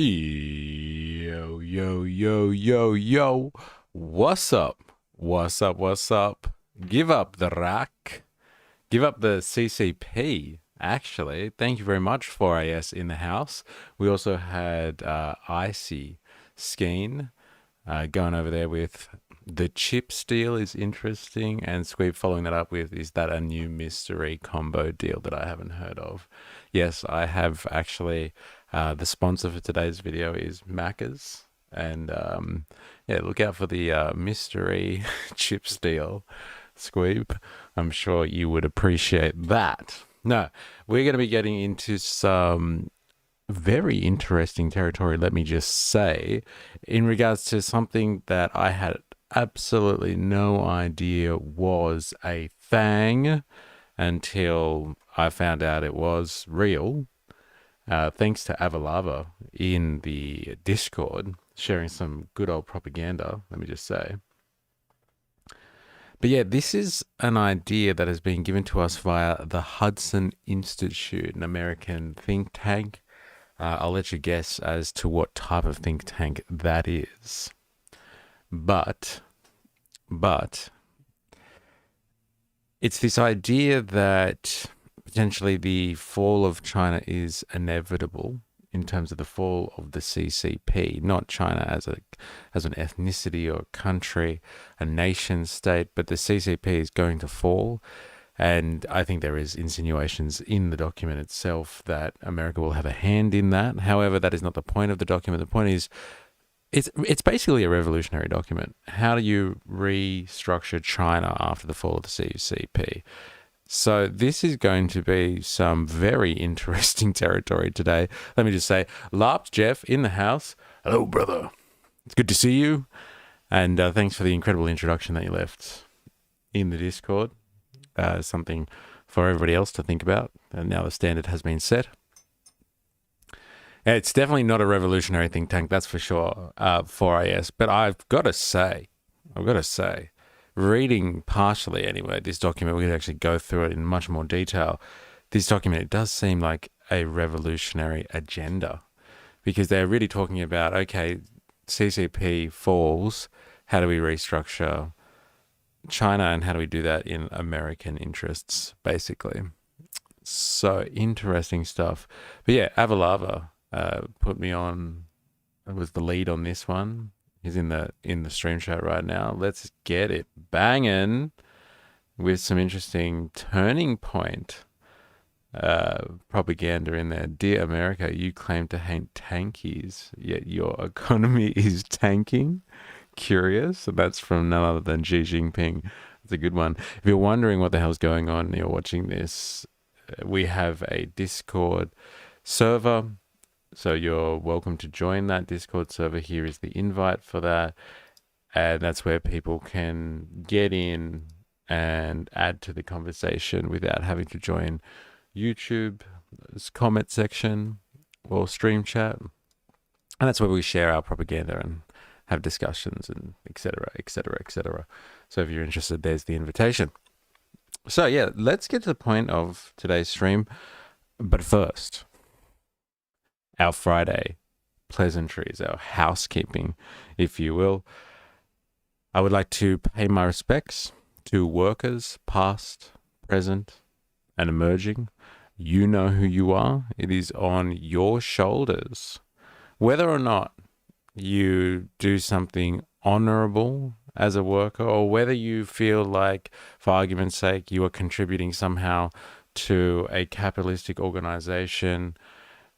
Yo, yo, yo, yo, yo. What's up? What's up? What's up? Give up the rack. Give up the CCP, actually. Thank you very much, 4AS in the house. We also had Icy Skeen going over there with the chips deal is interesting. And Squeeb following that up with, is that a new mystery combo deal that I haven't heard of? Yes, I have actually. The sponsor for today's video is Macca's. And yeah, look out for the mystery chips deal, Squeeb. I'm sure you would appreciate that. No, we're going to be getting into some very interesting territory, let me just say, in regards to something that I had absolutely no idea was a thing until I found out it was real. Thanks to Avalava in the Discord, sharing some good old propaganda, let me just say. But yeah, this is an idea that has been given to us via the Hudson Institute, an American think tank. I'll let you guess as to what type of think tank that is. But it's this idea that potentially the fall of China is inevitable in terms of the fall of the CCP, not China as an ethnicity or a country, a nation state, but the CCP is going to fall. And I think there is insinuations in the document itself that America will have a hand in that. However, that is not the point of the document. The point is, it's basically a revolutionary document. How do you restructure China after the fall of the CCP? So this is going to be some very interesting territory today. Let me just say, Larps Jeff in the house. Hello, brother. It's good to see you. And thanks for the incredible introduction that you left in the Discord. Something for everybody else to think about. And now the standard has been set. It's definitely not a revolutionary think tank, that's for sure, 4AS. But I've got to say, reading partially anyway, this document, we could actually go through it in much more detail. This document, it does seem like a revolutionary agenda because they're really talking about, okay, CCP falls, how do we restructure China and how do we do that in American interests, basically. So interesting stuff. But yeah, Avalava put me on, was the lead on this one. He's in the stream chat right now. Let's get it banging with some interesting turning point propaganda in there. Dear America, you claim to hate tankies, yet your economy is tanking. Curious. And that's from none other than Xi Jinping. It's a good one. If you're wondering what the hell's going on and you're watching this, we have a Discord server. So you're welcome to join that Discord server. Here is the invite for that. And that's where people can get in and add to the conversation without having to join YouTube's comment section or stream chat. And that's where we share our propaganda and have discussions and etc., etc., etc. So if you're interested, there's the invitation. So yeah, let's get to the point of today's stream. But first, our Friday pleasantries, our housekeeping, if you will. I would like to pay my respects to workers, past, present, and emerging. You know who you are. It is on your shoulders. Whether or not you do something honorable as a worker, or whether you feel like, for argument's sake, you are contributing somehow to a capitalistic organization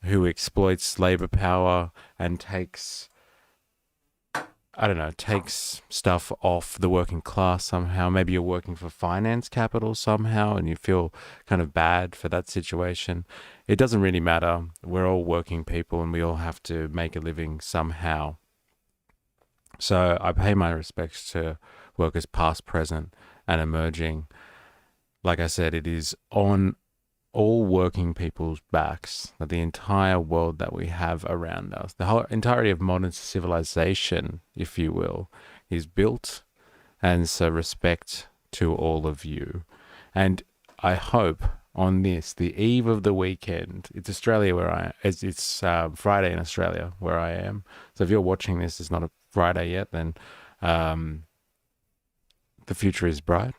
who exploits labor power and takes stuff off the working class somehow. Maybe you're working for finance capital somehow and you feel kind of bad for that situation. It doesn't really matter. We're all working people and we all have to make a living somehow. So I pay my respects to workers past, present, and emerging. Like I said, it is on all working people's backs that the entire world that we have around us, the whole entirety of modern civilization, if you will, is built. And so respect to all of you. And I hope on this, the eve of the weekend. It's Australia where it's Friday in Australia where I am. So if you're watching this, it's not a Friday yet, then um, the future is bright.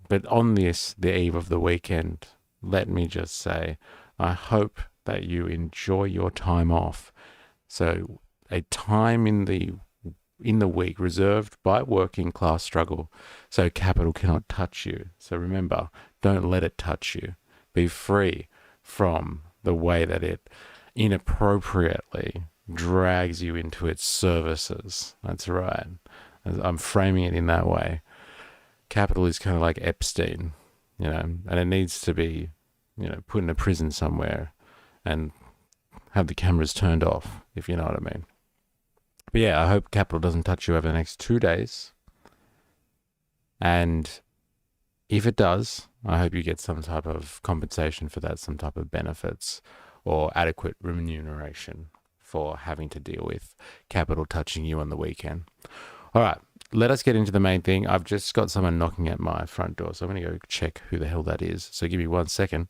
But on this, the eve of the weekend, let me just say, I hope that you enjoy your time off. So a time in the week reserved by working class struggle, so capital cannot touch you. So remember, don't let it touch you. Be free from the way that it inappropriately drags you into its services. That's right. I'm framing it in that way. Capital is kind of like Epstein, and it needs to be, put in a prison somewhere and have the cameras turned off, if you know what I mean. But yeah, I hope capital doesn't touch you over the next 2 days. And if it does, I hope you get some type of compensation for that, some type of benefits or adequate remuneration for having to deal with capital touching you on the weekend. All right, let us get into the main thing. I've just got someone knocking at my front door, so I'm going to go check who the hell that is. So give me 1 second,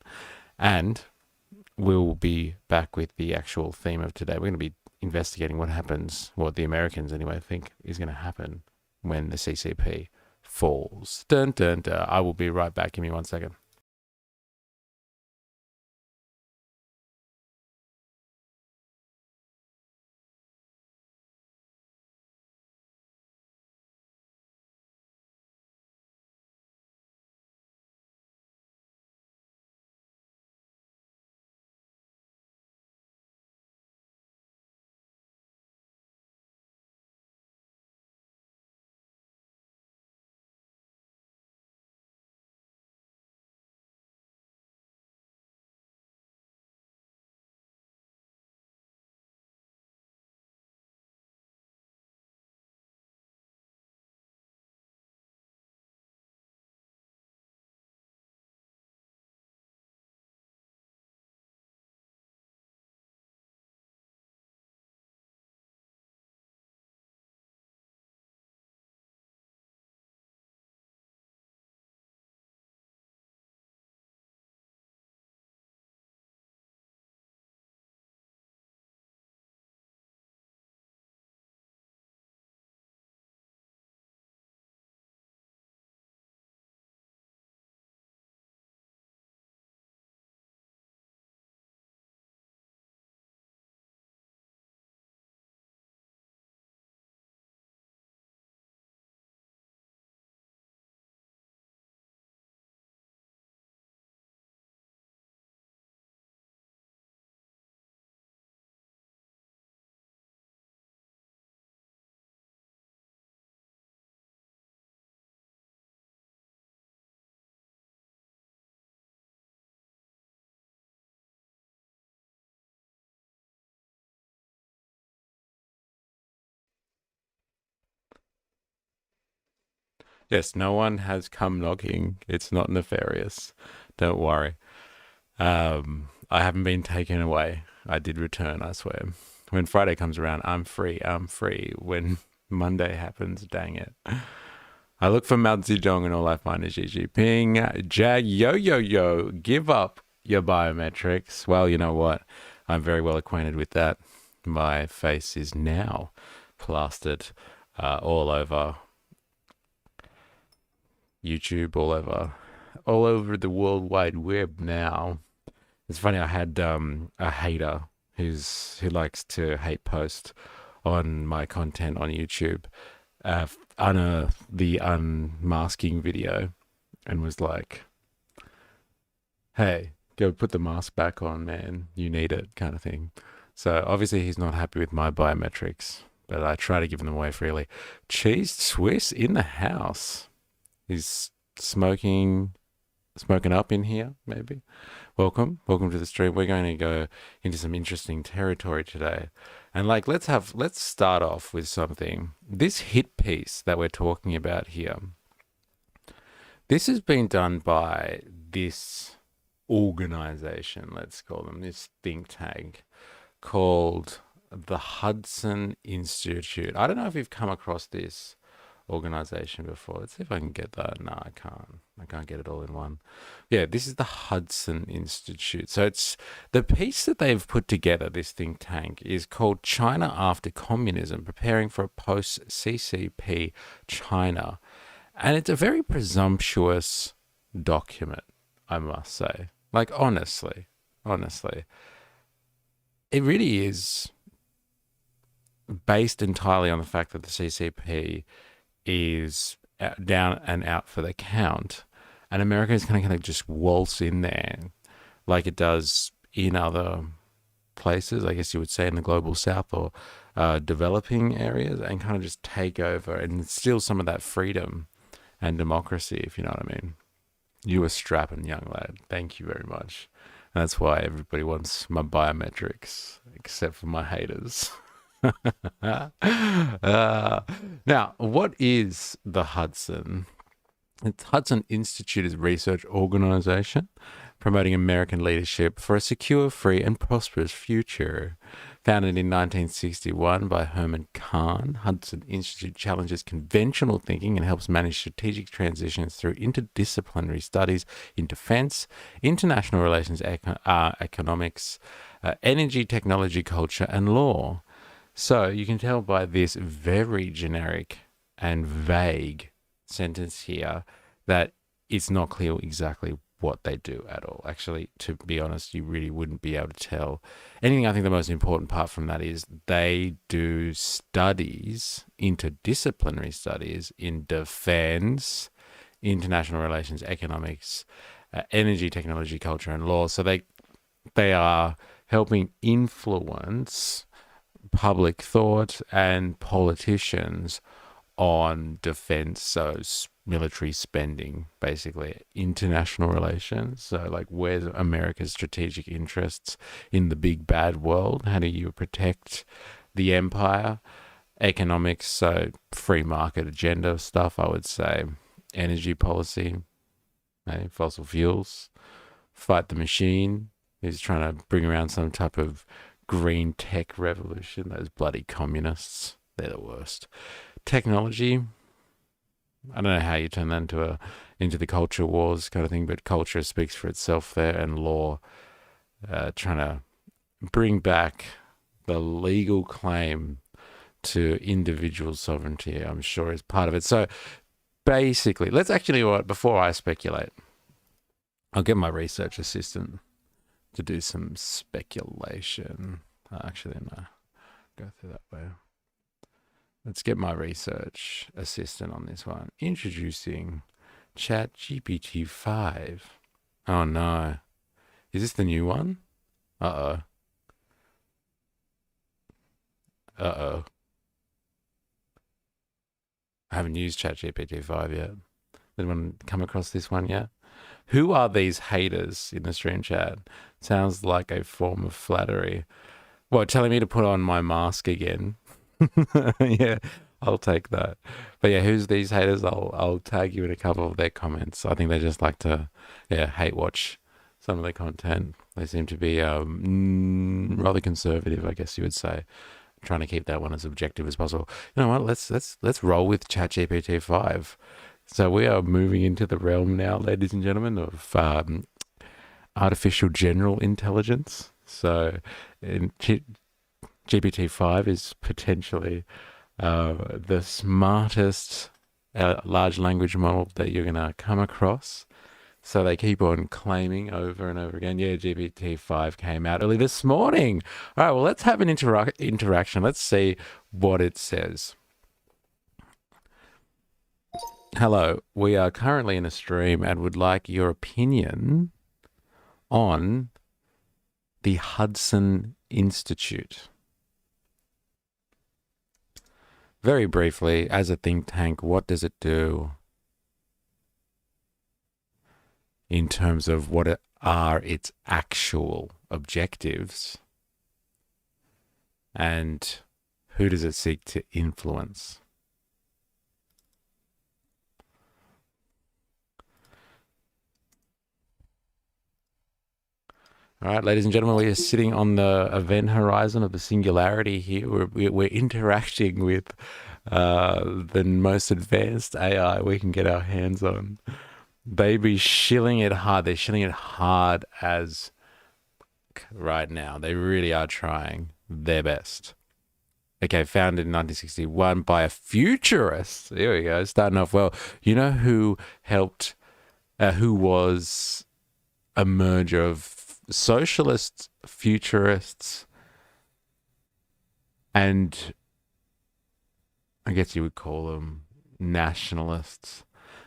and we'll be back with the actual theme of today. We're going to be investigating what happens, what the Americans anyway think is going to happen when the CCP falls. Dun, dun, dun. I will be right back. Give me 1 second. Yes, no one has come knocking. It's not nefarious. Don't worry. I haven't been taken away. I did return, I swear. When Friday comes around, I'm free. I'm free. When Monday happens, dang it. I look for Mao Zedong and all I find is Xi Jinping. Jag, yo, yo, yo, give up your biometrics. Well, you know what? I'm very well acquainted with that. My face is now plastered all over YouTube, all over the World Wide Web now. It's funny. I had a hater who likes to hate post on my content on YouTube, unearthed the unmasking video, and was like, "Hey, go put the mask back on, man. You need it," kind of thing. So obviously he's not happy with my biometrics, but I try to give them away freely. Cheese Swiss in the house. He's smoking up in here, maybe. Welcome to the stream. We're going to go into some interesting territory today. And let's start off with something. This hit piece that we're talking about here, this has been done by this organization, let's call them, this think tank called the Hudson Institute. I don't know if you've come across this organization before. Let's see if I can get that. No, I can't. I can't get it all in one. Yeah, this is the Hudson Institute. So it's the piece that they've put together, this think tank, is called China After Communism, Preparing for a Post-CCP China. And it's a very presumptuous document, I must say. Like, honestly, it really is based entirely on the fact that the CCP is down and out for the count, and America is going to kind of just waltz in there like it does in other places, I guess you would say in the global south or developing areas, and kind of just take over and steal some of that freedom and democracy, if you know what I mean. You were strapping, young lad. Thank you very much. And that's why everybody wants my biometrics, except for my haters. Now, what is the Hudson? The Hudson Institute is a research organization promoting American leadership for a secure, free, and prosperous future. Founded in 1961 by Herman Kahn, Hudson Institute challenges conventional thinking and helps manage strategic transitions through interdisciplinary studies in defense, international relations, economics, energy, technology, culture, and law. So you can tell by this very generic and vague sentence here that it's not clear exactly what they do at all. Actually, to be honest, you really wouldn't be able to tell anything. I think the most important part from that is they do studies, interdisciplinary studies in defense, international relations, economics, energy, technology, culture, and law. So they are helping influence public thought and politicians on defense, so military spending, basically international relations. So like, where's America's strategic interests in the big bad world? How do you protect the empire? Economics, so free market agenda stuff, I would say. Energy policy, fossil fuels. Fight the machine. He's trying to bring around some type of green tech revolution. Those bloody communists, they're the worst. Technology, I don't know how you turn that into the culture wars kind of thing, but culture speaks for itself there, and law, trying to bring back the legal claim to individual sovereignty, I'm sure, is part of it. So basically, let's actually, before I speculate, I'll get my research assistant to do some speculation. Actually, no, go through that way. Let's get my research assistant on this one. Introducing ChatGPT 5. Oh no. Is this the new one? Uh-oh. Uh-oh. I haven't used ChatGPT 5 yet. Anyone come across this one yet? Who are these haters in the stream chat? Sounds like a form of flattery. What, telling me to put on my mask again? Yeah, I'll take that. But yeah, who's these haters? I'll tag you in a couple of their comments. I think they just like to, hate watch some of the content. They seem to be rather conservative, I guess you would say. Trying to keep that one as objective as possible. You know what? Let's roll with ChatGPT 5. So we are moving into the realm now, ladies and gentlemen, of artificial general intelligence. So GPT-5 is potentially the smartest large language model that you're going to come across. So they keep on claiming over and over again, yeah, GPT-5 came out early this morning. All right, well, let's have an interaction. Let's see what it says. Hello, we are currently in a stream and would like your opinion on the Hudson Institute. Very briefly, as a think tank, what does it do in terms of what are its actual objectives, and who does it seek to influence? All right, ladies and gentlemen, we are sitting on the event horizon of the singularity here. We're interacting with the most advanced AI we can get our hands on. They be shilling it hard. They're shilling it hard as right now. They really are trying their best. Okay, founded in 1961 by a futurist. There we go, starting off well. You know who helped, who was a merger of socialists, futurists, and I guess you would call them nationalists.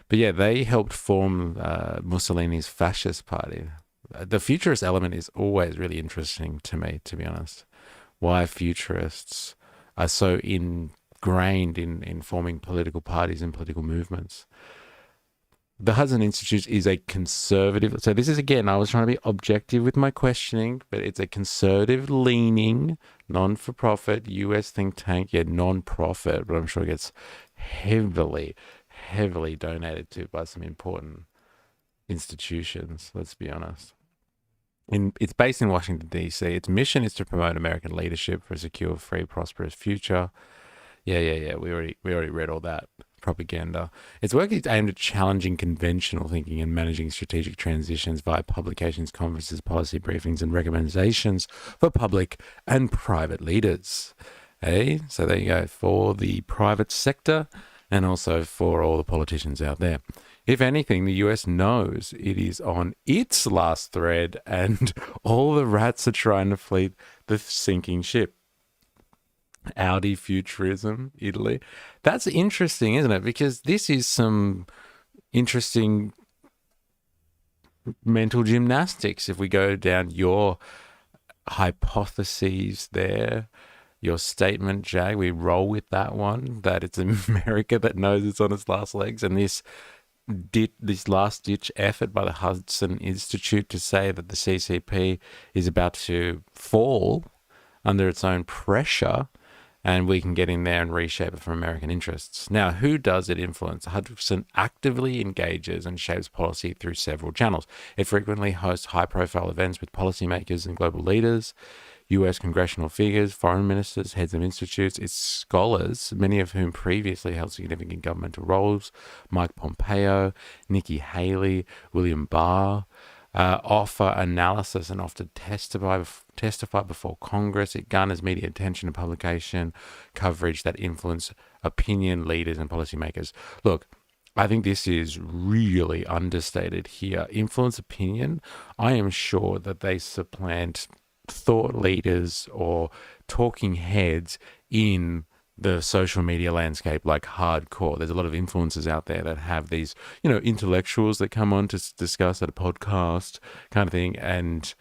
But yeah, they helped form Mussolini's fascist party. The futurist element is always really interesting to me, to be honest. Why futurists are so ingrained in forming political parties and political movements. The Hudson Institute is a conservative. So this is, again, I was trying to be objective with my questioning, but it's a conservative leaning, non-for-profit US think tank, yet non-profit, but I'm sure it gets heavily donated to by some important institutions, let's be honest. It's based in Washington, D.C. Its mission is to promote American leadership for a secure, free, prosperous future. Yeah. We already read all that propaganda. Its work is aimed at challenging conventional thinking and managing strategic transitions via publications, conferences, policy briefings, and recommendations for public and private leaders. Hey, so there you go, for the private sector and also for all the politicians out there. If anything, the US knows it is on its last thread and all the rats are trying to flee the sinking ship. Audi futurism, Italy. That's interesting, isn't it? Because this is some interesting mental gymnastics. If we go down your hypotheses there, your statement, Jag, we roll with that one, that it's America that knows it's on its last legs, and this last-ditch effort by the Hudson Institute to say that the CCP is about to fall under its own pressure, and we can get in there and reshape it for American interests. Now, who does it influence? Hudson actively engages and shapes policy through several channels. It frequently hosts high-profile events with policymakers and global leaders, US congressional figures, foreign ministers, heads of institutes, its scholars, many of whom previously held significant governmental roles, Mike Pompeo, Nikki Haley, William Barr, offer analysis and often testify before Congress. It garners media attention and publication coverage that influence opinion leaders and policymakers. Look, I think this is really understated here. Influence opinion, I am sure that they supplant thought leaders or talking heads in the social media landscape like hardcore. There's a lot of influencers out there that have these, intellectuals that come on to discuss at a podcast kind of thing, and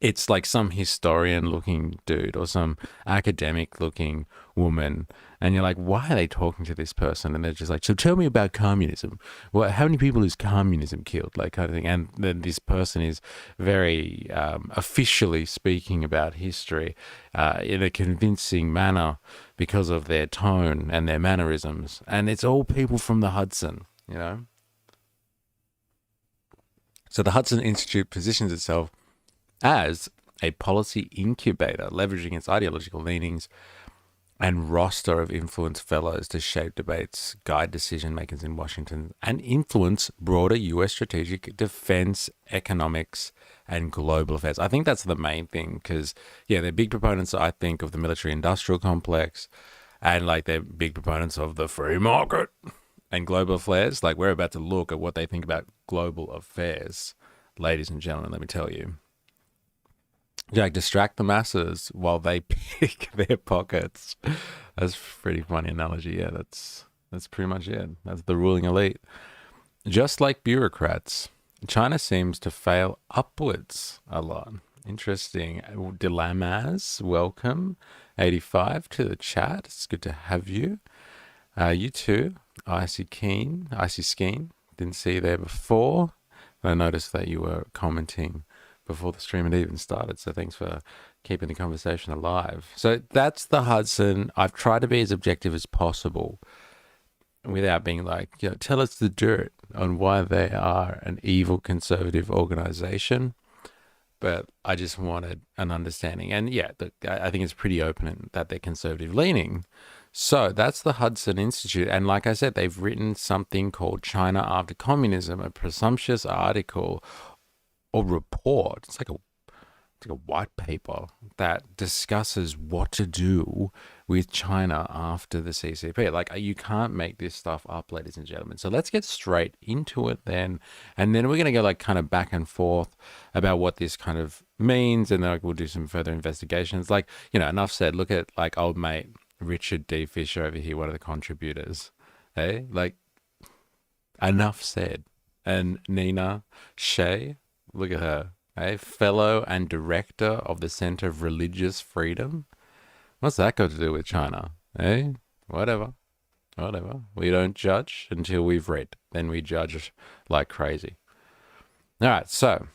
it's like some historian looking dude or some academic looking woman, and you're like, why are they talking to this person? And they're just like, so tell me about communism. Well, how many people has communism killed? Like, kind of thing. And then this person is very officially speaking about history in a convincing manner because of their tone and their mannerisms. And it's all people from the Hudson, So the Hudson Institute positions itself as a policy incubator, leveraging its ideological leanings and roster of influence fellows to shape debates, guide decision makers in Washington, and influence broader US strategic defense, economics, and global affairs. I think that's the main thing because, they're big proponents, I think, of the military-industrial complex, and they're big proponents of the free market and global affairs. We're about to look at what they think about global affairs. Ladies and gentlemen, let me tell you. Distract the masses while they pick their pockets. That's a pretty funny analogy. Yeah, that's pretty much it. That's the ruling elite. Just like bureaucrats, China seems to fail upwards a lot. Interesting. Dilemmas, welcome. 85 to the chat. It's good to have you. You too. Icy Skeen. Didn't see you there before. But I noticed that you were commenting before the stream had even started. So thanks for keeping the conversation alive. So that's the Hudson. I've tried to be as objective as possible without being tell us the dirt on why they are an evil conservative organization. but I just wanted an understanding. And yeah, I think it's pretty open that they're conservative leaning. So that's the Hudson Institute. And like I said, they've written something called China After Communism, a presumptuous article or report. It's like a white paper that discusses what to do with China after the CCP. Like, you can't make this stuff up, ladies and gentlemen. So let's get straight into it then. And then we're going to go like kind of back and forth about what this kind of means. And then like, we'll do some further investigations. Like, enough said. Look at like old mate Richard D. Fisher over here, one of the contributors. Hey, like, enough said. And Nina Shea, look at her. A fellow and director of the Center of Religious Freedom. What's that got to do with China? Eh? Whatever. We don't judge until we've read. Then we judge like crazy. All right, so,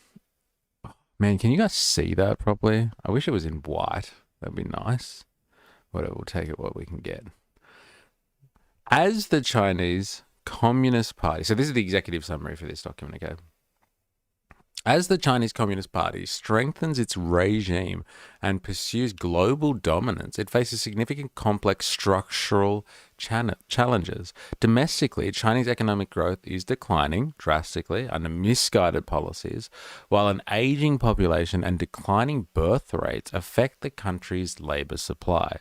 man, can you guys see that properly? I wish it was in white. That'd be nice. Whatever, we'll take it what we can get. As the Chinese Communist Party, so this is the executive summary for this document, okay? As the Chinese Communist Party strengthens its regime and pursues global dominance, it faces significant complex structural challenges. Domestically, Chinese economic growth is declining drastically under misguided policies, while an aging population and declining birth rates affect the country's labor supply.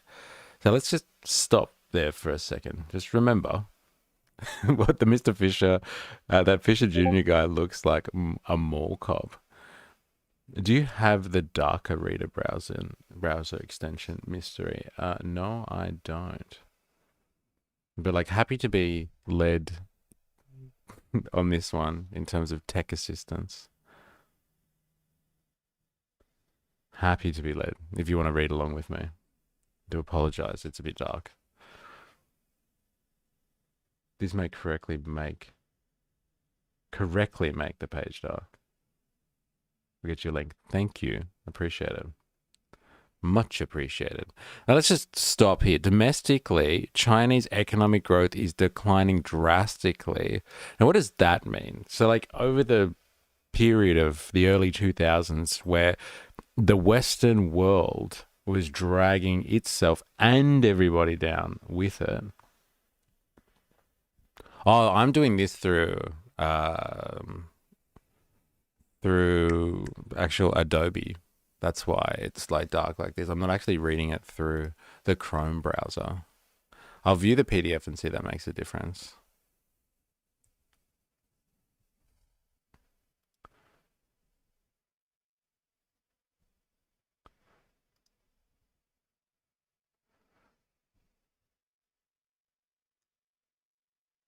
So let's just stop there for a second. Just remember what the Mr. Fisher, that Fisher Jr. guy looks like a mall cop. Do you have the darker reader browser extension mystery? No, I don't. But like, happy to be led on this one in terms of tech assistance. Happy to be led if you want to read along with me. Do apologize, it's a bit dark. This may correctly make the page dark. We'll get you a link. Thank you. Appreciate it. Much appreciated. Now let's just stop here. Domestically, Chinese economic growth is declining drastically. Now what does that mean? So like over the period of the early 2000s where the Western world was dragging itself and everybody down with it. Oh, I'm doing this through actual Adobe. That's why it's like dark like this. I'm not actually reading it through the Chrome browser. I'll view the PDF and see if that makes a difference.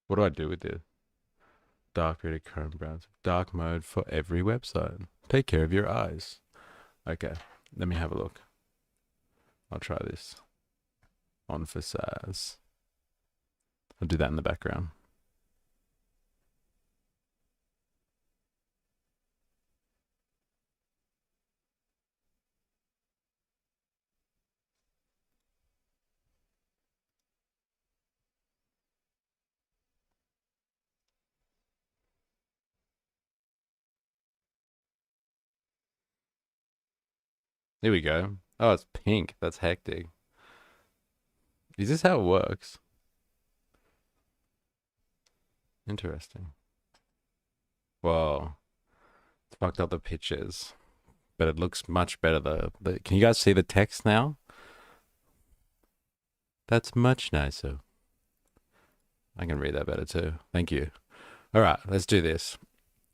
What do I do with it? Dark reader Chrome browser. Dark mode for every website. Take care of your eyes. Okay, let me have a look. I'll try this on for size. I'll do that in the background. Here we go. Oh, it's pink. That's hectic. Is this how it works? Interesting. Whoa. It's fucked up the pictures. But it looks much better. Can you guys see the text now? That's much nicer. I can read that better too. Thank you. All right, let's do this.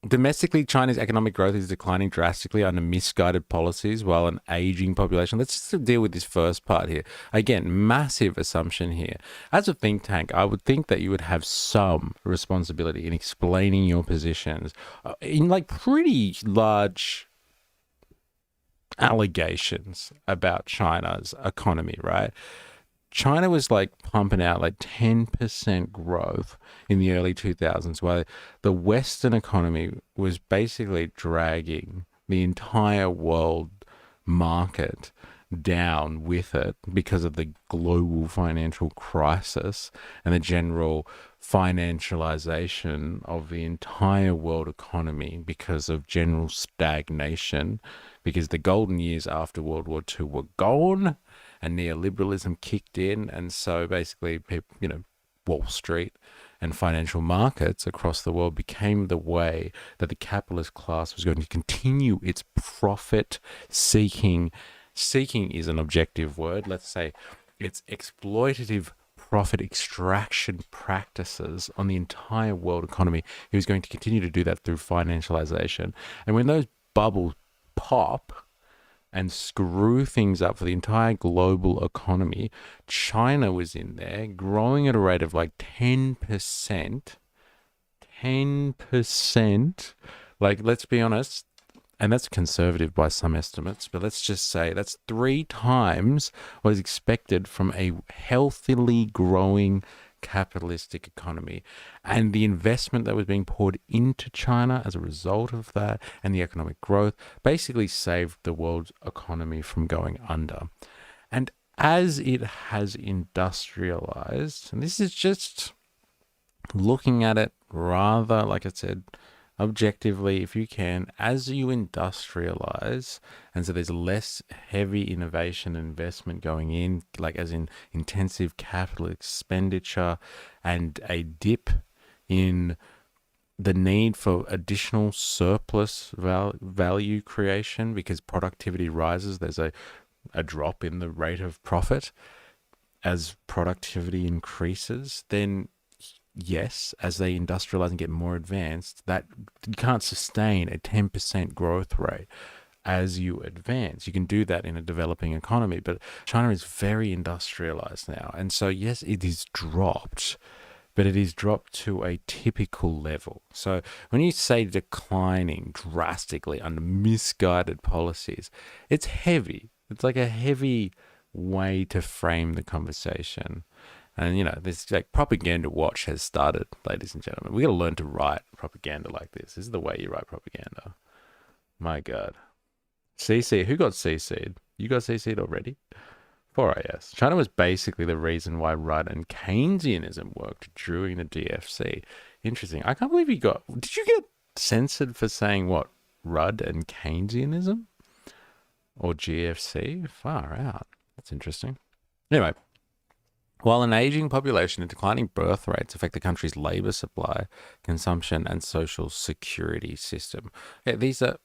Domestically, China's economic growth is declining drastically under misguided policies while an aging population. Let's just deal with this first part here. Again, massive assumption here. As a think tank, I would think that you would have some responsibility in explaining your positions in like pretty large allegations about China's economy, right? China was like pumping out like 10% growth in the early 2000s, while the Western economy was basically dragging the entire world market down with it because of the global financial crisis and the general financialization of the entire world economy because of general stagnation because the golden years after World War II were gone and neoliberalism kicked in. And so basically, people, Wall Street and financial markets across the world became the way that the capitalist class was going to continue its profit seeking. Seeking is an objective word. Let's say its exploitative profit extraction practices on the entire world economy. He was going to continue to do that through financialization. And when those bubbles pop and screw things up for the entire global economy, China was in there growing at a rate of like 10%. 10%. Like, let's be honest, and that's conservative by some estimates, but let's just say that's 3 times what is expected from a healthily growing capitalistic economy. And the investment that was being poured into China as a result of that and the economic growth basically saved the world's economy from going under. And as it has industrialized, and this is just looking at it rather, like I said, objectively, if you can, as you industrialize, and so there's less heavy innovation and investment going in, like as in intensive capital expenditure and a dip in the need for additional surplus value creation because productivity rises, there's a drop in the rate of profit as productivity increases, then yes, as they industrialize and get more advanced, that you can't sustain a 10% growth rate as you advance. You can do that in a developing economy, but China is very industrialized now. And so, yes, it is dropped, but it is dropped to a typical level. So when you say declining drastically under misguided policies, it's heavy. It's like a heavy way to frame the conversation. And, this like propaganda watch has started, ladies and gentlemen. We got to learn to write propaganda like this. This is the way you write propaganda. My God. CC, who got CC'd? You got CC'd already? 4IS. China was basically the reason why Rudd and Keynesianism worked during the GFC. Interesting. I can't believe did you get censored for saying what? Rudd and Keynesianism? Or GFC? Far out. That's interesting. Anyway. While an aging population and declining birth rates affect the country's labour supply, consumption, and social security system. Yeah, these are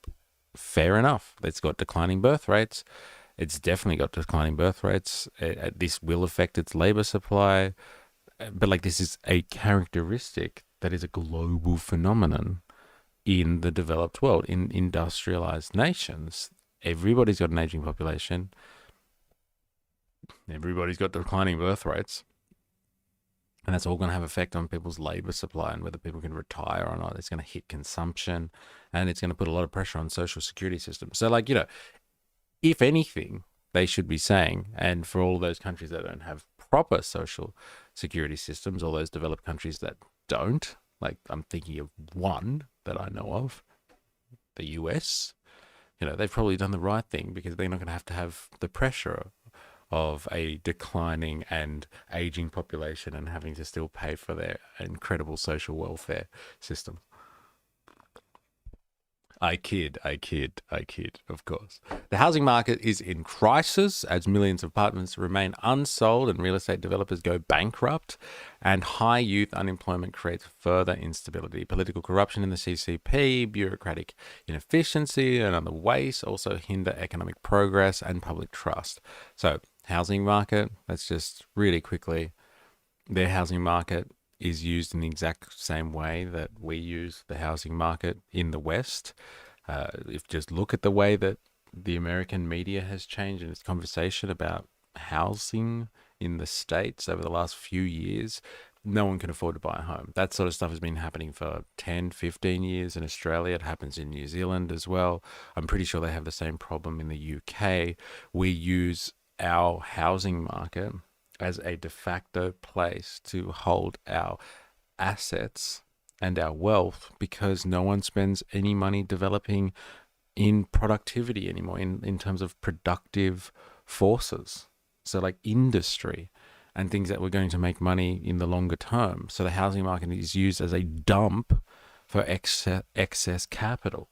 fair enough. It's got declining birth rates. It's definitely got declining birth rates. This will affect its labour supply. But this is a characteristic that is a global phenomenon in the developed world, in industrialized nations. Everybody's got an aging population. Everybody's got declining birth rates, and that's all going to have effect on people's labor supply and whether people can retire or not. It's going to hit consumption, and it's going to put a lot of pressure on social security systems. So, if anything, they should be saying, and for all those countries that don't have proper social security systems, all those developed countries that don't, I'm thinking of one that I know of, the US, they've probably done the right thing because they're not going to have the pressure of a declining and aging population and having to still pay for their incredible social welfare system. I kid, of course. The housing market is in crisis as millions of apartments remain unsold and real estate developers go bankrupt, and high youth unemployment creates further instability. Political corruption in the CCP, bureaucratic inefficiency, and other waste also hinder economic progress and public trust. So, housing market, let's just really quickly, their housing market is used in the exact same way that we use the housing market in the West. If just look at the way that the American media has changed in its conversation about housing in the States over the last few years, no one can afford to buy a home. That sort of stuff has been happening for 10, 15 years in Australia. It happens in New Zealand as well. I'm pretty sure they have the same problem in the UK. We use our housing market as a de facto place to hold our assets and our wealth because no one spends any money developing in productivity anymore, in terms of productive forces. So industry and things that were going to make money in the longer term. So the housing market is used as a dump for excess capital.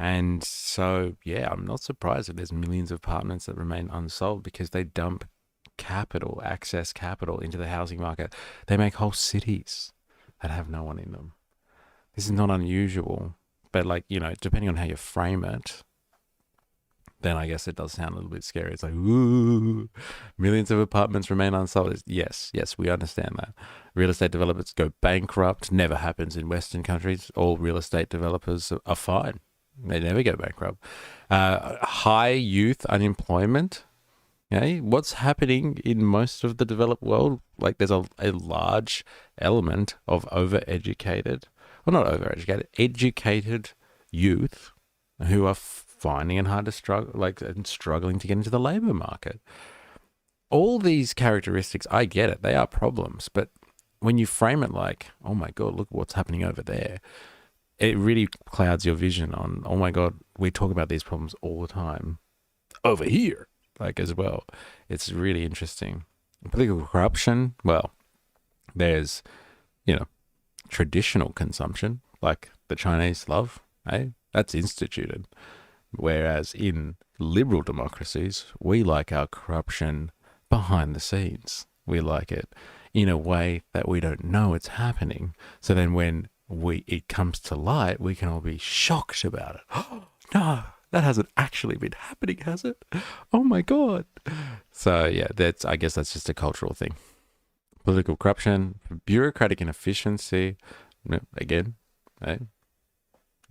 And so, yeah, I'm not surprised that there's millions of apartments that remain unsold because they dump capital, access capital into the housing market. They make whole cities that have no one in them. This is not unusual, but like, depending on how you frame it, then I guess it does sound a little bit scary. It's like, ooh, millions of apartments remain unsold. Yes, we understand that. Real estate developers go bankrupt. Never happens in Western countries. All real estate developers are fine. They never go bankrupt. High youth unemployment. Okay, what's happening in most of the developed world? Like, there's a large element of overeducated, well, not overeducated, educated youth who are finding it hard to struggle, like, and struggling to get into the labor market. All these characteristics, I get it, they are problems, but when you frame it like, oh my God, look what's happening over there, it really clouds your vision on, oh my God, we talk about these problems all the time over here, like, as well. It's really interesting. Political corruption, well, there's, traditional consumption, like the Chinese love, eh? That's instituted. Whereas in liberal democracies, we like our corruption behind the scenes. We like it in a way that we don't know it's happening. So then when it comes to light, we can all be shocked about it. Oh, no, that hasn't actually been happening, has it? Oh my God. So yeah, I guess that's just a cultural thing. Political corruption, bureaucratic inefficiency. Again, eh?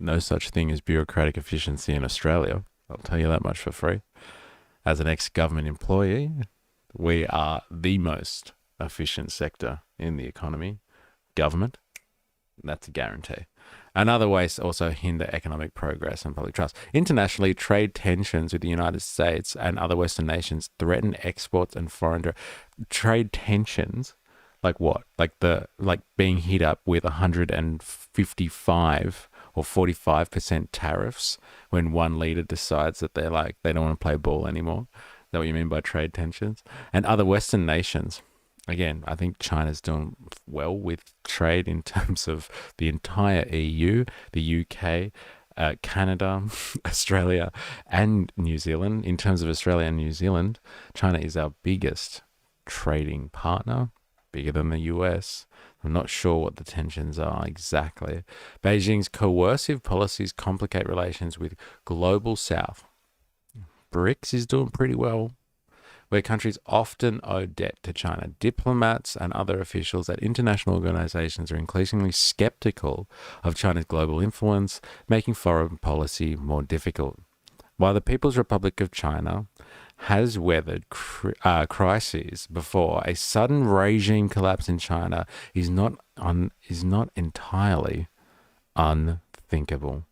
No such thing as bureaucratic efficiency in Australia. I'll tell you that much for free. As an ex-government employee, we are the most efficient sector in the economy. Government, that's a guarantee. And other ways also hinder economic progress and public trust. Internationally, trade tensions with the United States and other Western nations threaten exports and foreign trade tensions. Like what? Like being hit up with 155 or 45% tariffs when one leader decides that they don't want to play ball anymore. Is that what you mean by trade tensions? And other Western nations. Again, I think China's doing well with trade in terms of the entire EU, the UK, Canada, Australia, and New Zealand. In terms of Australia and New Zealand, China is our biggest trading partner, bigger than the US. I'm not sure what the tensions are exactly. Beijing's coercive policies complicate relations with Global South. BRICS is doing pretty well, where countries often owe debt to China. Diplomats and other officials at international organizations are increasingly skeptical of China's global influence, making foreign policy more difficult. While the People's Republic of China has weathered crises before, a sudden regime collapse in China is not entirely unthinkable.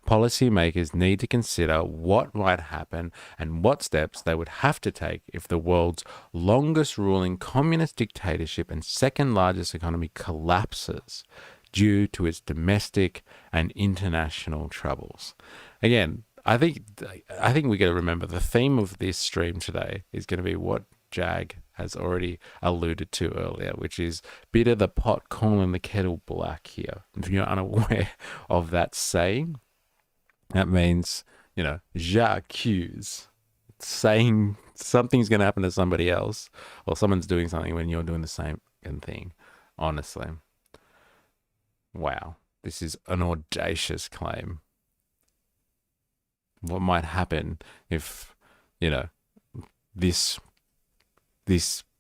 Policymakers need to consider what might happen and what steps they would have to take if the world's longest ruling communist dictatorship and second largest economy collapses due to its domestic and international troubles. Again, I think we got to remember the theme of this stream today is going to be what Jag has already alluded to earlier, which is bitter the pot calling the kettle black here. If you're unaware of that saying, that means, j'accuse, saying something's going to happen to somebody else or someone's doing something when you're doing the same thing. Honestly. Wow. This is an audacious claim. What might happen if, this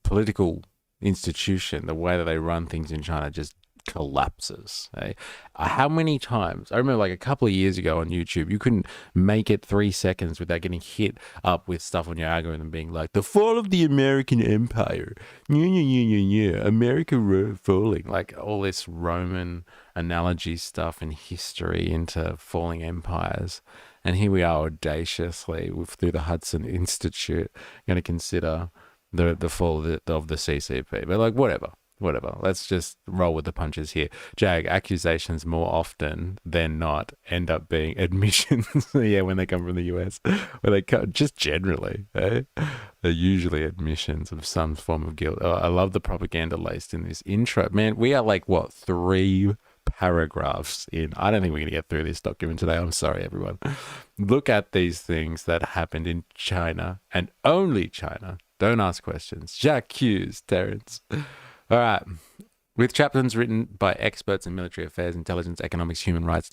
political institution, the way that they run things in China, just collapses. Eh? How many times? I remember like a couple of years ago on YouTube, you couldn't make it 3 seconds without getting hit up with stuff on your algorithm being like, the fall of the American Empire. America falling. Like all this Roman analogy stuff and history into falling empires. And here we are audaciously, through the Hudson Institute, going to consider the fall of the CCP. But like, whatever. Let's just roll with the punches here. Jag, accusations more often than not end up being admissions. Yeah, when they come from the US. Where they come, just generally, eh? They're usually admissions of some form of guilt. Oh, I love the propaganda laced in this intro. Man, we are like, what, 3 paragraphs in. I don't think we're going to get through this document today. I'm sorry, everyone. Look at these things that happened in China and only China. Don't ask questions. J'accuse, Terence. All right. With chapters written by experts in military affairs, intelligence, economics, human rights,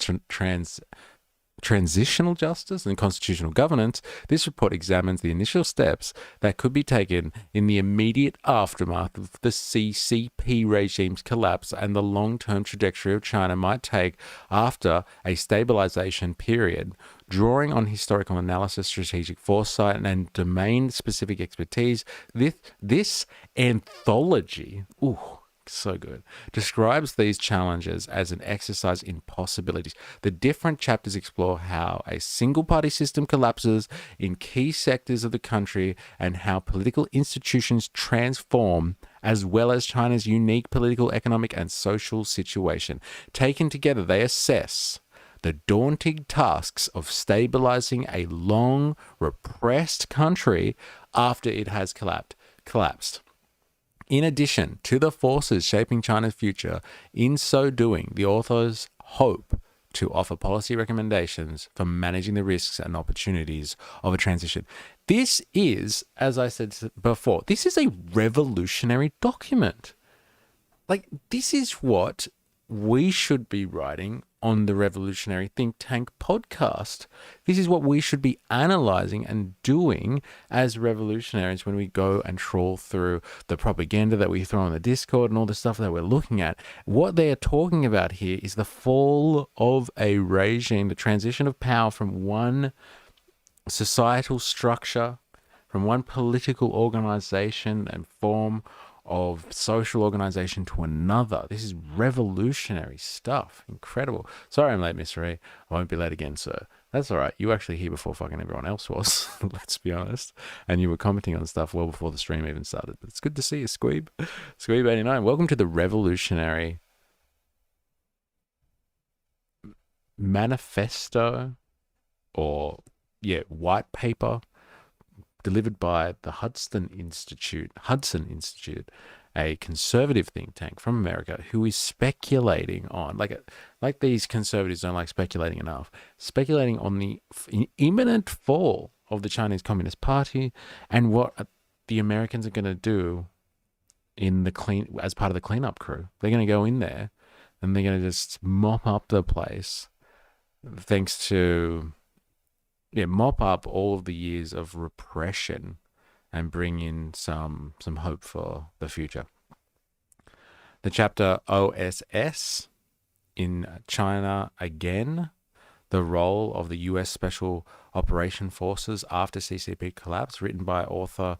transitional justice and constitutional governance, this report examines the initial steps that could be taken in the immediate aftermath of the CCP regime's collapse and the long-term trajectory of China might take after a stabilization period, drawing on historical analysis, strategic foresight, and domain-specific expertise. This anthology, so good, describes these challenges as an exercise in possibilities. The different chapters explore how a single-party system collapses in key sectors of the country and how political institutions transform, as well as China's unique political, economic, and social situation. Taken together, they assess the daunting tasks of stabilizing a long, repressed country after it has collapsed. In addition to the forces shaping China's future, in so doing, the authors hope to offer policy recommendations for managing the risks and opportunities of a transition. This is, as I said before, this is a revolutionary document. Like, this is what we should be writing on the Revolutionary Think Tank podcast. This is what we should be analyzing and doing as revolutionaries when we go and trawl through the propaganda that we throw on the Discord and all the stuff that we're looking at. What they are talking about here is the fall of a regime, the transition of power from one societal structure, from one political organization and form of social organization to another. This is revolutionary stuff. Incredible. Sorry I'm late, Miss Ray. I won't be late again, sir. That's all right. You were actually here before fucking everyone else was, let's be honest. And you were commenting on stuff well before the stream even started. But it's good to see you, Squeeb. Squeeb89. Welcome to the Revolutionary Manifesto, or, white paper, delivered by the Hudson Institute, a conservative think tank from America, who is speculating on, like these conservatives don't like speculating enough, speculating on the imminent fall of the Chinese Communist Party and what the Americans are going to do as part of the cleanup crew. They're going to go in there and they're going to just mop up the place, thanks to mop up all of the years of repression and bring in some hope for the future. The chapter OSS, in China again, the role of the U.S. Special Operation Forces after CCP collapse, written by an author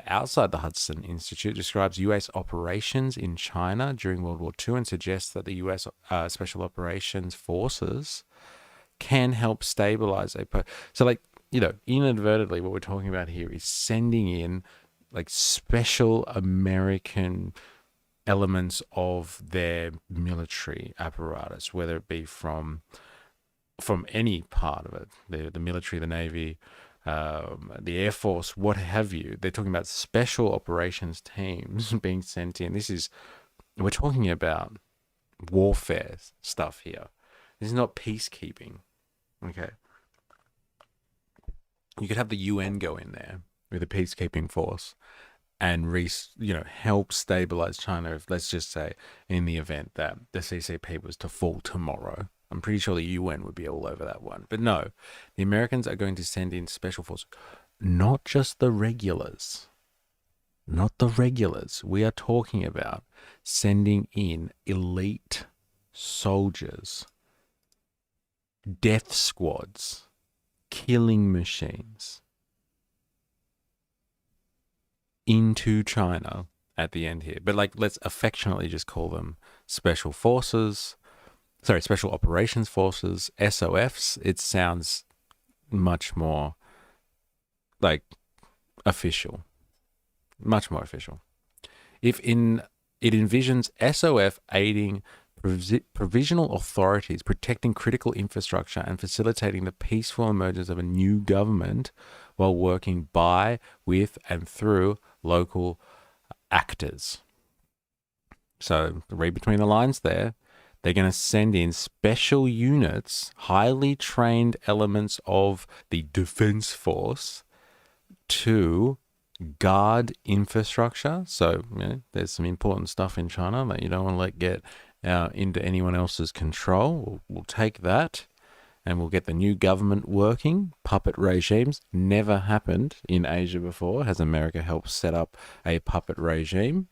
outside the Hudson Institute, describes U.S. operations in China during World War II and suggests that the U.S. Special Operations Forces can help stabilize inadvertently what we're talking about here is sending in special American elements of their military apparatus, whether it be from any part of it, the military, the Navy, the Air Force, what have you. They're talking about special operations teams being sent in. We're talking about warfare stuff here. This is not peacekeeping. Okay. You could have the UN go in there with a peacekeeping force and help stabilize China, if, let's just say, in the event that the CCP was to fall tomorrow. I'm pretty sure the UN would be all over that one. But no, the Americans are going to send in special forces, not just the regulars. Not the regulars. We are talking about sending in elite soldiers, death squads, killing machines into China at the end here. But let's affectionately just call them special forces. Sorry, special operations forces, SOFs. It sounds much more official. Much more official. It envisions SOF aiding provisional authorities, protecting critical infrastructure and facilitating the peaceful emergence of a new government while working by, with, and through local actors. So read between the lines there. They're going to send in special units, highly trained elements of the defense force to guard infrastructure. So there's some important stuff in China that you don't want to let get into anyone else's control. We'll take that and we'll get the new government working. Puppet regimes never happened in Asia before. Has America helped set up a puppet regime?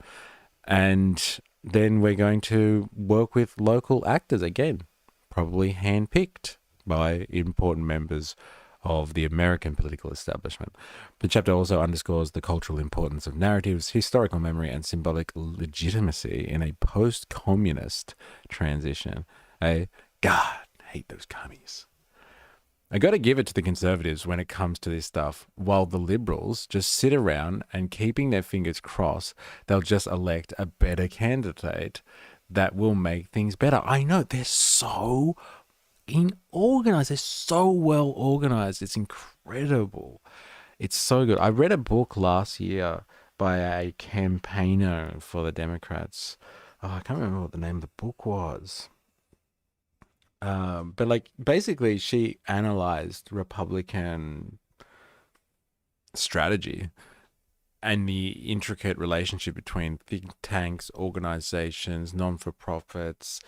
And then we're going to work with local actors again, probably handpicked by important members of the American political establishment. The chapter also underscores the cultural importance of narratives, historical memory, and symbolic legitimacy in a post-communist transition. God, I hate those commies. I got to give it to the conservatives when it comes to this stuff. While the liberals just sit around and keeping their fingers crossed, they'll just elect a better candidate that will make things better. I know, they're so organized. They're so well organized. It's incredible. It's so good. I read a book last year by a campaigner for the Democrats. Oh, I can't remember what the name of the book was. But like basically she analyzed Republican strategy and the intricate relationship between think tanks, organizations, non-for-profits,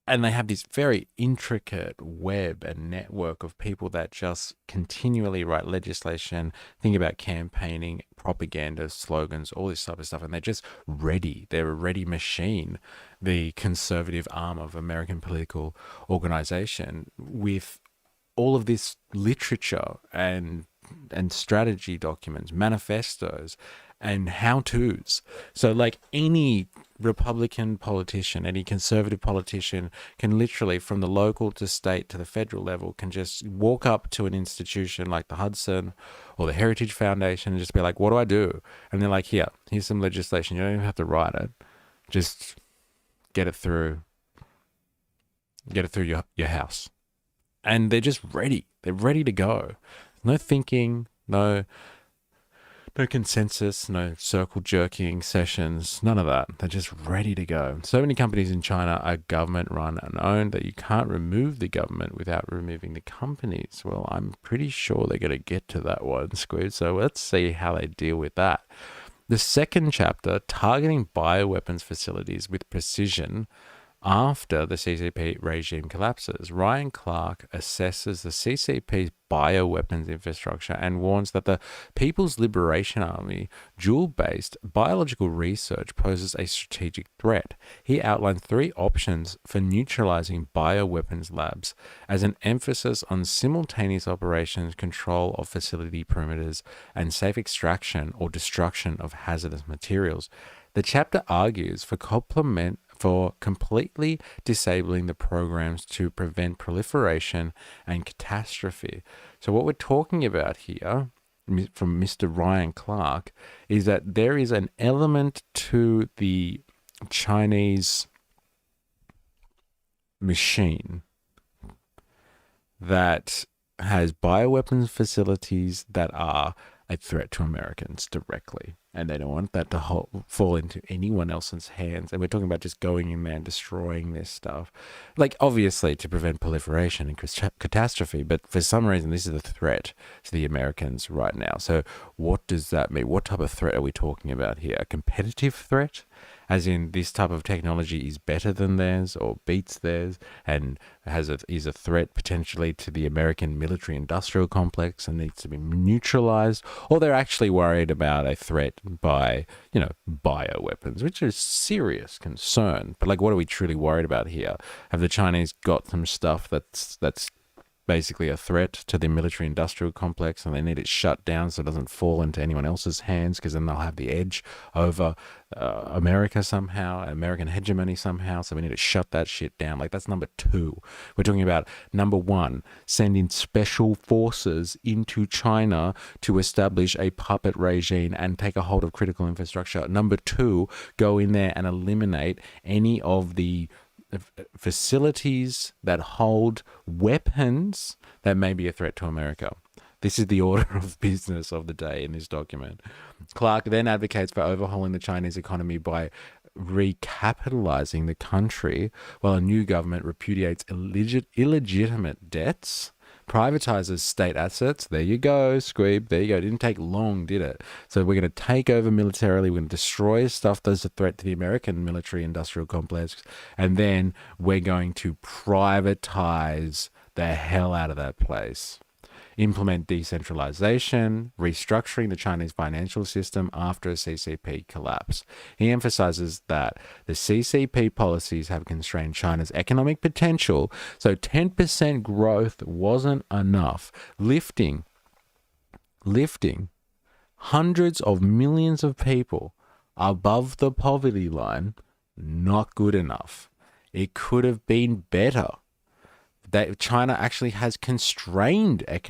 and they have this very intricate web and network of people that just continually write legislation, think about campaigning, propaganda, slogans, all this type of stuff. And they're just ready. They're a ready machine, the conservative arm of American political organization, with all of this literature and strategy documents, manifestos, and how-tos. So like any Republican politician, any conservative politician can literally, from the local to state to the federal level, can just walk up to an institution like the Hudson or the Heritage Foundation and just be like, what do I do? And they're like, here's some legislation. You don't even have to write it. Just get it through your house. And they're just ready. They're ready to go. No thinking, no consensus, no circle jerking sessions, none of that. They're just ready to go. So many companies in China are government run and owned that you can't remove the government without removing the companies. Well, I'm pretty sure they're going to get to that one, Squid. So let's see how they deal with that. The second chapter, targeting bioweapons facilities with precision. After the CCP regime collapses, Ryan Clark assesses the CCP's bioweapons infrastructure and warns that the People's Liberation Army dual-based biological research poses a strategic threat. He outlines 3 options for neutralizing bioweapons labs as an emphasis on simultaneous operations, control of facility perimeters, and safe extraction or destruction of hazardous materials. The chapter argues for completely disabling the programs to prevent proliferation and catastrophe. So what we're talking about here from Mr. Ryan Clark is that there is an element to the Chinese machine that has bioweapons facilities that are a threat to Americans directly. And they don't want that to fall into anyone else's hands. And we're talking about just going in there and destroying this stuff. Like, obviously, to prevent proliferation and catastrophe. But for some reason, this is a threat to the Americans right now. So what does that mean? What type of threat are we talking about here? A competitive threat? As in, this type of technology is better than theirs or beats theirs and is a threat potentially to the American military-industrial complex and needs to be neutralized, or they're actually worried about a threat by, bioweapons, which is serious concern. But like, what are we truly worried about here? Have the Chinese got some stuff that's basically a threat to the military-industrial complex, and they need it shut down so it doesn't fall into anyone else's hands, because then they'll have the edge over America somehow, American hegemony somehow, so we need to shut that shit down. Like, that's number 2. We're talking about number 1, sending special forces into China to establish a puppet regime and take a hold of critical infrastructure. Number 2, go in there and eliminate any of the facilities that hold weapons that may be a threat to America. This is the order of business of the day in this document. Clark then advocates for overhauling the Chinese economy by recapitalizing the country while a new government repudiates illegitimate debts, privatizes state assets. There you go, Squeeb. There you go. It didn't take long, did it? So we're going to take over militarily. We're going to destroy stuff that's a threat to the American military industrial complex. And then we're going to privatize the hell out of that place. Implement decentralization, restructuring the Chinese financial system after a CCP collapse. He emphasizes that the CCP policies have constrained China's economic potential, so 10% growth wasn't enough. Lifting hundreds of millions of people above the poverty line, not good enough. It could have been better. That China actually has constrained its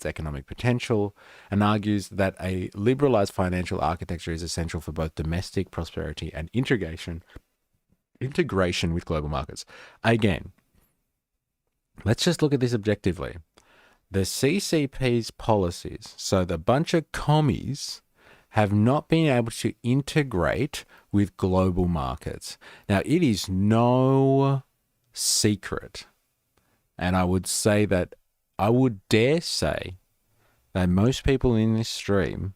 economic potential, and argues that a liberalized financial architecture is essential for both domestic prosperity and integration with global markets. Again, let's just look at this objectively. The CCP's policies, so the bunch of commies, have not been able to integrate with global markets. Now, it is no secret, and I would dare say that most people in this stream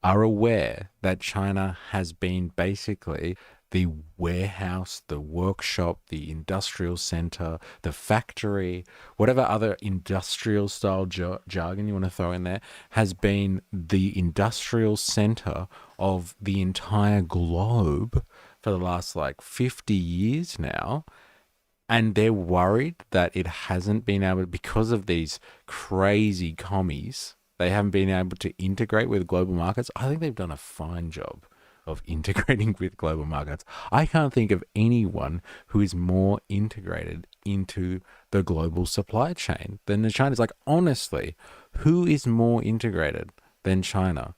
are aware that China has been basically the warehouse, the workshop, the industrial center, the factory, whatever other industrial style jargon you want to throw in there, has been the industrial center of the entire globe for the last 50 years now. And they're worried that it hasn't been able, because of these crazy commies, they haven't been able to integrate with global markets. I think they've done a fine job of integrating with global markets. I can't think of anyone who is more integrated into the global supply chain than China. It's honestly, who is more integrated than China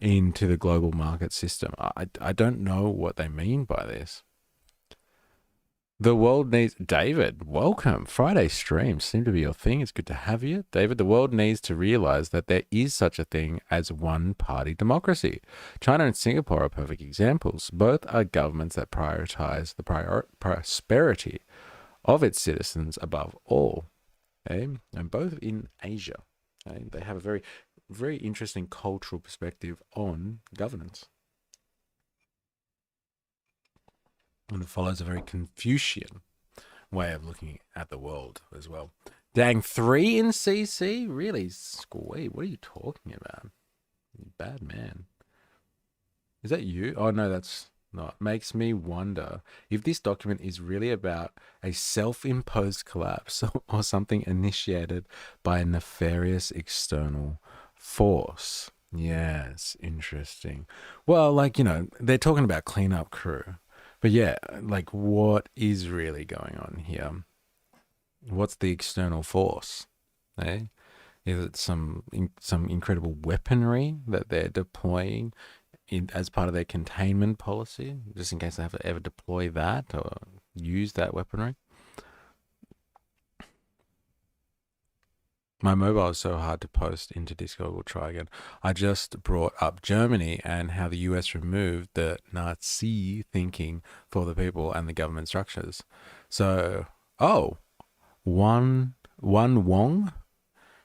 into the global market system? I don't know what they mean by this. The world needs... David, welcome. Friday streams seem to be your thing. It's good to have you. David, the world needs to realize that there is such a thing as one-party democracy. China and Singapore are perfect examples. Both are governments that prioritize the prosperity of its citizens above all. Okay? And both in Asia. Okay? They have a very, very interesting cultural perspective on governance. And it follows a very Confucian way of looking at the world as well. Dang, 3 in CC? Really? Squee, what are you talking about? You bad man. Is that you? Oh, no, that's not. Makes me wonder if this document is really about a self-imposed collapse or something initiated by a nefarious external force. Yes, interesting. Well, they're talking about cleanup crew. But yeah, what is really going on here? What's the external force? Eh? Is it some incredible weaponry that they're deploying as part of their containment policy, just in case they have to ever deploy that or use that weaponry? My mobile is so hard to post into Discord. We'll try again. I just brought up Germany and how the US removed the Nazi thinking for the people and the government structures. So, one Wong.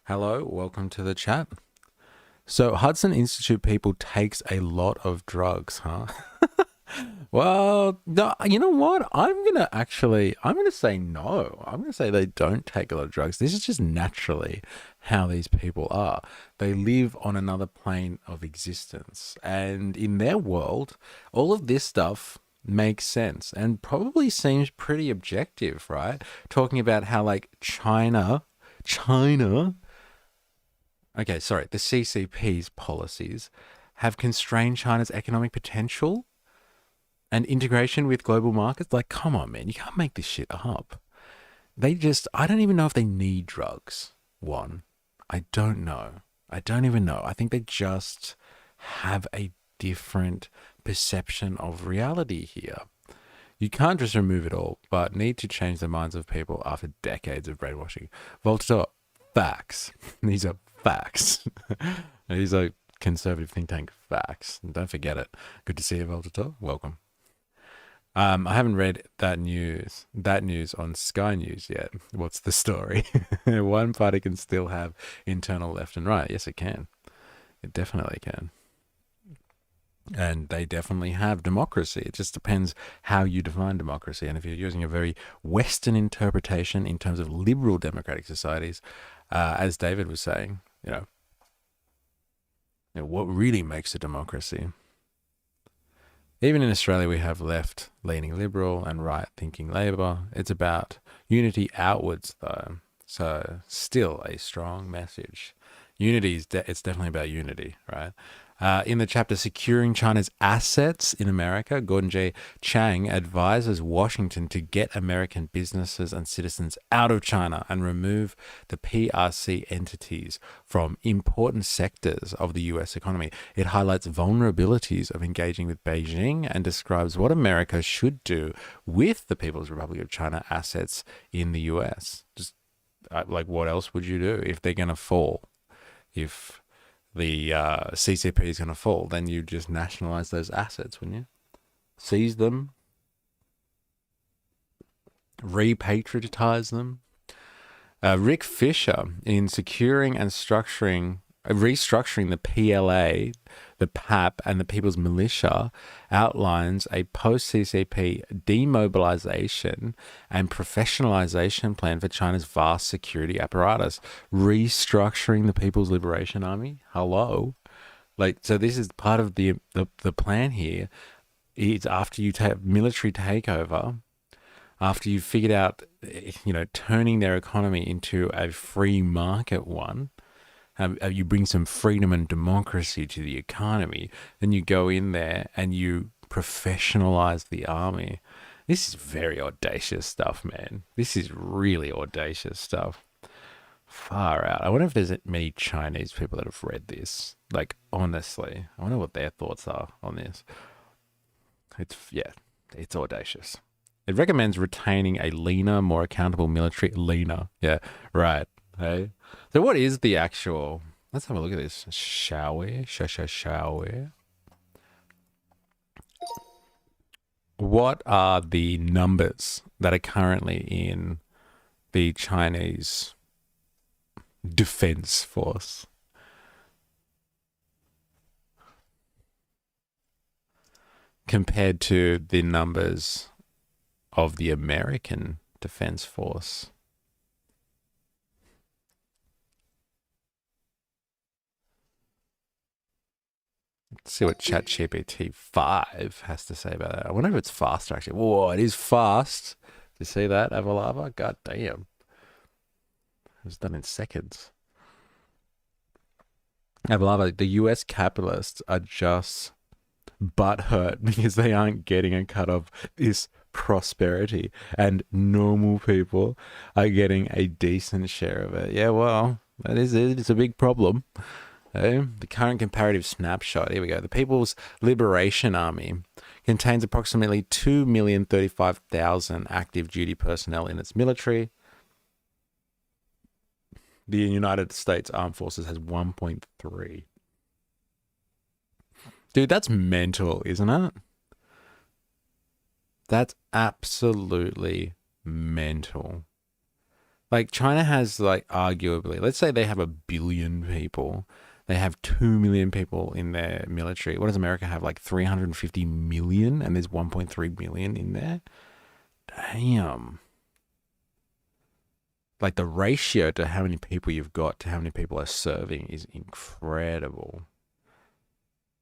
Hello, welcome to the chat. So, Hudson Institute people takes a lot of drugs, huh? Well, no, you know what? I'm going to say no. I'm going to say they don't take a lot of drugs. This is just naturally how these people are. They live on another plane of existence. And in their world, all of this stuff makes sense and probably seems pretty objective, right? Talking about how China, okay, sorry, the CCP's policies have constrained China's economic potential and integration with global markets. Come on, man, you can't make this shit up. I don't even know if they need drugs. I don't know. I don't even know. I think they just have a different perception of reality here. You can't just remove it all, but need to change the minds of people after decades of brainwashing. Voltaire, facts. These are facts. He's conservative think tank Facts. Don't forget it. Good to see you, Voltator. Welcome. I haven't read that news on Sky News yet. What's the story? One party can still have internal left and right. Yes, it can. It definitely can. And they definitely have democracy. It just depends how you define democracy. And if you're using a very Western interpretation in terms of liberal democratic societies, as David was saying, what really makes a democracy? Even in Australia, we have left-leaning liberal and right-thinking Labor. It's about unity outwards, though. So still a strong message. Unity it's definitely about unity, right? In the chapter Securing China's Assets in America, Gordon J. Chang advises Washington to get American businesses and citizens out of China and remove the PRC entities from important sectors of the US economy. It highlights vulnerabilities of engaging with Beijing and describes what America should do with the People's Republic of China assets in the US. Just like, what else would you do if they're going to fall? If the CCP is going to fall, then you just nationalize those assets, wouldn't you? Seize them, repatriatize them. Rick Fisher, in securing and restructuring the PLA, the PAP, and the People's Militia, outlines a post-CCP demobilization and professionalization plan for China's vast security apparatus. Restructuring the People's Liberation Army? Hello? So this is part of the plan here. It's after you take military takeover, after you've figured out, turning their economy into a free market one, you bring some freedom and democracy to the economy, then you go in there and you professionalize the army. This is very audacious stuff, man. This is really audacious stuff. Far out. I wonder if there's many Chinese people that have read this. Honestly, I wonder what their thoughts are on this. It's audacious. It recommends retaining a leaner, more accountable military. Leaner. Yeah, right. Hey. So what is the actual... Let's have a look at this. Shall we? Shall we? What are the numbers that are currently in the Chinese Defense Force? Compared to the numbers of the American Defense Force? Let's see what ChatGPT 5 has to say about that. I wonder if it's faster, actually. Whoa, it is fast. You see that, Avalava? God damn. It was done in seconds. Avalava, the US capitalists are just butthurt because they aren't getting a cut of this prosperity, and normal people are getting a decent share of it. Yeah, well, that is it. It's a big problem. The current comparative snapshot. Here we go. The People's Liberation Army contains approximately 2,035,000 active duty personnel in its military. The United States Armed Forces has 1.3. Dude, that's mental, isn't it? That's absolutely mental. China has, arguably, let's say they have 1 billion people. They have 2 million people in their military. What does America have? 350 million, and there's 1.3 million in there? Damn. The ratio to how many people you've got to how many people are serving is incredible.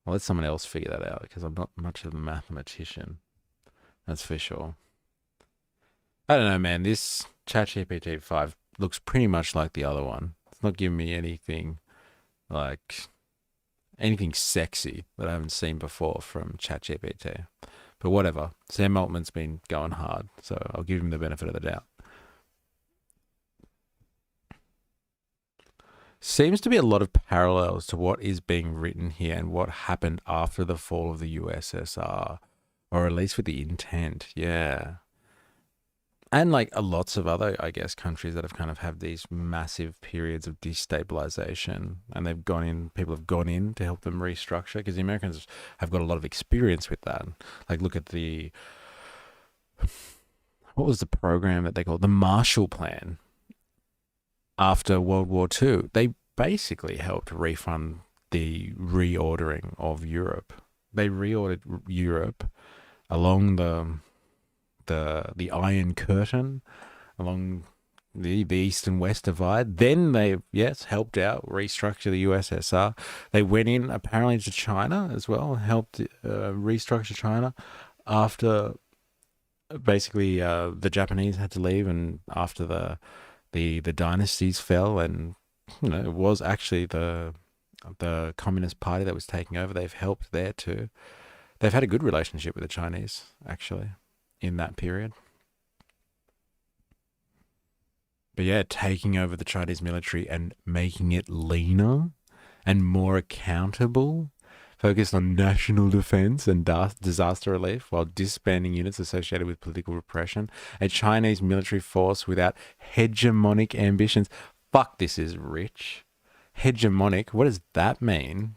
I'll let someone else figure that out because I'm not much of a mathematician. That's for sure. I don't know, man. This ChatGPT 5 looks pretty much like the other one. It's not giving me anything sexy that I haven't seen before from ChatGPT. But whatever. Sam Altman's been going hard, so I'll give him the benefit of the doubt. Seems to be a lot of parallels to what is being written here and what happened after the fall of the USSR, or at least with the intent. Yeah. And like lots of other, I guess, countries that have kind of had these massive periods of destabilization, and they've gone in, people have gone in to help them restructure, because the Americans have got a lot of experience with that. Like, look at what was the program that they called the Marshall Plan after World War II? They basically helped refund the reordering of Europe. They reordered Europe along the Iron Curtain, along the East and West divide. Then they, yes, helped out restructure the USSR. They went in apparently to China as well, helped restructure China after basically the Japanese had to leave, and after the dynasties fell, and it was actually the Communist Party that was taking over. They've helped there too. They've had a good relationship with the Chinese actually in that period. But yeah, taking over the Chinese military and making it leaner and more accountable, focused on national defense and disaster relief, while disbanding units associated with political repression. A Chinese military force without hegemonic ambitions. Fuck, this is rich. Hegemonic, what does that mean?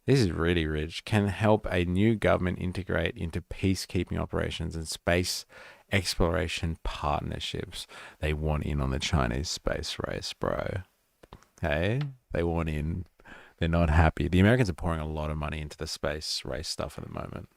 This is really rich. Can help a new government integrate into peacekeeping operations and space exploration partnerships. They want in on the Chinese space race, bro. Hey, they want in. They're not happy. The Americans are pouring a lot of money into the space race stuff at the moment.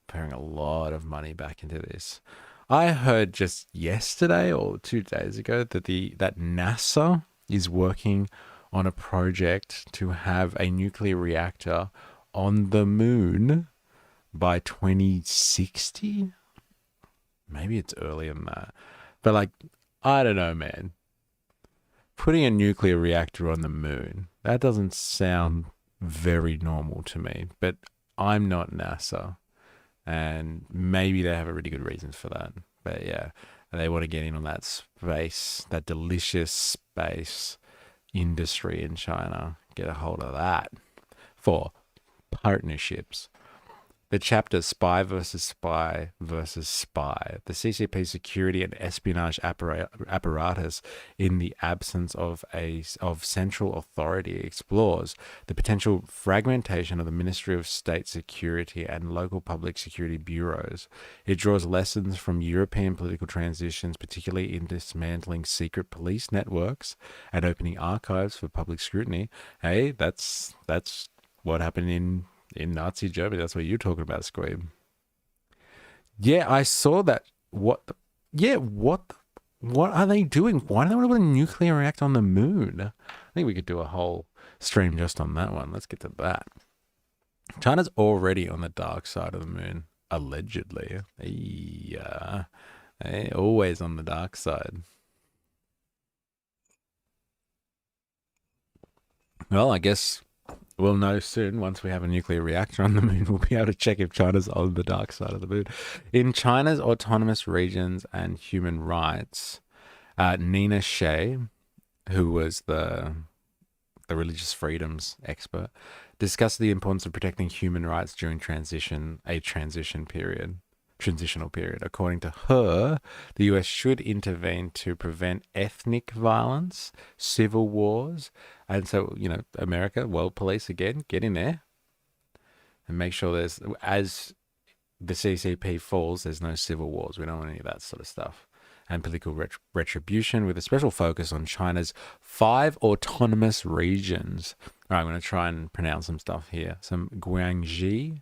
Pouring a lot of money back into this. I heard just yesterday or 2 days ago that NASA is working on a project to have a nuclear reactor on the moon by 2060. Maybe it's earlier than that. But like, I don't know, man. Putting a nuclear reactor on the moon, that doesn't sound very normal to me. But I'm not NASA. And maybe they have a really good reason for that. But yeah, they want to get in on that space, that delicious space industry in China. Get a hold of that for partnerships. The chapter Spy versus Spy versus Spy. The CCP security and espionage apparatus in the absence of central authority explores the potential fragmentation of the Ministry of State Security and local public security bureaus. It draws lessons from European political transitions, particularly in dismantling secret police networks and opening archives for public scrutiny. Hey, that's what happened in Nazi Germany. That's what you're talking about, Squeeb. Yeah, I saw that. What are they doing? Why do they want to put a nuclear reactor on the moon? I think we could do a whole stream just on that one. Let's get to that. China's already on the dark side of the moon, allegedly. Yeah, always on the dark side. Well, I guess we'll know soon. Once we have a nuclear reactor on the moon, we'll be able to check if China's on the dark side of the moon. In China's autonomous regions and human rights, Nina Shea, who was the religious freedoms expert, discussed the importance of protecting human rights during a transitional period. According to her, the US should intervene to prevent ethnic violence, civil wars, and so, America, world police again, get in there and make sure as the CCP falls, there's no civil wars. We don't want any of that sort of stuff. And political retribution with a special focus on China's 5 autonomous regions. All right, I'm going to try and pronounce some stuff here. Some Guangxi,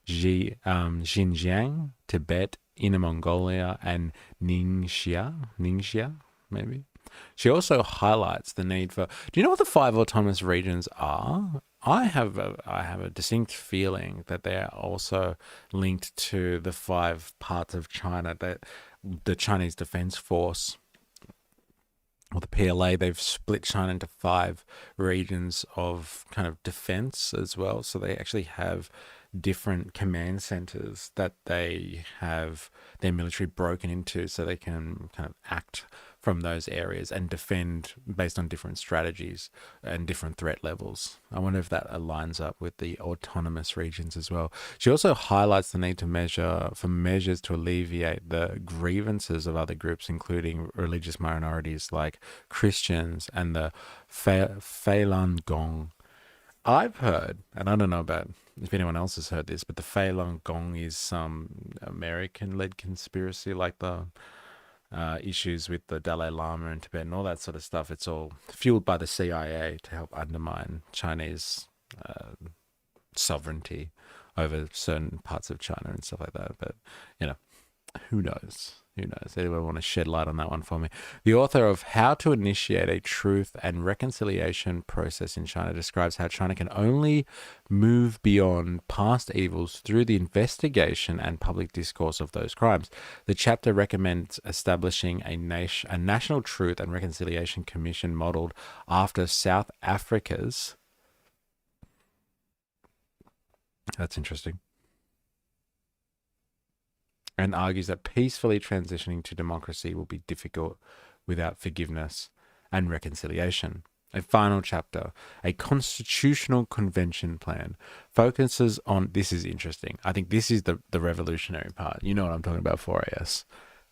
Xinjiang, Tibet, Inner Mongolia, and Ningxia, maybe. She also highlights the need for. Do you know what the 5 autonomous regions are? I have a distinct feeling that they are also linked to the 5 parts of China that the Chinese Defense Force, or the PLA, they've split China into 5 regions of kind of defense as well. So they actually have different command centers that they have their military broken into, so they can kind of act from those areas and defend based on different strategies and different threat levels. I wonder if that aligns up with the autonomous regions as well. She also highlights the need to measures to alleviate the grievances of other groups, including religious minorities like Christians and the Falun Gong. I've heard, and I don't know about if anyone else has heard this, but the Falun Gong is some American-led conspiracy, like the issues with the Dalai Lama in Tibet and all that sort of stuff. It's all fueled by the CIA to help undermine Chinese sovereignty over certain parts of China and stuff like that. But, who knows? Who knows? Anyone want to shed light on that one for me? The author of How to Initiate a Truth and Reconciliation Process in China describes how China can only move beyond past evils through the investigation and public discourse of those crimes. The chapter recommends establishing a National Truth and Reconciliation Commission modeled after South Africa's. That's interesting. And argues that peacefully transitioning to democracy will be difficult without forgiveness and reconciliation. A final chapter, a constitutional convention plan, focuses on, this is interesting. I think this is the revolutionary part. You know what I'm talking about, 4AS.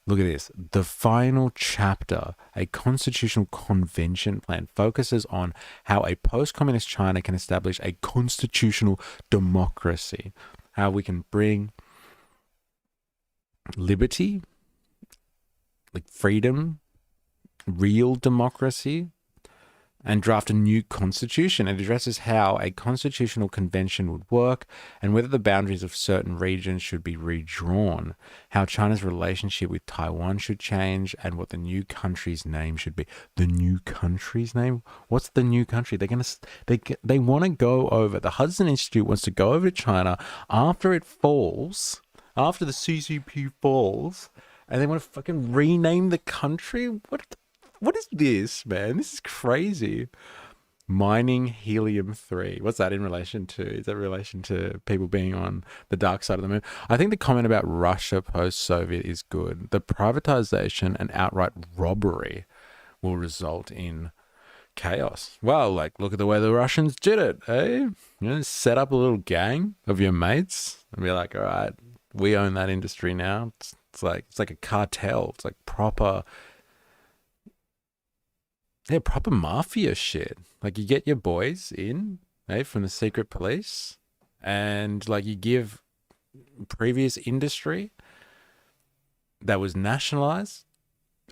Look at this. The final chapter, a constitutional convention plan, focuses on how a post-communist China can establish a constitutional democracy, how we can bring liberty, like freedom, real democracy, and draft a new constitution. It addresses how a constitutional convention would work and whether the boundaries of certain regions should be redrawn, how China's relationship with Taiwan should change, and what the new country's name should be. The new country's name? What's the new country? They want to go over, the Hudson Institute wants to go over to China after it falls, after the CCP falls, and they want to fucking rename the country? What is this, man? This is crazy. Mining helium-3. What's that in relation to? Is that in relation to people being on the dark side of the moon? I think the comment about Russia post-Soviet is good. The privatization and outright robbery will result in chaos. Well, look at the way the Russians did it, eh? Set up a little gang of your mates and be like, all right, we own that industry now. It's like a cartel. It's like proper mafia shit. Like, you get your boys in, from the secret police, and you give previous industry that was nationalized,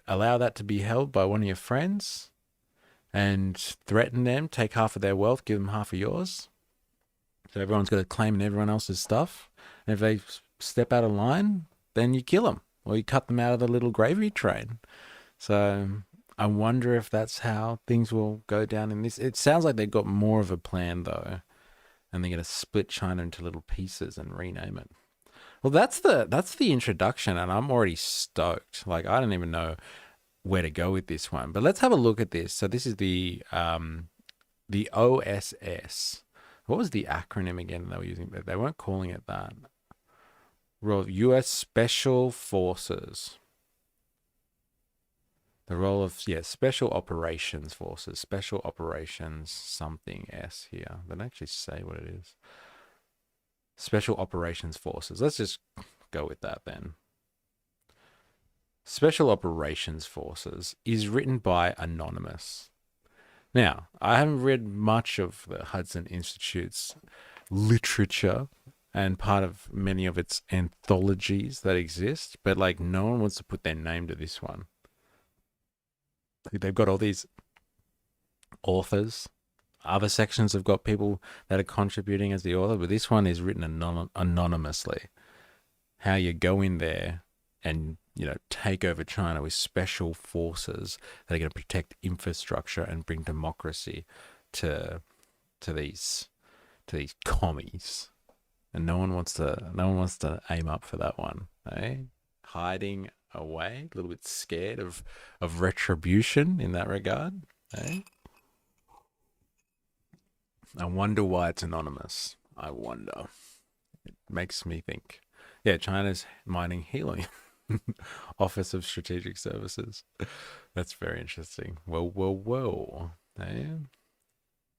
allow that to be held by one of your friends, and threaten them, take half of their wealth, give them half of yours. So everyone's got to claim everyone else's stuff. And if they step out of line, then you kill them, or you cut them out of the little gravy train. So I wonder if that's how things will go down in this. It sounds like they've got more of a plan, though, and they're going to split China into little pieces and rename it. Well, that's the introduction, and I'm already stoked. I don't even know where to go with this one, but let's have a look at this. So this is the OSS. What was the acronym again they were using? They weren't calling it that. U.S. Special Forces. The role of, Special Operations Forces. Special Operations something S here. They don't actually say what it is. Special Operations Forces. Let's just go with that then. Special Operations Forces is written by Anonymous. Now, I haven't read much of the Hudson Institute's literature and part of many of its anthologies that exist, but no one wants to put their name to this one. They've got all these authors. Other sections have got people that are contributing as the author, but this one is written anonymously. How you go in there and, take over China with special forces that are going to protect infrastructure and bring democracy to these commies. And no one wants to aim up for that one, eh? Hiding away, a little bit scared of retribution in that regard, eh? I wonder why it's anonymous. I wonder. It makes me think. Yeah, China's mining helium. Office of Strategic Services. That's very interesting. Whoa. Hey,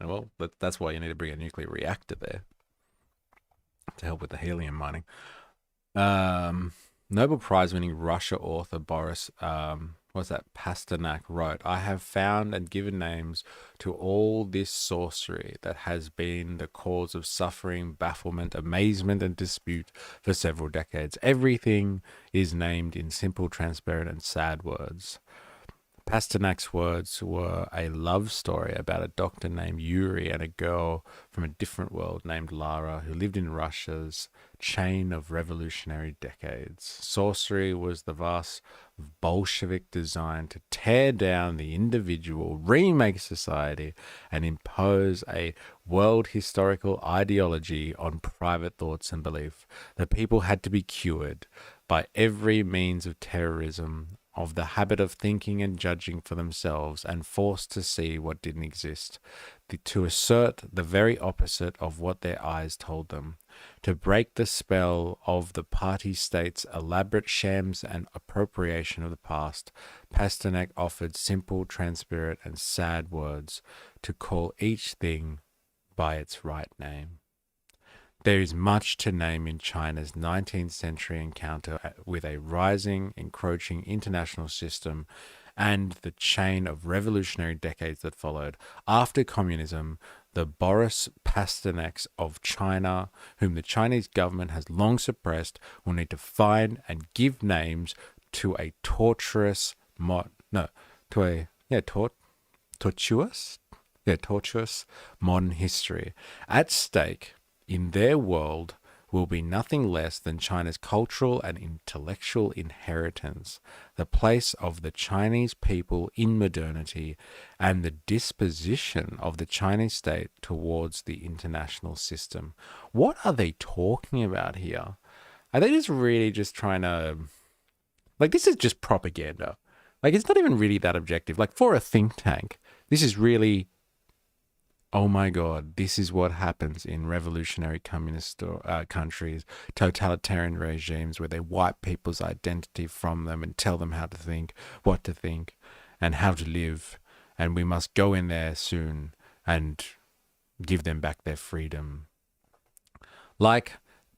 well, that's why you need to bring a nuclear reactor there to help with the helium mining. Um, Nobel Prize winning Russia author Boris, what's that, Pasternak wrote, I have found and given names to all this sorcery that has been the cause of suffering, bafflement, amazement, and dispute for several decades. Everything is named in simple, transparent, and sad words. Pasternak's words were a love story about a doctor named Yuri and a girl from a different world named Lara who lived in Russia's chain of revolutionary decades. Sorcery was the vast Bolshevik design to tear down the individual, remake society, and impose a world historical ideology on private thoughts and belief. The people had to be cured by every means of terrorism, of the habit of thinking and judging for themselves, and forced to see what didn't exist, to assert the very opposite of what their eyes told them, to break the spell of the party state's elaborate shams and appropriation of the past. Pasternak offered simple, transparent, and sad words to call each thing by its right name. There is much to name in China's 19th century encounter with a rising, encroaching international system and the chain of revolutionary decades that followed. After communism, the Boris Pasternaks of China, whom the Chinese government has long suppressed, will need to find and give names to a tortuous, tortuous modern history. At stake in their world will be nothing less than China's cultural and intellectual inheritance, the place of the Chinese people in modernity, and the disposition of the Chinese state towards the international system. What are they talking about here? Are they just really just trying to... Like, this is just propaganda. Like, it's not even really that objective. Like, for a think tank, this is really... Oh my God, this is what happens in revolutionary communist countries, totalitarian regimes where they wipe people's identity from them and tell them how to think, what to think, and how to live. And we must go in there soon and give them back their freedom. Like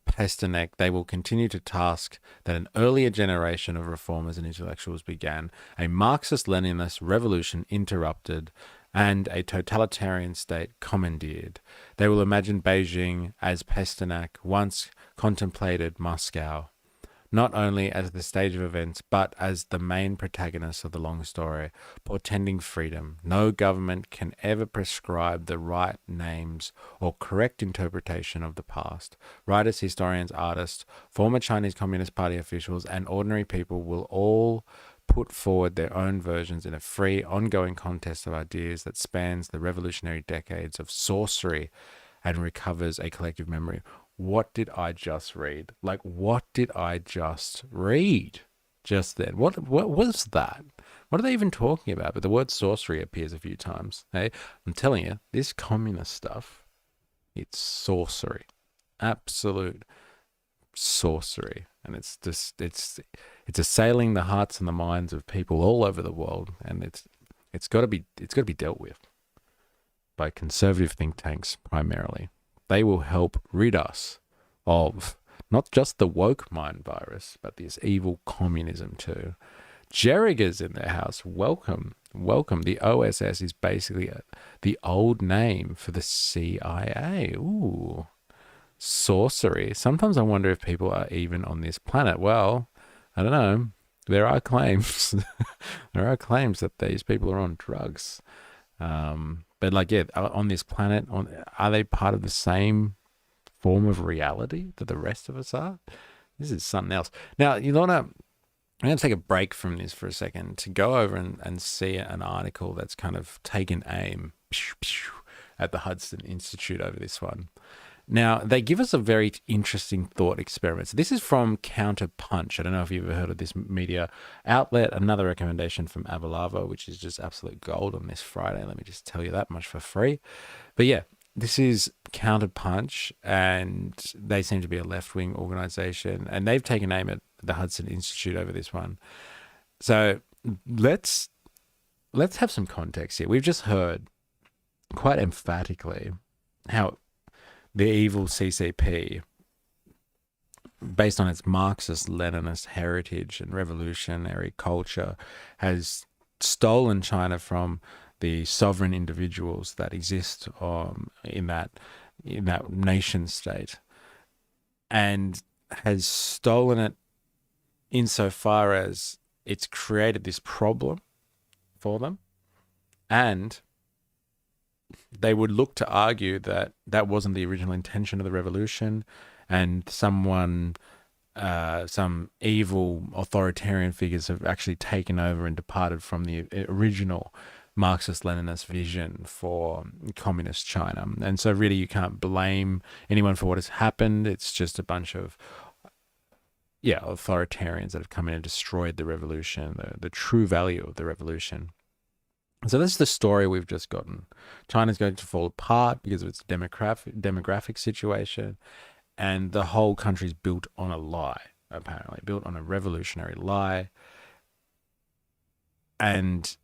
Pasternak, they will continue to task that an earlier generation of reformers and intellectuals began, a Marxist-Leninist revolution interrupted, and a totalitarian state commandeered. They will imagine Beijing as Pasternak once contemplated Moscow, not only as the stage of events, but as the main protagonist of the long story, portending freedom. No government can ever prescribe the right names or correct interpretation of the past. Writers, historians, artists, former Chinese Communist Party officials, and ordinary people will all put forward their own versions in a free, ongoing contest of ideas that spans the revolutionary decades of sorcery and recovers a collective memory. What did I just read? Like, what did I just read just then? What was that? What are they even talking about? But the word sorcery appears a few times. Hey, I'm telling you, this communist stuff, it's sorcery. Absolute sorcery. And it's just it's assailing the hearts and the minds of people all over the world, and it's got to be dealt with by conservative think tanks primarily. They will help rid us of not just the woke mind virus, but this evil communism too. Jerriger's in their house. Welcome. The OSS is basically the old name for the CIA. Ooh. Sorcery. Sometimes I wonder if people are even on this planet. Well, I don't know. There are claims. There are claims that these people are on drugs. But like, yeah, on this planet, are they part of the same form of reality that the rest of us are? This is something else. Now, you know what? I'm going to take a break from this for a second to go over and see an article that's kind of taken aim at the Hudson Institute over this one. Now, they give us a very interesting thought experiment. So this is from Counterpunch. I don't know if you've ever heard of this media outlet. Another recommendation from Avalava, which is just absolute gold on this Friday. Let me just tell you that much for free. But yeah, this is Counterpunch, and they seem to be a left-wing organization, and they've taken aim at the Hudson Institute over this one. So let's have some context here. We've just heard quite emphatically how the evil CCP, based on its Marxist-Leninist heritage and revolutionary culture, has stolen China from the sovereign individuals that exist in that nation state, and has stolen it insofar as it's created this problem for them, and they would look to argue that that wasn't the original intention of the revolution, and some evil authoritarian figures have actually taken over and departed from the original Marxist-Leninist vision for communist China. And so really you can't blame anyone for what has happened. It's just a bunch of authoritarians that have come in and destroyed the revolution, the true value of the revolution. So this is the story we've just gotten. China's going to fall apart because of its demographic situation, and the whole country's built on a lie, apparently, built on a revolutionary lie, and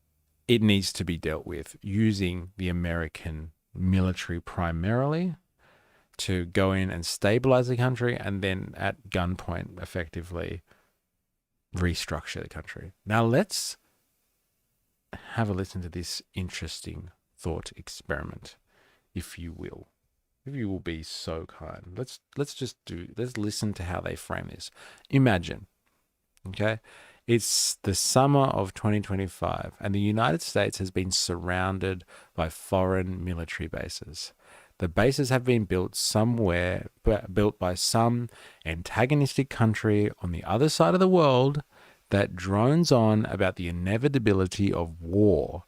it needs to be dealt with using the American military primarily to go in and stabilize the country, and then at gunpoint effectively restructure the country. Now let's have a listen to this interesting thought experiment, if you will. If you will be so kind. Let's listen to how they frame this. Imagine, okay, it's the summer of 2025, and the United States has been surrounded by foreign military bases. The bases have been built by some antagonistic country on the other side of the world that drones on about the inevitability of war.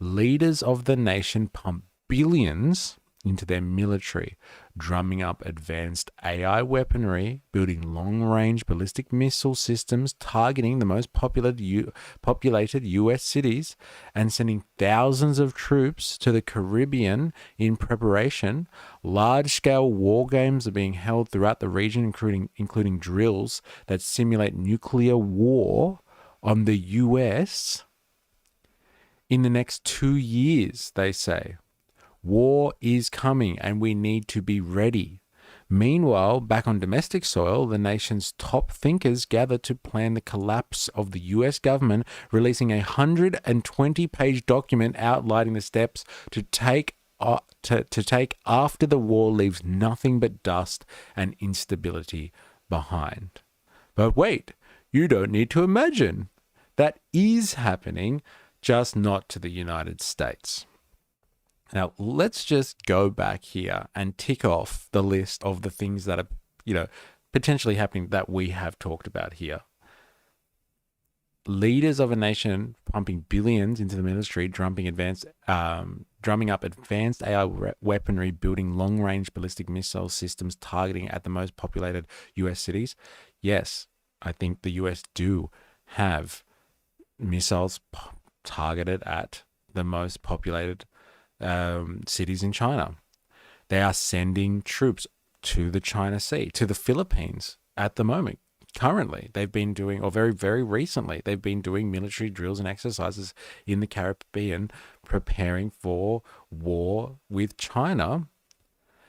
Leaders of the nation pump billions into their military, drumming up advanced AI weaponry, building long-range ballistic missile systems targeting the most populated US cities, and sending thousands of troops to the Caribbean in preparation. Large-scale war games are being held throughout the region, including drills that simulate nuclear war on the US in the next 2 years, they say. War is coming and we need to be ready. Meanwhile, back on domestic soil, the nation's top thinkers gather to plan the collapse of the US government, releasing a 120-page document outlining the steps to take after the war leaves nothing but dust and instability behind. But wait, you don't need to imagine. That is happening, just not to the United States. Now, let's just go back here and tick off the list of the things that are, potentially happening that we have talked about here. Leaders of a nation pumping billions into the military, drumming up advanced AI weaponry, building long-range ballistic missile systems targeting at the most populated US cities. Yes, I think the US do have missiles targeted at the most populated cities in China. They are sending troops to the China Sea, to the Philippines at the moment. Currently, they've been doing, or very, very recently, they've been doing military drills and exercises in the Caribbean, preparing for war with China.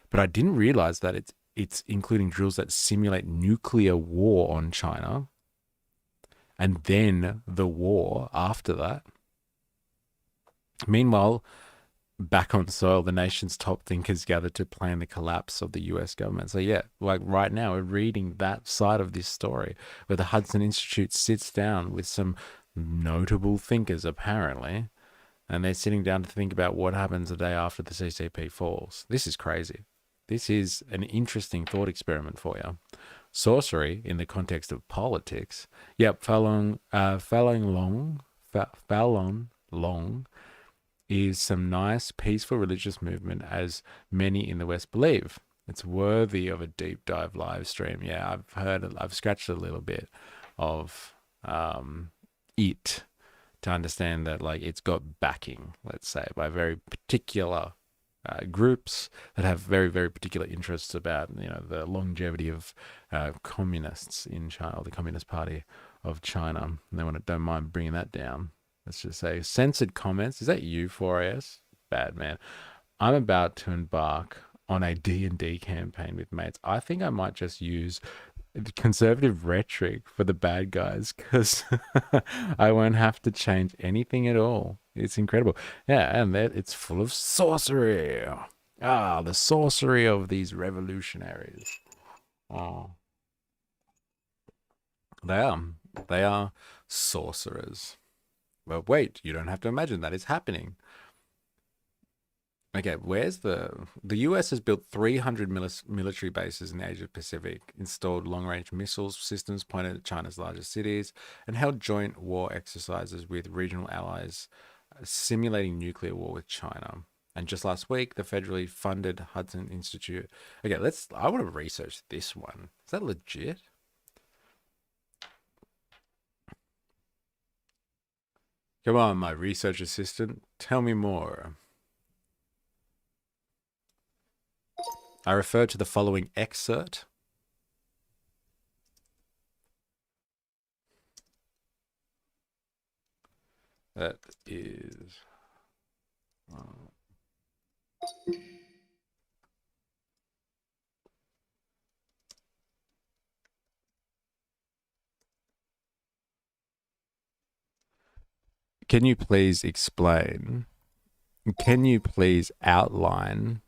But I didn't realize that it's including drills that simulate nuclear war on China, and then the war after that. Meanwhile, back on soil, the nation's top thinkers gather to plan the collapse of the US government. So yeah, like right now we're reading that side of this story where the Hudson Institute sits down with some notable thinkers apparently, and they're sitting down to think about what happens the day after the CCP falls. This is crazy. This is an interesting thought experiment for you. Sorcery in the context of politics. Yep, Falun Gong is some nice, peaceful religious movement, as many in the West believe. It's worthy of a deep dive live stream. Yeah, I've scratched a little bit of it to understand that, like, it's got backing, let's say, by very particular groups that have very, very particular interests about, the longevity of communists in China, or the Communist Party of China. And they don't mind bringing that down. Let's just say censored comments. Is that you, 4AS? Bad man. I'm about to embark on a D&D campaign with mates. I think I might just use conservative rhetoric for the bad guys, because I won't have to change anything at all. It's incredible. Yeah, and it's full of sorcery. Ah, the sorcery of these revolutionaries. Oh, they are. They are sorcerers. Well, wait, you don't have to imagine that is happening. Okay, where's the US has built 300 military bases in the Asia Pacific, installed long-range missiles systems pointed at China's largest cities, and held joint war exercises with regional allies, simulating nuclear war with China. And just last week, the federally funded Hudson Institute. Okay, I want to research this one. Is that legit? Come on, my research assistant, tell me more. I refer to the following excerpt. That is... Can you please explain? Can you please outline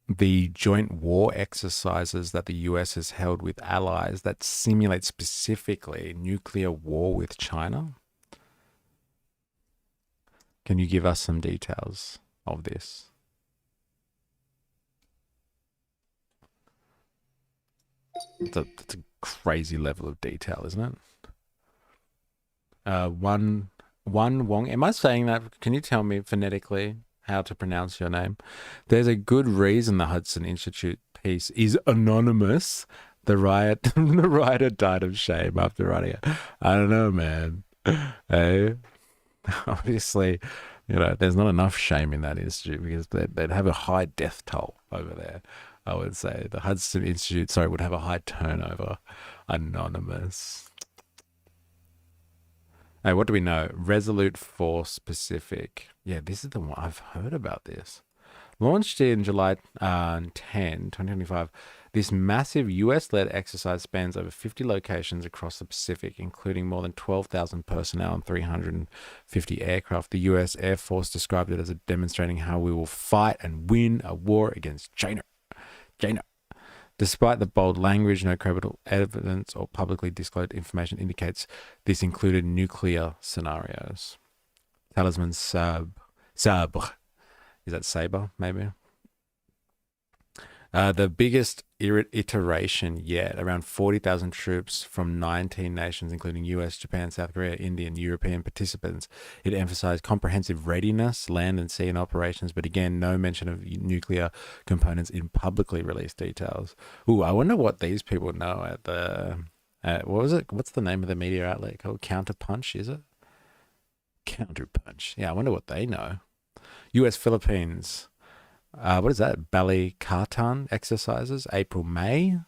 the joint war exercises that the US has held with allies that simulate specifically nuclear war with China? Can you give us some details of this? That's a crazy level of detail, isn't it? One Wong. Am I saying that? Can you tell me phonetically how to pronounce your name? There's a good reason the Hudson Institute piece is anonymous. The writer died of shame after writing it. I don't know, man. Hey, obviously, there's not enough shame in that institute, because they'd have a high death toll over there. I would say the Hudson Institute, would have a high turnover. Anonymous. Hey, what do we know? Resolute Force Pacific. Yeah, this is the one. I've heard about this. Launched in July 2025, this massive US-led exercise spans over 50 locations across the Pacific, including more than 12,000 personnel and 350 aircraft. The US Air Force described it as demonstrating how we will fight and win a war against China. Despite the bold language, no credible evidence or publicly disclosed information indicates this included nuclear scenarios. Talisman Sabre. Is that Sabre, maybe? The biggest iteration yet, around 40,000 troops from 19 nations, including US, Japan, South Korea, India, and European participants. It emphasized comprehensive readiness, land and sea and operations, but again, no mention of nuclear components in publicly released details. Ooh, I wonder what these people know at the... what was it? What's the name of the media outlet called? Counterpunch, is it? Counterpunch. Yeah, I wonder what they know. US, Philippines... what is that? Balikatan exercises, April-May.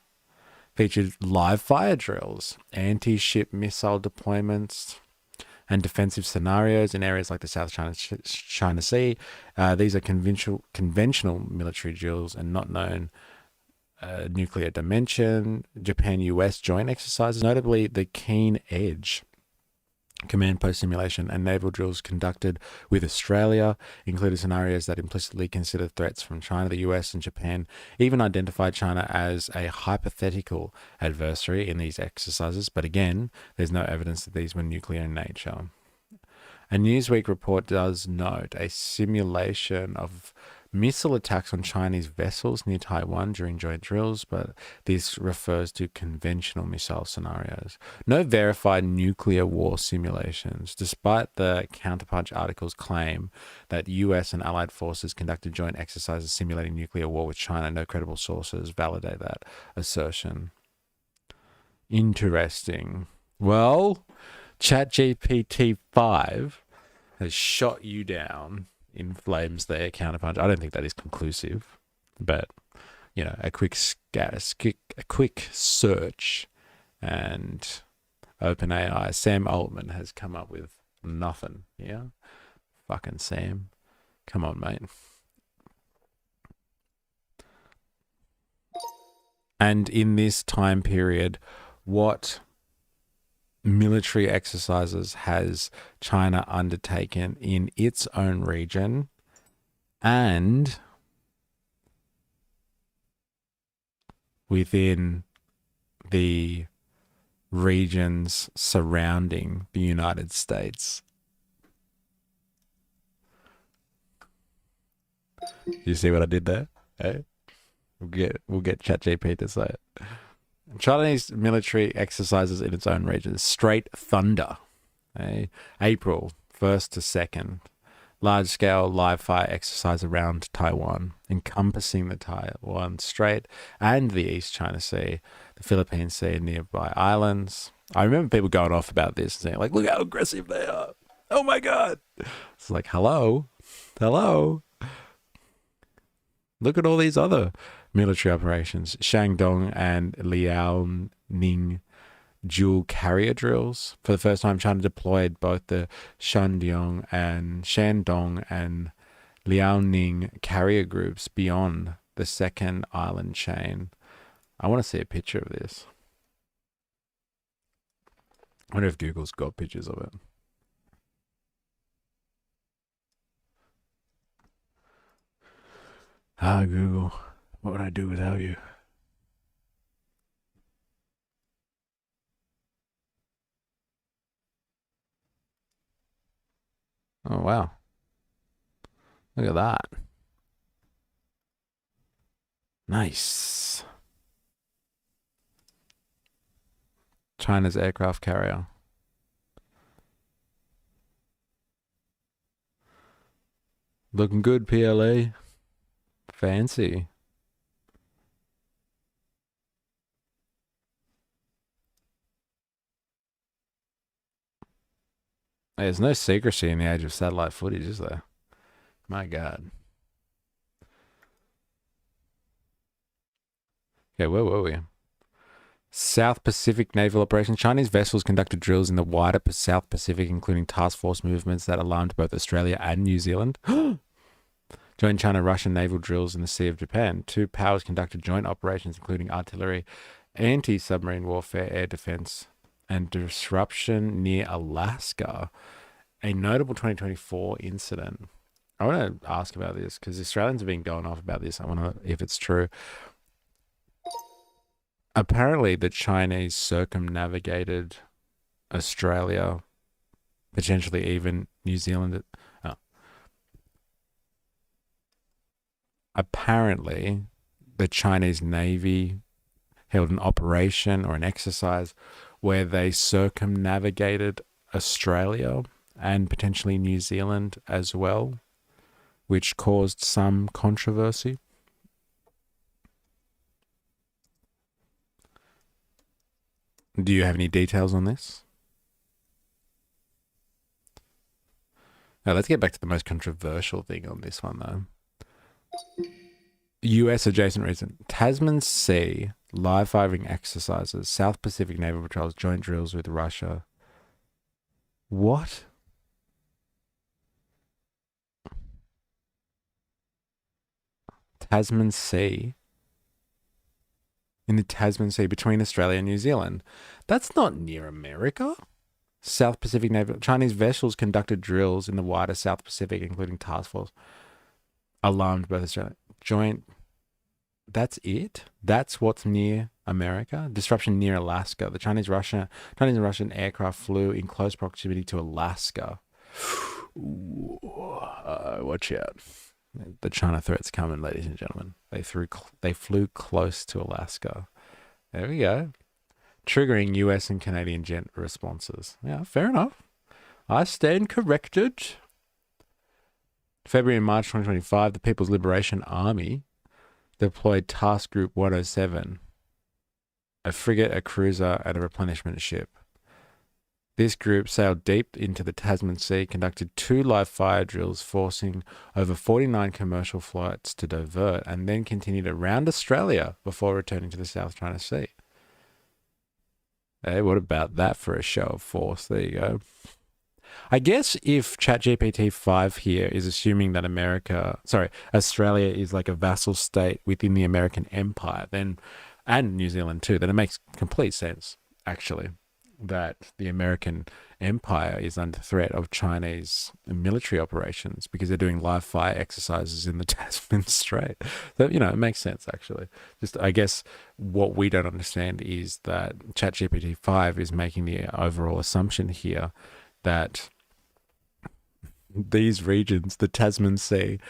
Featured live fire drills, anti-ship missile deployments, and defensive scenarios in areas like the South China Sea. These are conventional military drills and not known nuclear dimension. Japan-US joint exercises, notably the Keen Edge command post simulation and naval drills conducted with Australia, included scenarios that implicitly consider threats from China. The US and Japan even identified China as a hypothetical adversary in these exercises, but again, there's no evidence that these were nuclear in nature. A Newsweek report does note a simulation of missile attacks on Chinese vessels near Taiwan during joint drills, but this refers to conventional missile scenarios. No verified nuclear war simulations, despite the Counterpunch article's claim that US and allied forces conducted joint exercises simulating nuclear war with China. No credible sources validate that assertion. Interesting. Well, ChatGPT 5 has shot you down inflames their counterpunch. I don't think that is conclusive, but you know, a quick search, and OpenAI, Sam Altman has come up with nothing. Yeah, fucking Sam, come on, mate. And in this time period, what military exercises has China undertaken in its own region and within the regions surrounding the United States? You see what I did there? Hey? We'll get ChatGPT to say it. Chinese military exercises in its own regions. Straight Thunder, April 1st to 2nd. Large-scale live-fire exercise around Taiwan, encompassing the Taiwan Strait and the East China Sea, the Philippine Sea, and nearby islands. I remember people going off about this and saying, like, look how aggressive they are. Oh, my God. It's like, hello? Look at all these other military operations. Shandong and Liaoning dual carrier drills. For the first time, China deployed both the Shandong and Liaoning carrier groups beyond the second island chain. I want to see a picture of this. I wonder if Google's got pictures of it. Ah, Google, what would I do without you? Oh, wow. Look at that. Nice. China's aircraft carrier. Looking good, PLA. Fancy. There's no secrecy in the age of satellite footage, is there? My God. Okay, where were we? South Pacific naval operations. Chinese vessels conducted drills in the wider South Pacific, including task force movements that alarmed both Australia and New Zealand. Joint China-Russian naval drills in the Sea of Japan. Two powers conducted joint operations, including artillery, anti-submarine warfare, air defense, and disruption near Alaska. A notable 2024 incident. I want to ask about this because Australians have been going off about this. I want to know if it's true. Apparently, the Chinese circumnavigated Australia, potentially even New Zealand. Apparently, the Chinese Navy held an operation or an exercise where they circumnavigated Australia and potentially New Zealand as well, which caused some controversy. Do you have any details on this? Now, let's get back to the most controversial thing on this one, though. US adjacent region. Tasman Sea live firing exercises, South Pacific naval patrols, joint drills with Russia. What? Tasman Sea? In the Tasman Sea between Australia and New Zealand. That's not near America. South Pacific naval. Chinese vessels conducted drills in the wider South Pacific, including task force. Alarmed both Australia. Joint. That's it? That's what's near America? Disruption near Alaska. The Chinese and Russian aircraft flew in close proximity to Alaska. Ooh, watch out. The China threat's coming, ladies and gentlemen. They flew close to Alaska. There we go. Triggering US and Canadian jet responses. Yeah, fair enough. I stand corrected. February and March 2025, the People's Liberation Army deployed Task Group 107, a frigate, a cruiser, and a replenishment ship. This group sailed deep into the Tasman Sea, conducted 2 live fire drills, forcing over 49 commercial flights to divert, and then continued around Australia before returning to the South China Sea. Hey, what about that for a show of force? There you go. I guess if ChatGPT 5 here is assuming that Australia is like a vassal state within the American empire, then, and New Zealand too, then it makes complete sense, actually, that the American empire is under threat of Chinese military operations because they're doing live fire exercises in the Tasman Strait. So, it makes sense, actually. Just, I guess, what we don't understand is that ChatGPT 5 is making the overall assumption here that these regions, the Tasman Sea,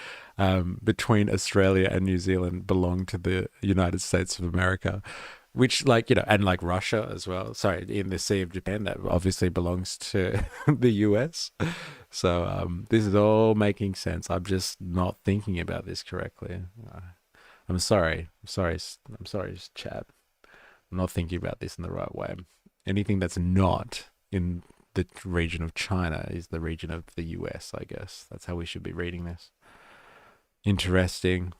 between Australia and New Zealand, belong to the United States of America, which, and like Russia as well. Sorry, in the Sea of Japan, that obviously belongs to the US. So this is all making sense. I'm just not thinking about this correctly. I'm sorry. I'm sorry, chat. I'm not thinking about this in the right way. Anything that's not in the region of China is the region of the US, I guess. That's how we should be reading this. Interesting.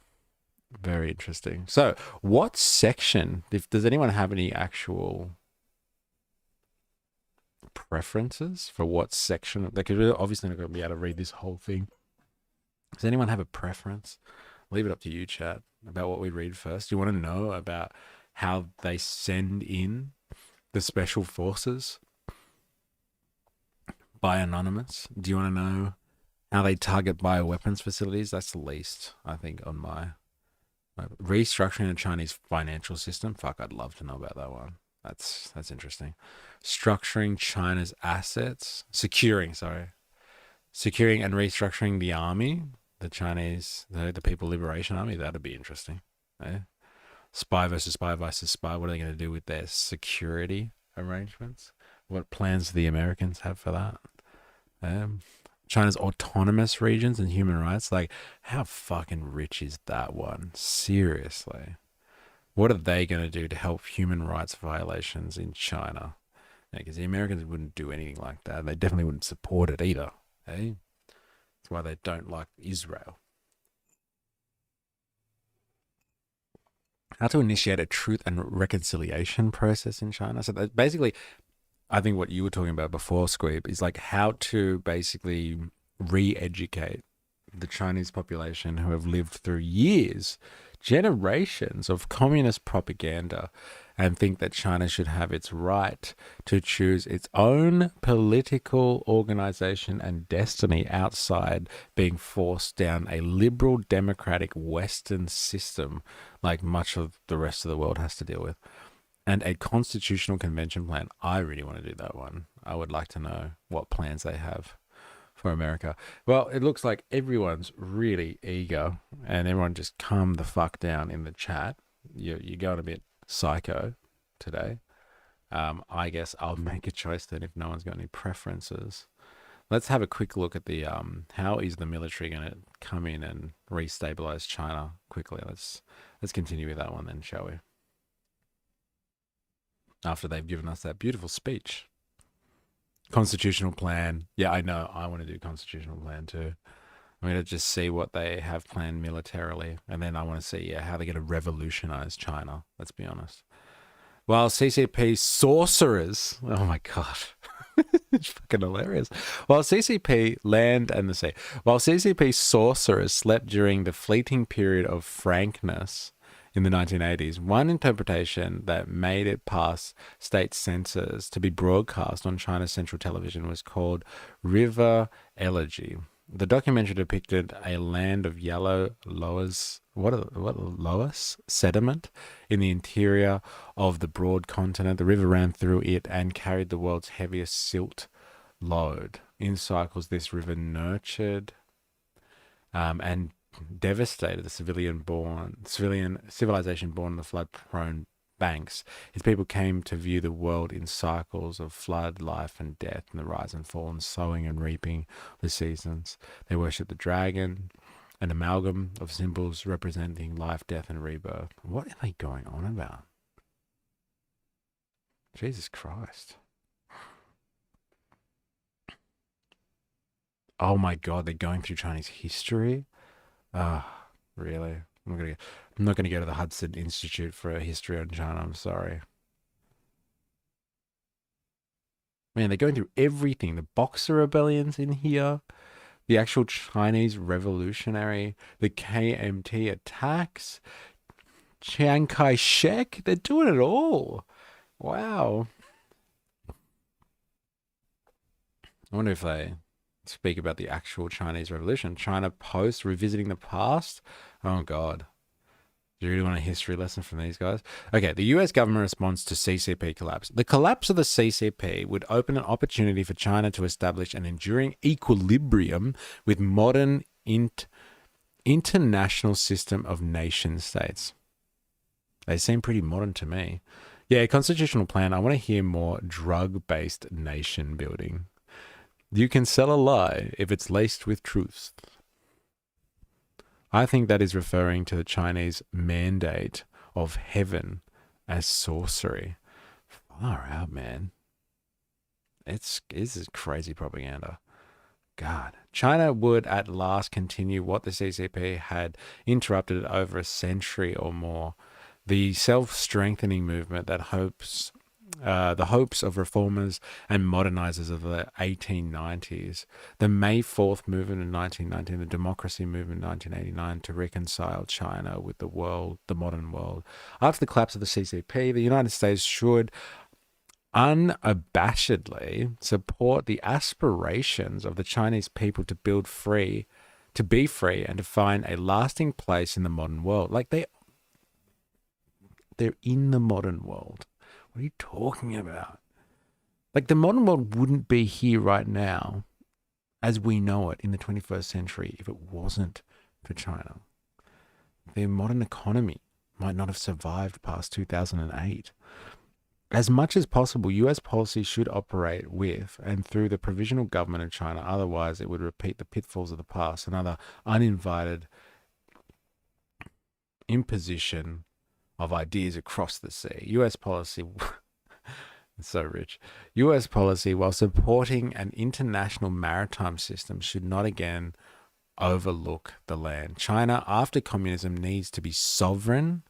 Very interesting. So, what section, does anyone have any actual preferences for what section? Because we're obviously not going to be able to read this whole thing. Does anyone have a preference? Leave it up to you, chat, about what we read first. Do you want to know about how they send in the special forces by Anonymous? Do you want to know how they target bioweapons facilities? That's the least, I think, on my restructuring the Chinese financial system. Fuck, I'd love to know about that one. That's interesting. Structuring China's assets, securing and restructuring the army, the Chinese, the People Liberation Army. That'd be interesting. Eh? Spy versus spy versus spy. What are they going to do with their security arrangements? What plans do the Americans have for that? China's autonomous regions and human rights. Like, how fucking rich is that one? Seriously. What are they going to do to help human rights violations in China? Because the Americans wouldn't do anything like that. They definitely wouldn't support it either. Eh? That's why they don't like Israel. How to initiate a truth and reconciliation process in China. So basically, I think what you were talking about before, Squeeb, is like how to basically re-educate the Chinese population who have lived through years, generations of communist propaganda, and think that China should have its right to choose its own political organization and destiny outside being forced down a liberal democratic Western system like much of the rest of the world has to deal with. And a constitutional convention plan. I really want to do that one. I would like to know what plans they have for America. Well, it looks like everyone's really eager, and everyone just calm the fuck down in the chat. You're going a bit psycho today. I guess I'll make a choice then if no one's got any preferences. Let's have a quick look at the how is the military going to come in and restabilize China quickly. Let's continue with that one then, shall we? After they've given us that beautiful speech. Constitutional plan. Yeah, I know. I want to do constitutional plan too. I'm going to just see what they have planned militarily. And then I want to see how they're going to revolutionize China. Let's be honest. While CCP sorcerers, oh my God, it's fucking hilarious. While CCP land and the sea, while CCP sorcerers slept during the fleeting period of frankness in the 1980s, one interpretation that made it past state censors to be broadcast on China's central television was called River Elegy. The documentary depicted a land of yellow loess sediment in the interior of the broad continent. The river ran through it and carried the world's heaviest silt load. In cycles, this river nurtured and devastated the civilization born on the flood-prone banks. Its people came to view the world in cycles of flood, life, and death, and the rise and fall, and sowing and reaping the seasons. They worshipped the dragon, an amalgam of symbols representing life, death, and rebirth. What are they going on about? Jesus Christ. Oh my God, they're going through Chinese history. Ah, really? I'm not gonna go to the Hudson Institute for a history on China. I'm sorry. Man, they're going through everything. The Boxer rebellions in here, the actual Chinese revolutionary, the KMT attacks, Chiang Kai-shek. They're doing it all. Wow. I wonder if they speak about the actual Chinese revolution. China post, revisiting the past. Oh God. Do you really want a history lesson from these guys? Okay, the US government response to CCP collapse. The collapse of the CCP would open an opportunity for China to establish an enduring equilibrium with modern international system of nation states. They seem pretty modern to me. Yeah, constitutional plan. I want to hear more drug-based nation building. You can sell a lie if it's laced with truth. I think that is referring to the Chinese mandate of heaven as sorcery. Far out, man. This is crazy propaganda. God. China would at last continue what the CCP had interrupted over a century or more. The self-strengthening movement that the hopes of reformers and modernizers of the 1890s, the May 4th movement in 1919, the democracy movement in 1989 to reconcile China with the world, the modern world. After the collapse of the CCP, the United States should unabashedly support the aspirations of the Chinese people to be free, and to find a lasting place in the modern world. Like they're in the modern world. What are you talking about? Like the modern world wouldn't be here right now as we know it in the 21st century if it wasn't for China. Their modern economy might not have survived past 2008. As much as possible, US policy should operate with and through the provisional government of China. Otherwise, it would repeat the pitfalls of the past, another uninvited imposition of ideas across the sea. US policy, so rich. US policy, while supporting an international maritime system, should not again overlook the land. China, after communism, needs to be sovereign,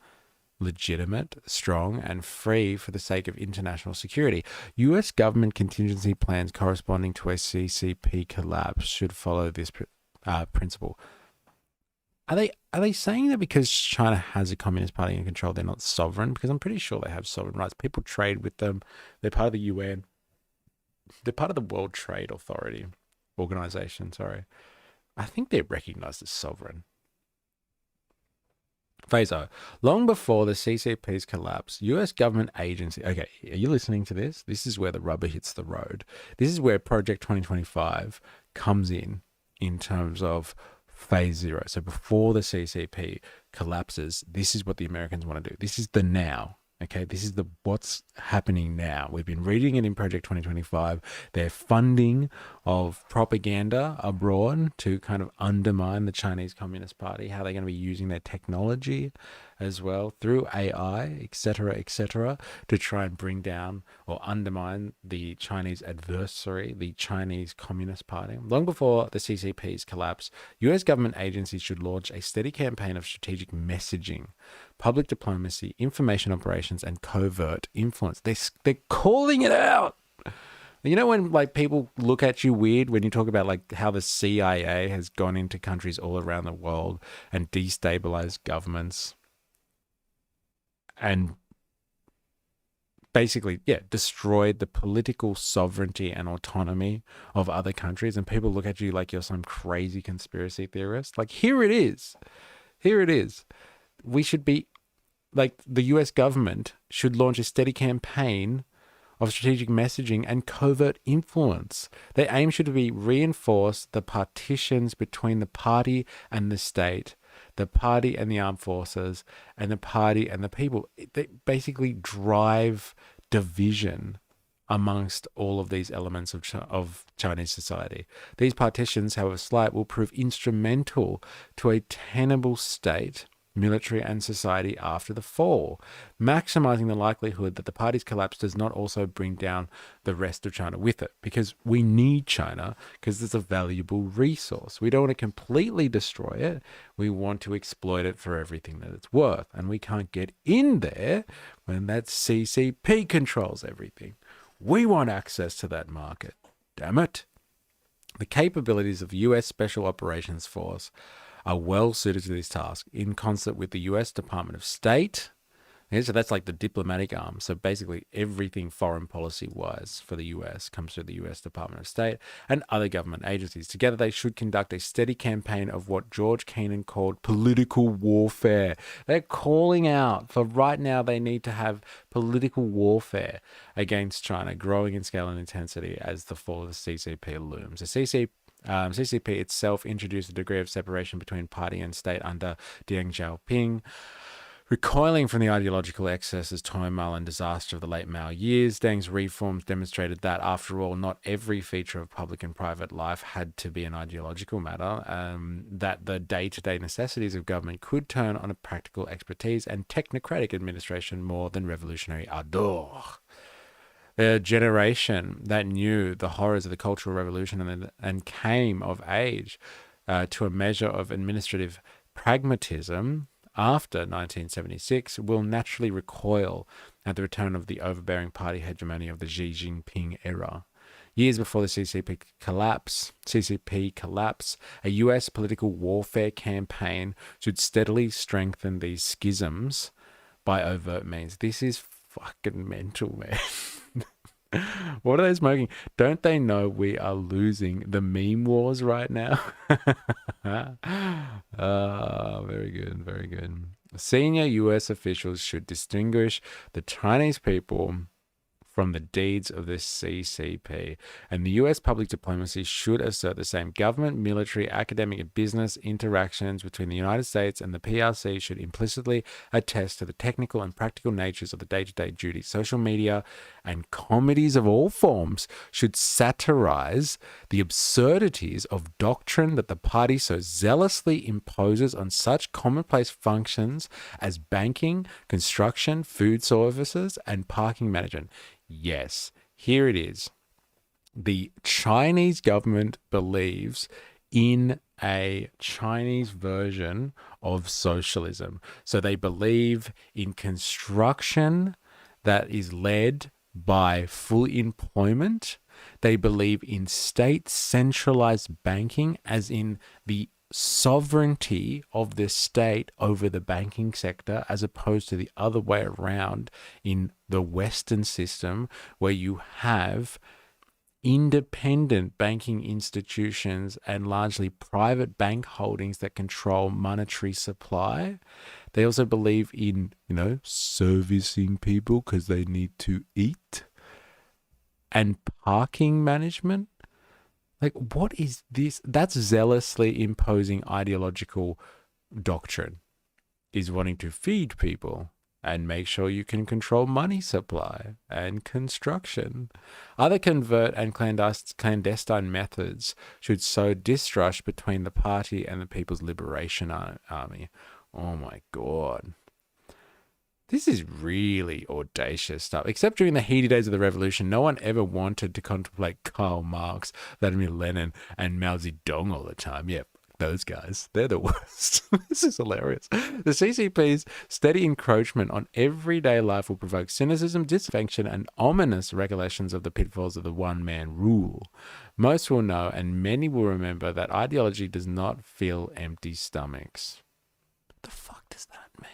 legitimate, strong, and free for the sake of international security. US government contingency plans corresponding to a CCP collapse should follow this principle. Are they saying that because China has a communist party in control, they're not sovereign? Because I'm pretty sure they have sovereign rights. People trade with them. They're part of the UN. They're part of the World Trade Authority organization. Sorry, I think they're recognized as sovereign. Phase O. Long before the CCP's collapse, US government agency. Okay, are you listening to this? This is where the rubber hits the road. This is where Project 2025 comes in terms of phase 0. So before the CCP collapses, this is what the Americans want to do. This is the now. Okay, this is what's happening now. We've been reading it in Project 2025. Their funding of propaganda abroad to kind of undermine the Chinese Communist Party, how they're going to be using their technology as well through AI, etc., to try and bring down or undermine the Chinese adversary, the Chinese Communist Party. Long before the CCP's collapse, US government agencies should launch a steady campaign of strategic messaging, public diplomacy, information operations, and covert influence. They're calling it out. You know when like people look at you weird when you talk about like how the CIA has gone into countries all around the world and destabilized governments and basically, destroyed the political sovereignty and autonomy of other countries, and people look at you like you're some crazy conspiracy theorist. Like, here it is. Here it is. We should be, like, the US government should launch a steady campaign of strategic messaging and covert influence. Their aim should be reinforce the partitions between the party and the state, the party and the armed forces, and the party and the people. They basically drive division amongst all of these elements of Chinese society. These partitions, however slight, will prove instrumental to a tenable state military and society after the fall, maximizing the likelihood that the party's collapse does not also bring down the rest of China with it, because we need China because it's a valuable resource. We don't want to completely destroy it. We want to exploit it for everything that it's worth, and we can't get in there when that CCP controls everything. We want access to that market. Damn it. The capabilities of US Special Operations Force are well suited to this task in concert with the US Department of State. Okay, so that's like the diplomatic arm. So basically everything foreign policy wise for the US comes through the US Department of State and other government agencies. Together they should conduct a steady campaign of what George Kennan called political warfare. They're calling out for right now they need to have political warfare against China, growing in scale and intensity as the fall of the CCP looms. The CCP itself introduced a degree of separation between party and state under Deng Xiaoping. Recoiling from the ideological excesses, turmoil and disaster of the late Mao years, Deng's reforms demonstrated that, after all, not every feature of public and private life had to be an ideological matter, that the day-to-day necessities of government could turn on a practical expertise and technocratic administration more than revolutionary ardor. The generation that knew the horrors of the Cultural Revolution and came of age to a measure of administrative pragmatism after 1976 will naturally recoil at the return of the overbearing party hegemony of the Xi Jinping era. Years before the CCP collapse, a US political warfare campaign should steadily strengthen these schisms by overt means. This is fucking mental, man. What are they smoking? Don't they know we are losing the meme wars right now? Very good, very good. Senior US officials should distinguish the Chinese people from the deeds of the CCP, and the US public diplomacy should assert the same. Government, military, academic, and business interactions between the United States and the PRC should implicitly attest to the technical and practical natures of the day-to-day duties. Social media and comedies of all forms should satirize the absurdities of doctrine that the party so zealously imposes on such commonplace functions as banking, construction, food services, and parking management. Yes, here it is. The Chinese government believes in a Chinese version of socialism. So they believe in construction that is led by full employment. They believe in state centralized banking, as in the sovereignty of the state over the banking sector, as opposed to the other way around in the Western system, where you have independent banking institutions and largely private bank holdings that control monetary supply. They also believe in, servicing people because they need to eat, and parking management. Like, what is this? That's zealously imposing ideological doctrine, is wanting to feed people and make sure you can control money supply and construction. Other covert and clandestine methods should sow distrust between the party and the People's Liberation Army. Oh my God. This is really audacious stuff. Except during the heady days of the revolution, no one ever wanted to contemplate Karl Marx, Vladimir Lenin, and Mao Zedong all the time. Yeah, those guys, they're the worst. This is hilarious. The CCP's steady encroachment on everyday life will provoke cynicism, dysfunction, and ominous recollections of the pitfalls of the one-man rule. Most will know, and many will remember, that ideology does not fill empty stomachs. What the fuck does that mean?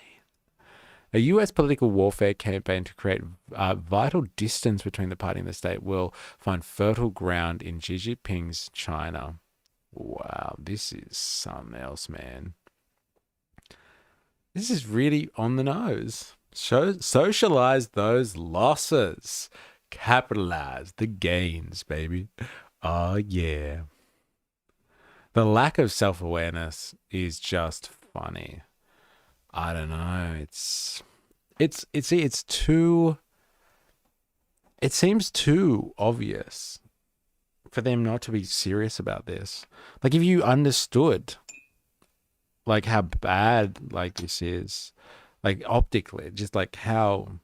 A US political warfare campaign to create vital distance between the party and the state will find fertile ground in Xi Jinping's China. Wow, this is something else, man. This is really on the nose. Socialize those losses. Capitalize the gains, baby. Oh, yeah. The lack of self-awareness is just funny. I don't know. It seems too obvious for them not to be serious about this. Like, if you understood like how bad like this is, like optically, just like how,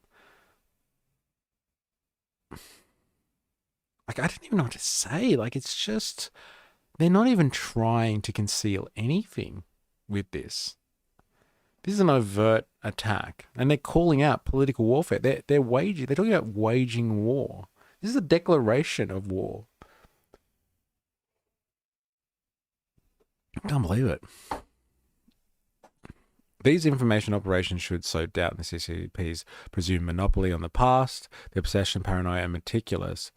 like I don't even know what to say. Like it's just they're not even trying to conceal anything with this. This is an overt attack, and they're calling out political warfare. They're waging. They're talking about waging war. This is a declaration of war. I can't believe it. These information operations should sow doubt in the CCP's presumed monopoly on the past, the obsession, paranoia, and meticulous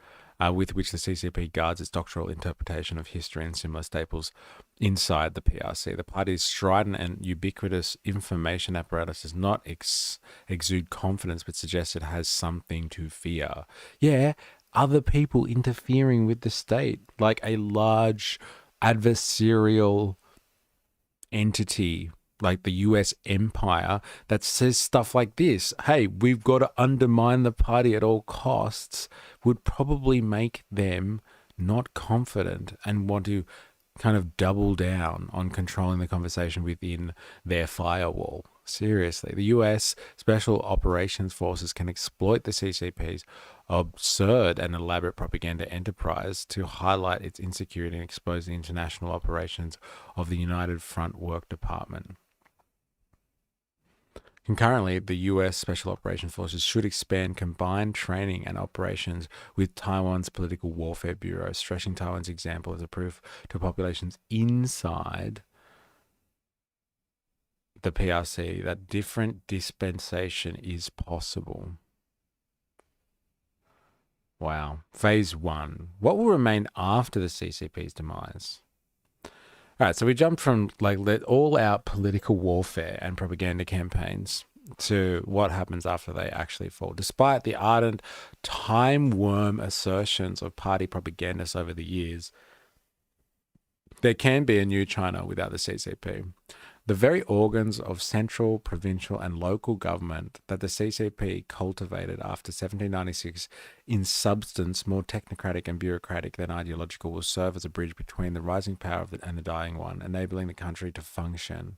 with which the CCP guards its doctrinal interpretation of history and similar staples inside the PRC. The party's strident and ubiquitous information apparatus does not exude confidence, but suggests it has something to fear. Yeah, other people interfering with the state, like a large adversarial entity like the US empire that says stuff like this. Hey, we've got to undermine the party at all costs, would probably make them not confident and want to kind of double down on controlling the conversation within their firewall. Seriously, the US Special Operations Forces can exploit the CCP's absurd and elaborate propaganda enterprise to highlight its insecurity and expose the international operations of the United Front Work Department. Concurrently, the US Special Operations Forces should expand combined training and operations with Taiwan's Political Warfare Bureau, stressing Taiwan's example as a proof to populations inside the PRC that different dispensation is possible. Wow. Phase 1. What will remain after the CCP's demise? All right, so we jumped from like all-out political warfare and propaganda campaigns to what happens after they actually fall. Despite the ardent time worm assertions of party propagandists over the years, there can be a new China without the CCP. The very organs of central, provincial, and local government that the CCP cultivated after 1796, in substance more technocratic and bureaucratic than ideological, will serve as a bridge between the rising power and the dying one, enabling the country to function.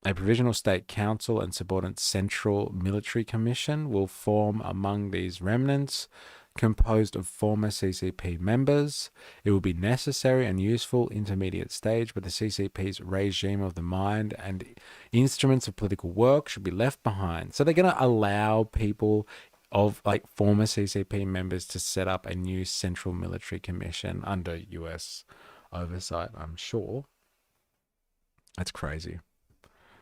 A provisional state council and subordinate central military commission will form among these remnants, composed of former CCP members. It will be necessary and useful intermediate stage, but the CCP's regime of the mind and instruments of political work should be left behind. So they're going to allow people of like former CCP members to set up a new central military commission under US oversight, I'm sure. That's crazy.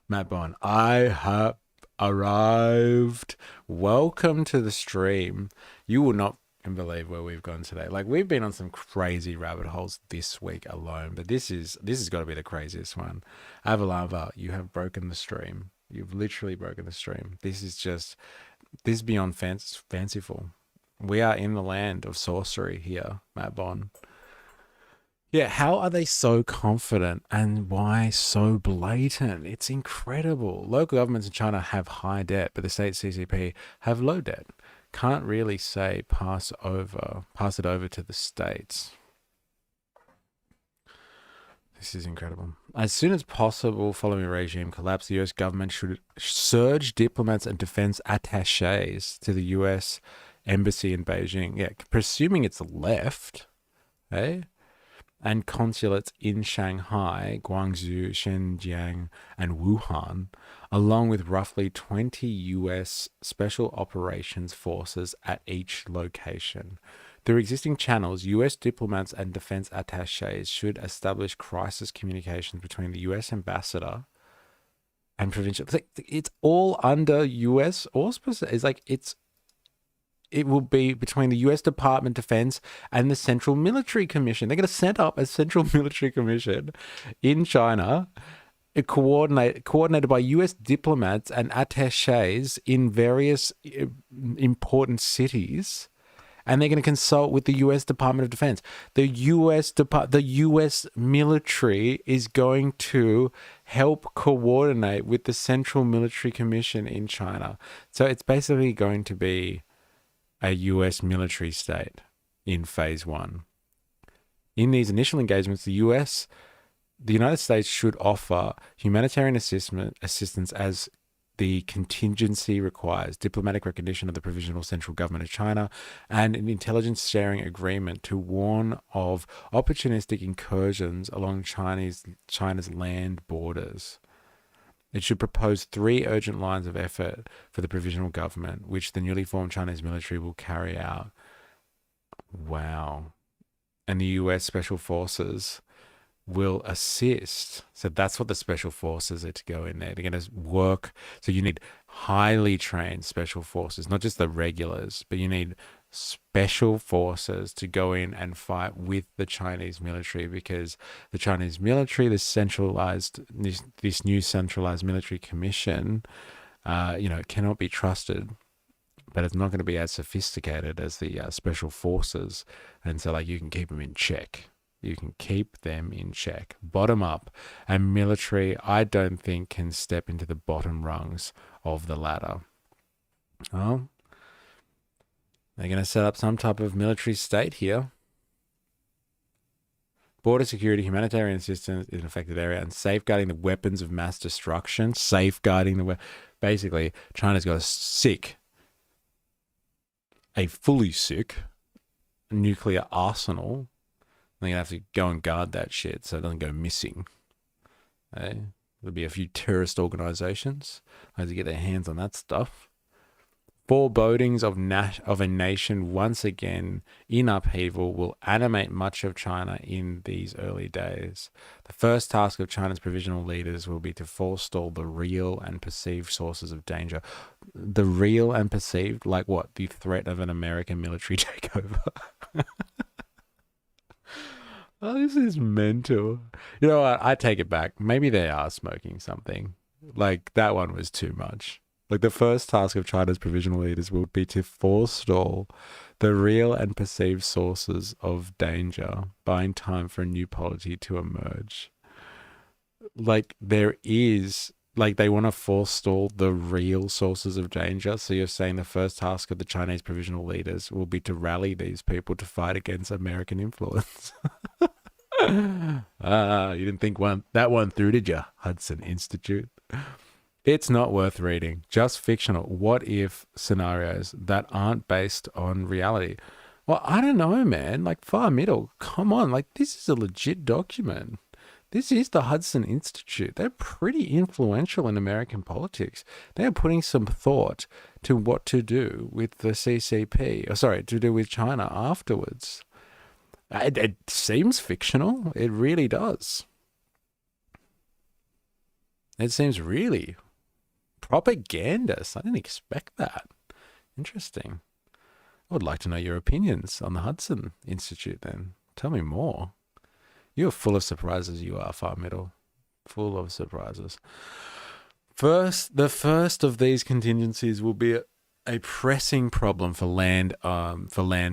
Matt Bond, I have arrived. Welcome to the stream. You will not believe where we've gone today. Like we've been on some crazy rabbit holes this week alone, but this has got to be the craziest one. Avalava, you have broken the stream. You've literally broken the stream. This is beyond fanciful. We are in the land of sorcery here, Matt Bond. Yeah, how are they so confident and why so blatant? It's incredible. Local governments in China have high debt, but the state CCP have low debt. Can't really say pass it over to the states. This is incredible. As soon as possible following regime collapse, the US government should surge diplomats and defense attaches to the US embassy in Beijing. Yeah, presuming it's left, eh? And consulates in Shanghai, Guangzhou, Shenzhen, and Wuhan, along with roughly 20 US Special Operations Forces at each location. Through existing channels, US diplomats and defense attaches should establish crisis communications between the US ambassador and provincial. It's all under US auspices. It will be between the US Department of Defense and the Central Military Commission. They're going to set up a Central Military Commission in China, coordinated by US diplomats and attaches in various important cities. And they're going to consult with the US Department of Defense. The US military is going to help coordinate with the Central Military Commission in China. So it's basically going to be a US military state in phase 1. In these initial engagements, the US the United States should offer humanitarian assistance as the contingency requires, diplomatic recognition of the provisional central government of China, and an intelligence sharing agreement to warn of opportunistic incursions along China's land borders. It should propose 3 urgent lines of effort for the provisional government, which the newly formed Chinese military will carry out. Wow. And the US Special Forces will assist. So that's what the special forces are to go in there. They're going to work. So you need highly trained special forces, not just the regulars, but you need special forces to go in and fight with the Chinese military, because the Chinese military, this new centralized military commission, cannot be trusted. But it's not going to be as sophisticated as the special forces. And so, you can keep them in check. You can keep them in check, bottom up. And military, I don't think, can step into the bottom rungs of the ladder. Oh, they're going to set up some type of military state here. Border security, humanitarian assistance in an affected area, and safeguarding the weapons of mass destruction. Basically, China's got a fully sick nuclear arsenal. They're going to have to go and guard that shit so it doesn't go missing. There'll be a few terrorist organizations who have to get their hands on that stuff. Forebodings of a nation once again in upheaval will animate much of China in these early days. The first task of China's provisional leaders will be to forestall the real and perceived sources of danger. The real and perceived, like what? The threat of an American military takeover. Oh, this is mental. You know what? I take it back. Maybe they are smoking something. That one was too much. The first task of China's provisional leaders will be to forestall the real and perceived sources of danger, buying time for a new polity to emerge. They want to forestall the real sources of danger. So you're saying the first task of the Chinese provisional leaders will be to rally these people to fight against American influence. You didn't think that one through, did you, Hudson Institute? It's not worth reading. Just fictional what if scenarios that aren't based on reality. Well, I don't know, man. Far middle. Come on. This is a legit document. This is the Hudson Institute. They're pretty influential in American politics. They are putting some thought to what to do with the CCP, to do with China afterwards. It seems fictional. It really does. It seems really propagandist. I didn't expect that. Interesting. I would like to know your opinions on the Hudson Institute then. Tell me more. You're full of surprises, you are, Far Middle. Full of surprises. The first of these contingencies will be a pressing problem for land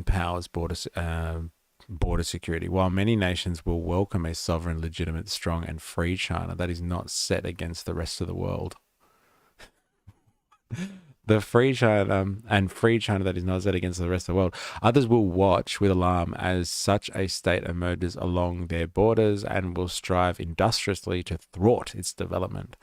powers border security. While many nations will welcome a sovereign, legitimate, strong, and free China that is not set against the rest of the world. The free China that is not set against the rest of the world. Others will watch with alarm as such a state emerges along their borders and will strive industriously to thwart its development.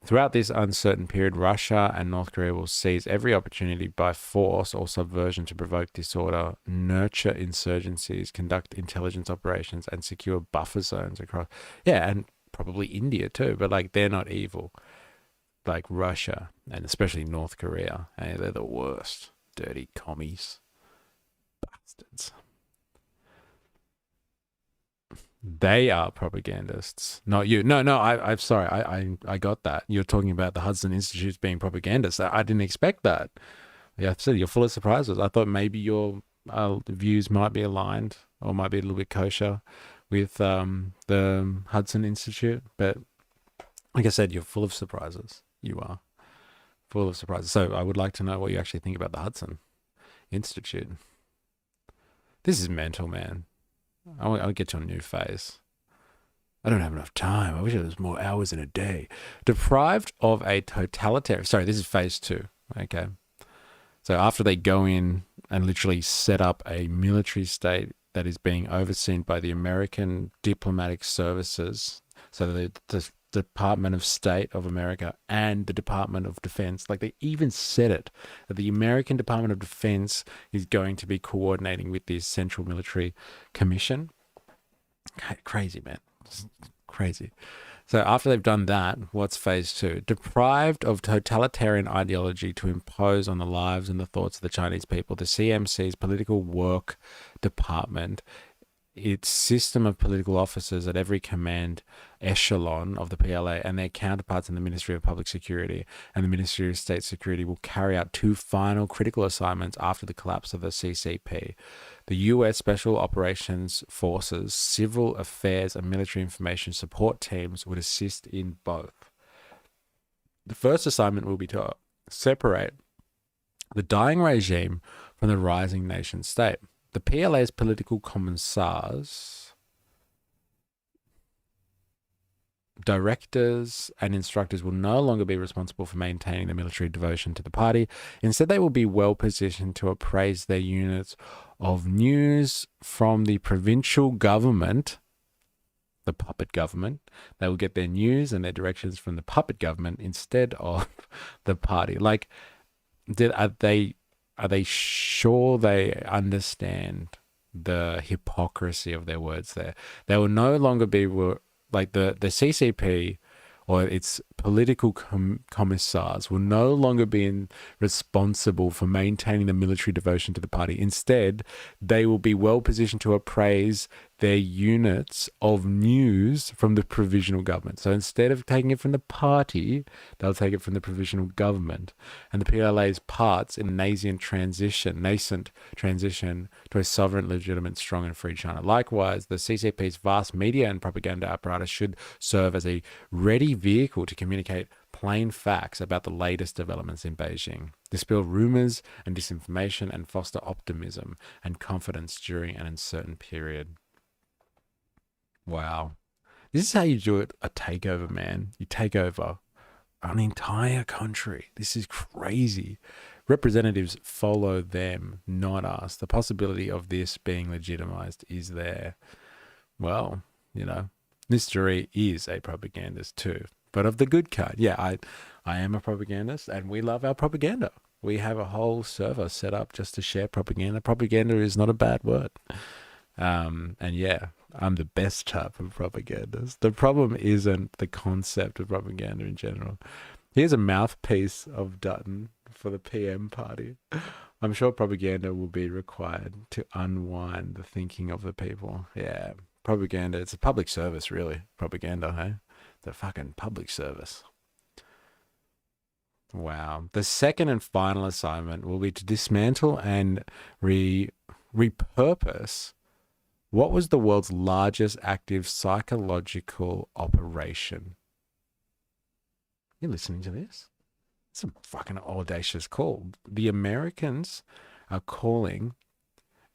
Throughout this uncertain period, Russia and North Korea will seize every opportunity by force or subversion to provoke disorder, nurture insurgencies, conduct intelligence operations, and secure buffer zones across. Yeah, and probably India too, but they're not evil. Russia and especially North Korea. Hey, they're the worst. Dirty commies. Bastards. They are propagandists, not you. No, I'm sorry. I got that. You're talking about the Hudson Institute being propagandists. I didn't expect that. Yeah, I said you're full of surprises. I thought maybe your views might be aligned or might be a little bit kosher with the Hudson Institute. But like I said, you're full of surprises. You are full of surprises. So I would like to know what you actually think about the Hudson Institute. This is mental, man. I'll get to a new phase. I don't have enough time. I wish there was more hours in a day. Deprived of a totalitarian... Sorry, this is phase 2. Okay. So after they go in and literally set up a military state that is being overseen by the American diplomatic services, so the Department of State of America and the Department of Defense. Like, they even said it, that the American Department of Defense is going to be coordinating with this Central Military Commission. Crazy, man. Just crazy. So after they've done that, what's phase two? Deprived of totalitarian ideology to impose on the lives and the thoughts of the Chinese people, the CMC's political work department, its system of political officers at every command echelon of the PLA and their counterparts in the Ministry of Public Security and the Ministry of State Security will carry out two final critical assignments after the collapse of the CCP. The US Special Operations Forces, Civil Affairs and Military Information Support teams would assist in both. The first assignment will be to separate the dying regime from the rising nation state. The PLA's political commissars, directors, and instructors will no longer be responsible for maintaining the military devotion to the party. Instead, they will be well positioned to appraise their units of news from the provincial government, the puppet government. They will get their news and their directions from the puppet government instead of the party. Like, are they sure they understand the hypocrisy of their words there? They will no longer be like the CCP or its political commissars will no longer be responsible for maintaining the military devotion to the party. Instead, they will be well positioned to appraise their units of news from the provisional government. So instead of taking it from the party, they'll take it from the provisional government. And the PLA's parts in nascent transition to a sovereign, legitimate, strong and free China. Likewise, the CCP's vast media and propaganda apparatus should serve as a ready vehicle to communicate plain facts about the latest developments in Beijing, dispel rumors and disinformation, and foster optimism and confidence during an uncertain period. Wow. This is how you do it, a takeover, man. You take over an entire country. This is crazy. Representatives follow them, not us. The possibility of this being legitimized is there. Well, you know, this jury is a propagandist too, but of the good kind. Yeah, I am a propagandist, and we love our propaganda. We have a whole server set up just to share propaganda. Propaganda is not a bad word. And yeah, I'm the best type of propagandist. The problem isn't the concept of propaganda in general. Here's a mouthpiece of Dutton for the PM party. I'm sure propaganda will be required to unwind the thinking of the people. Yeah, propaganda, it's a public service, really. Propaganda, hey? The fucking public service. Wow. The second and final assignment will be to dismantle and repurpose what was the world's largest active psychological operation. You listening to this? It's a fucking audacious call. The Americans are calling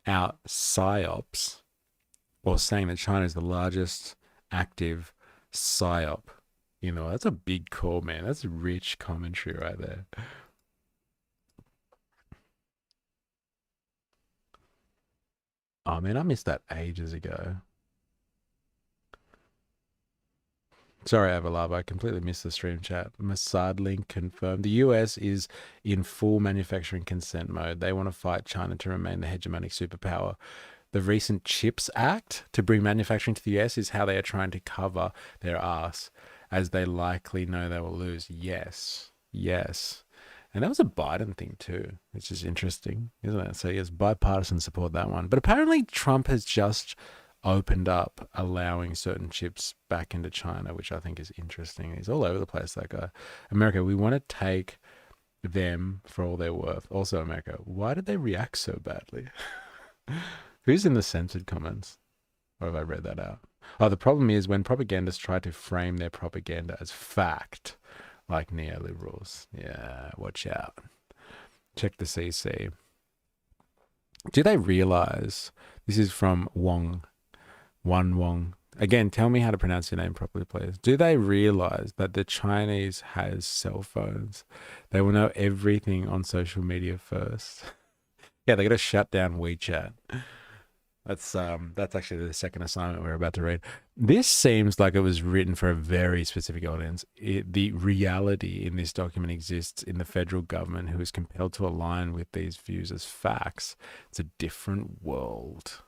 out PSYOPs, or saying that China is the largest active PSYOP. You know, that's a big call, man. That's rich commentary right there. Oh, man, I missed that ages ago. Sorry, Avalava, I completely missed the stream chat. Mossad link confirmed. The US is in full manufacturing consent mode. They want to fight China to remain the hegemonic superpower. The recent CHIPS Act to bring manufacturing to the US is how they are trying to cover their ass, as they likely know they will lose. Yes, yes. And that was a Biden thing too, which is interesting, isn't it? So yes, bipartisan support, that one. But apparently Trump has just opened up allowing certain chips back into China, which I think is interesting. He's all over the place, that guy. America, we want to take them for all they're worth. Also, America, why did they react so badly? Who's in the censored comments? Or have I read that out? Oh, the problem is when propagandists try to frame their propaganda as fact, like neoliberals. Yeah, watch out. Check the CC. Do they realize, this is from Wong. Again, tell me how to pronounce your name properly, please. Do they realize that the Chinese has cell phones? They will know everything on social media first. Yeah, they're going to shut down WeChat. That's actually the second assignment we're about to read. This seems like it was written for a very specific audience. The reality in this document exists in the federal government, who is compelled to align with these views as facts. It's a different world.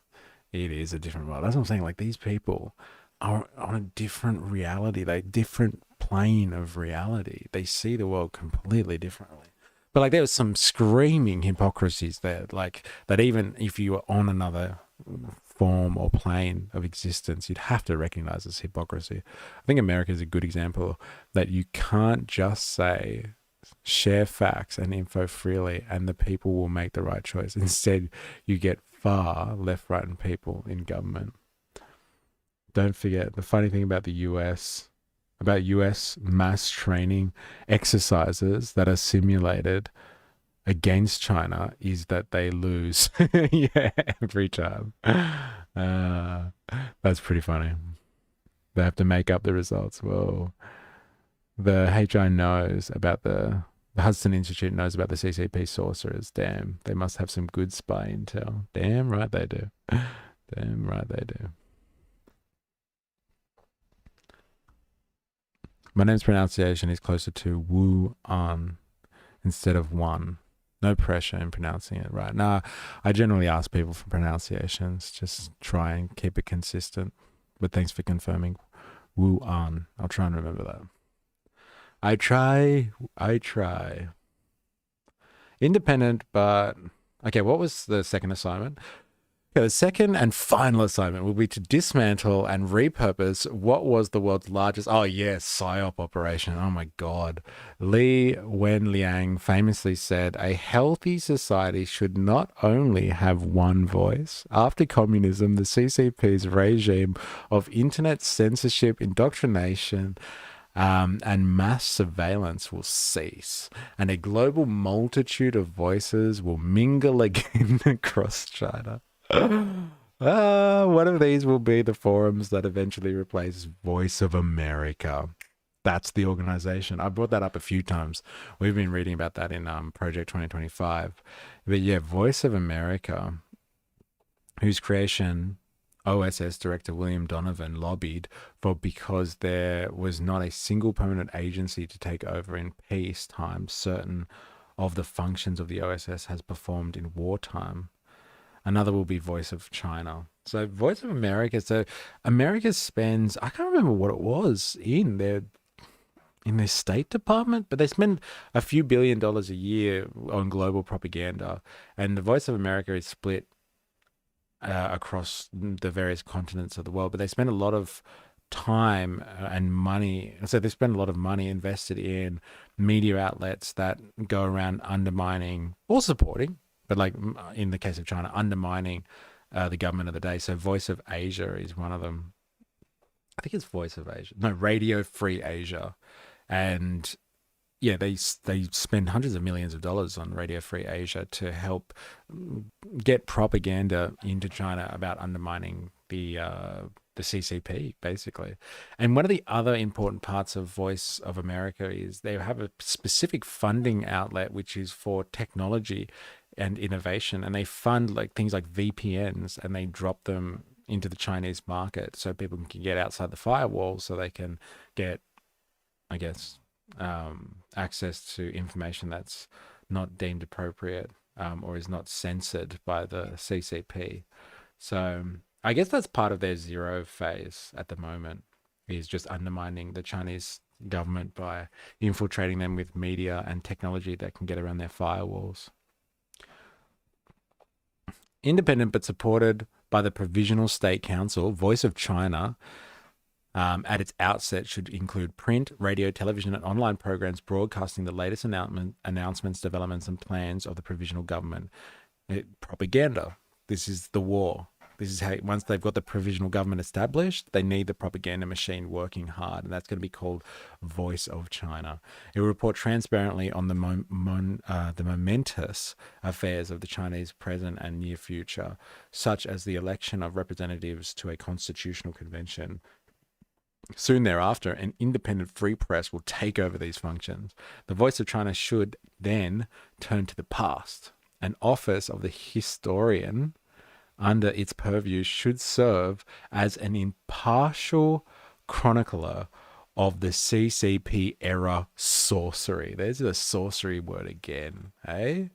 It is a different world. That's what I'm saying. Like, these people are on a different reality, like different plane of reality. They see the world completely differently. But like, there was some screaming hypocrisies there, like that even if you were on another form or plane of existence, you'd have to recognize this hypocrisy. I think America is a good example that you can't just say share facts and info freely and the people will make the right choice. Instead, you get far left, right, and people in government. Don't forget the funny thing about the US, about US mass training exercises that are simulated against China, is that they lose. Yeah, every time. That's pretty funny. They have to make up the results. Well, the HI knows about the Hudson Institute knows about the CCP sorcerers. Damn, they must have some good spy intel. Damn right they do. Damn right they do. My name's pronunciation is closer to Wu-an instead of one. No pressure in pronouncing it right. Nah, I generally ask people for pronunciations. Just try and keep it consistent. But thanks for confirming. Wu-an. I'll try and remember that. I try. Independent, but... Okay, what was the second assignment? Okay, the second and final assignment will be to dismantle and repurpose what was the world's largest... Oh, yes, PSYOP operation. Oh, my God. Li Wenliang famously said, a healthy society should not only have one voice. After communism, the CCP's regime of internet censorship, indoctrination, and mass surveillance will cease, and a global multitude of voices will mingle again across China. One of these will be the forums that eventually replace Voice of America. That's the organization. I brought that up a few times. We've been reading about that in Project 2025. But yeah, Voice of America, whose creation OSS Director William Donovan lobbied for because there was not a single permanent agency to take over in peacetime. Certain of the functions of the OSS has performed in wartime. Another will be Voice of China. So Voice of America. So America spends, I can't remember what it was in their State Department, but they spend a few $1 billion a year on global propaganda. And the Voice of America is split across the various continents of the world, but they spend a lot of time and money. So they spend a lot of money invested in media outlets that go around undermining or supporting, but like in the case of China, undermining the government of the day. So Voice of Asia is one of them. I think it's Voice of Asia. No, Radio Free Asia. And yeah, they spend hundreds of millions of dollars on Radio Free Asia to help get propaganda into China about undermining the CCP, basically. And one of the other important parts of Voice of America is they have a specific funding outlet which is for technology and innovation, and they fund like things like VPNs, and they drop them into the Chinese market so people can get outside the firewall, so they can get, I guess, access to information that's not deemed appropriate or is not censored by the CCP. So I guess that's part of their zero phase at the moment, is just undermining the Chinese government by infiltrating them with media and technology that can get around their firewalls. Independent but supported by the Provisional State Council, Voice of China at its outset should include print, radio, television, and online programs broadcasting the latest announcements, developments, and plans of the provisional government. Propaganda. This is the war. This is how, once they've got the provisional government established, they need the propaganda machine working hard, and that's going to be called Voice of China. It will report transparently on the momentous affairs of the Chinese present and near future, such as the election of representatives to a constitutional convention. Soon thereafter, an independent free press will take over these functions. The Voice of China should then turn to the past. An office of the historian under its purview should serve as an impartial chronicler of the CCP era sorcery. There's the sorcery word again, eh?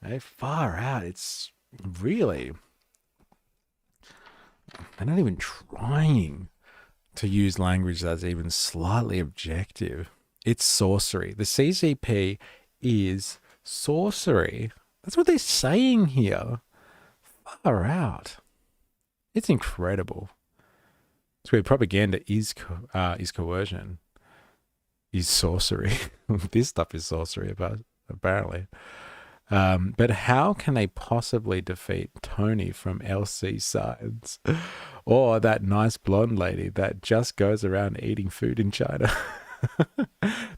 Hey, far out. It's really, they're not even trying to use language that's even slightly objective. It's sorcery. The CCP is sorcery. That's what they're saying here. Far out. It's incredible. It's where propaganda is coercion, is sorcery. This stuff is sorcery, apparently. But how can they possibly defeat Tony from LC Sides or that nice blonde lady that just goes around eating food in China?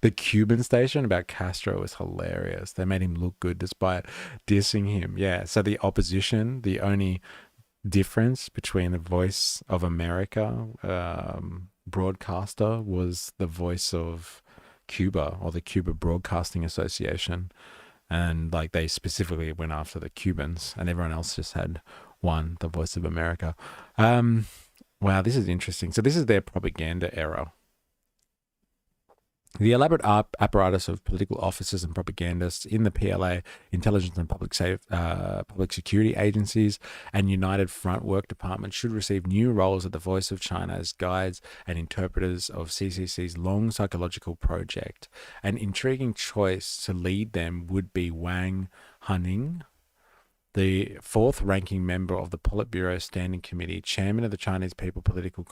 The Cuban station about Castro was hilarious. They made him look good despite dissing him. Yeah, so the opposition, the only difference between the Voice of America broadcaster was the Voice of Cuba, or the Cuba Broadcasting Association. And like they specifically went after the Cubans, and everyone else just had one, the Voice of America. Wow, this is interesting. So this is their propaganda era. The elaborate apparatus of political officers and propagandists in the PLA, intelligence and public security agencies, and United Front Work Department should receive new roles at the Voice of China as guides and interpreters of CCC's long psychological project. An intriguing choice to lead them would be Wang Huning, the fourth-ranking member of the Politburo Standing Committee, chairman of the Chinese People Political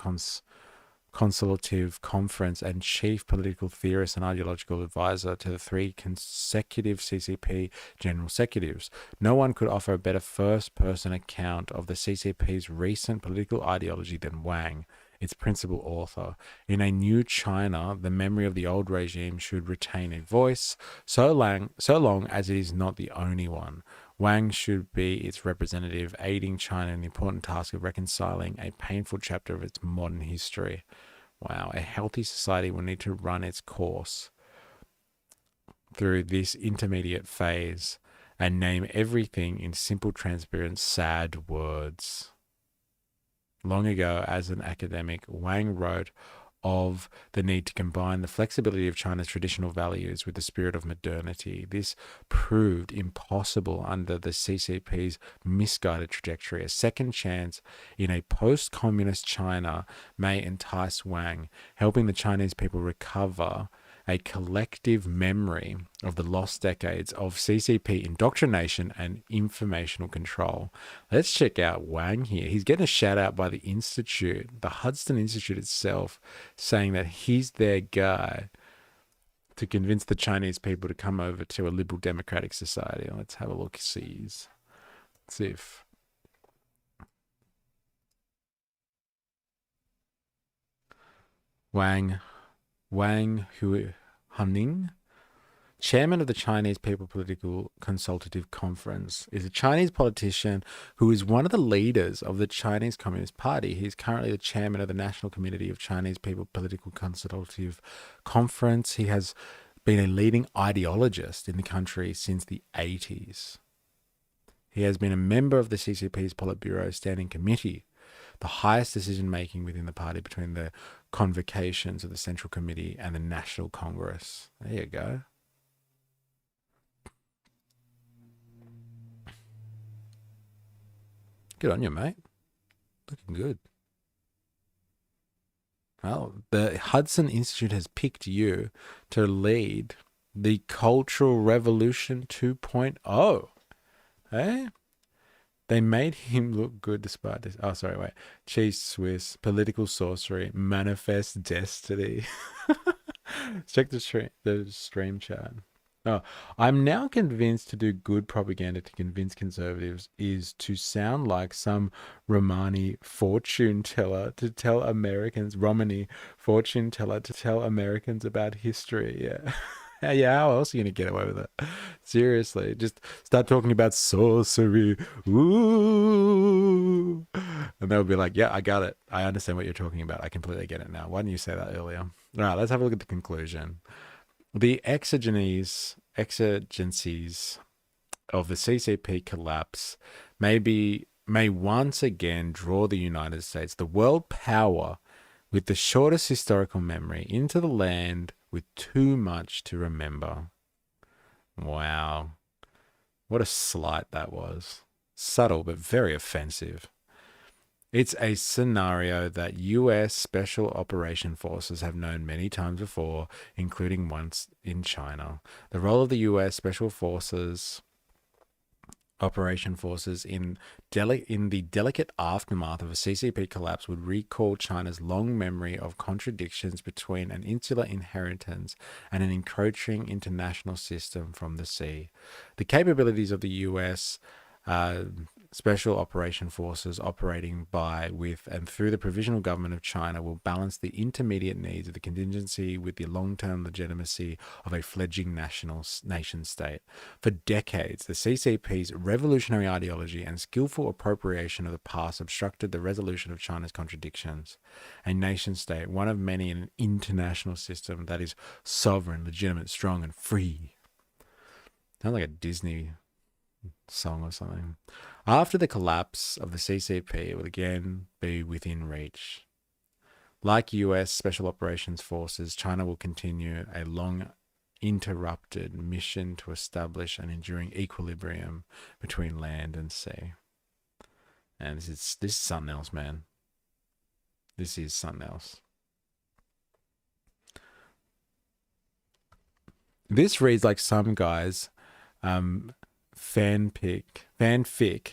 Consultative Conference, and chief political theorist and ideological advisor to the three consecutive CCP general executives. No one could offer a better first-person account of the CCP's recent political ideology than Wang, its principal author. In a new China, the memory of the old regime should retain a voice, so long as it is not the only one. Wang should be its representative, aiding China in the important task of reconciling a painful chapter of its modern history. Wow, a healthy society will need to run its course through this intermediate phase and name everything in simple, transparent, sad words. Long ago, as an academic, Wang wrote of the need to combine the flexibility of China's traditional values with the spirit of modernity. This proved impossible under the CCP's misguided trajectory. A second chance in a post-communist China may entice Wang, helping the Chinese people recover a collective memory of the lost decades of CCP indoctrination and informational control. Let's check out Wang here. He's getting a shout out by the Institute, the Hudson Institute itself, saying that he's their guy to convince the Chinese people to come over to a liberal democratic society. Let's have a look. Let's see if Wang Huning, chairman of the Chinese People Political Consultative Conference, is a Chinese politician who is one of the leaders of the Chinese Communist Party. He's currently the chairman of the National Committee of Chinese People Political Consultative Conference. He has been a leading ideologist in the country since the 80s. He has been a member of the CCP's Politburo Standing Committee, the highest decision-making within the party between the convocations of the Central Committee and the National Congress. There you go. Good on you, mate. Looking good. Well, the Hudson Institute has picked you to lead the Cultural Revolution 2.0. Hey? They made him look good despite this. Oh, sorry, wait. Cheese Swiss, political sorcery, manifest destiny. Check the stream chat. Oh, I'm now convinced to do good propaganda to convince conservatives is to sound like some Romani fortune teller to tell Americans, about history. Yeah. Yeah, how else are you going to get away with it? Seriously, just start talking about sorcery. Ooh. And they'll be like, yeah, I got it. I understand what you're talking about. I completely get it now. Why didn't you say that earlier? All right, let's have a look at the conclusion. The exigencies of the CCP collapse may be may once again draw the United States, the world power with the shortest historical memory, into the land with too much to remember. Wow. What a slight that was. Subtle, but very offensive. It's a scenario that US Special Operation Forces have known many times before, including once in China. The role of the US Special Forces Operation Forces in the delicate aftermath of a CCP collapse would recall China's long memory of contradictions between an insular inheritance and an encroaching international system from the sea. The capabilities of the US Special Operation Forces operating by, with, and through the Provisional Government of China will balance the intermediate needs of the contingency with the long-term legitimacy of a fledgling nation state. For decades, the CCP's revolutionary ideology and skillful appropriation of the past obstructed the resolution of China's contradictions. A nation state, one of many in an international system that is sovereign, legitimate, strong, and free. Sounds like a Disney song or something. After the collapse of the CCP, it will again be within reach. Like US Special Operations Forces, China will continue a long interrupted mission to establish an enduring equilibrium between land and sea. And this is something else, man. This is something else. This reads like some guys fanfic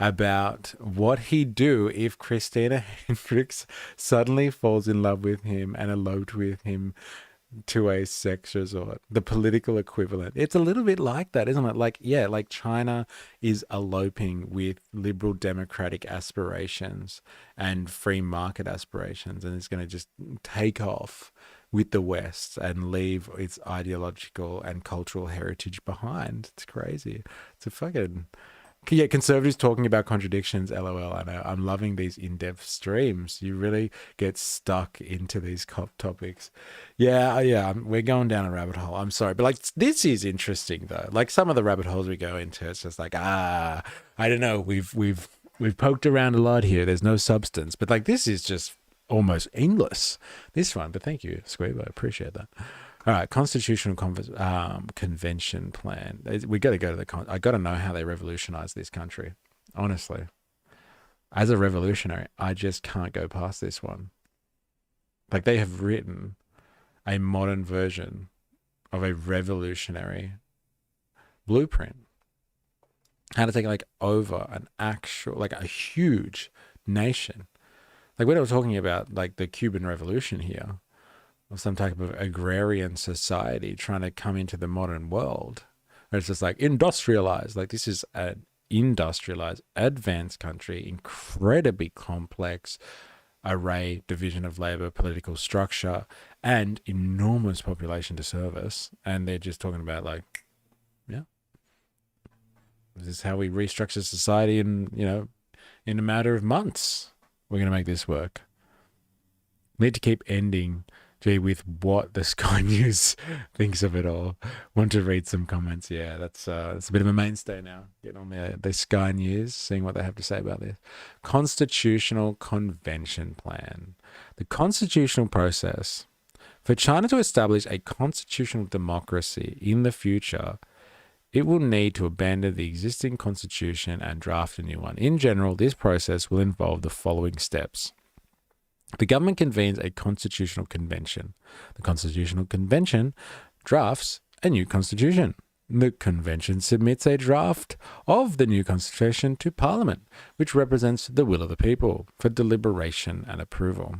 about what he'd do if Christina Hendricks suddenly falls in love with him and eloped with him to a sex resort. The political equivalent. It's a little bit like that, isn't it? Like, yeah, like China is eloping with liberal democratic aspirations and free market aspirations, and it's going to just take off with the West and leave its ideological and cultural heritage behind. It's crazy. It's a fucking... Yeah, conservatives talking about contradictions, LOL. I know. I'm loving these in-depth streams. You really get stuck into these topics. Yeah, we're going down a rabbit hole. I'm sorry. But like, this is interesting though. Like some of the rabbit holes we go into, it's just like, I don't know. We've poked around a lot here. There's no substance. But like, this is just almost endless, this one. But thank you, Squeebo. I appreciate that. All right, constitutional convention plan. We got to go to I got to know how they revolutionized this country. Honestly, as a revolutionary, I just can't go past this one. Like, they have written a modern version of a revolutionary blueprint. How to take like over an actual, like a huge nation. Like, we're not talking about like the Cuban Revolution here, or some type of agrarian society trying to come into the modern world. Or it's just like industrialized. Like, this is an industrialized, advanced country, incredibly complex array, division of labor, political structure, and enormous population to service. And they're just talking about like, yeah, this is how we restructure society in, in a matter of months. We're going to make this work. We need to keep ending with what the Sky News thinks of it all. Want to read some comments? Yeah, that's a bit of a mainstay now. Get on the Sky News, seeing what they have to say about this. Constitutional Convention Plan. The constitutional process. For China to establish a constitutional democracy in the future, it will need to abandon the existing constitution and draft a new one. In general, this process will involve the following steps. The government convenes a constitutional convention. The constitutional convention drafts a new constitution. The convention submits a draft of the new constitution to Parliament, which represents the will of the people, for deliberation and approval.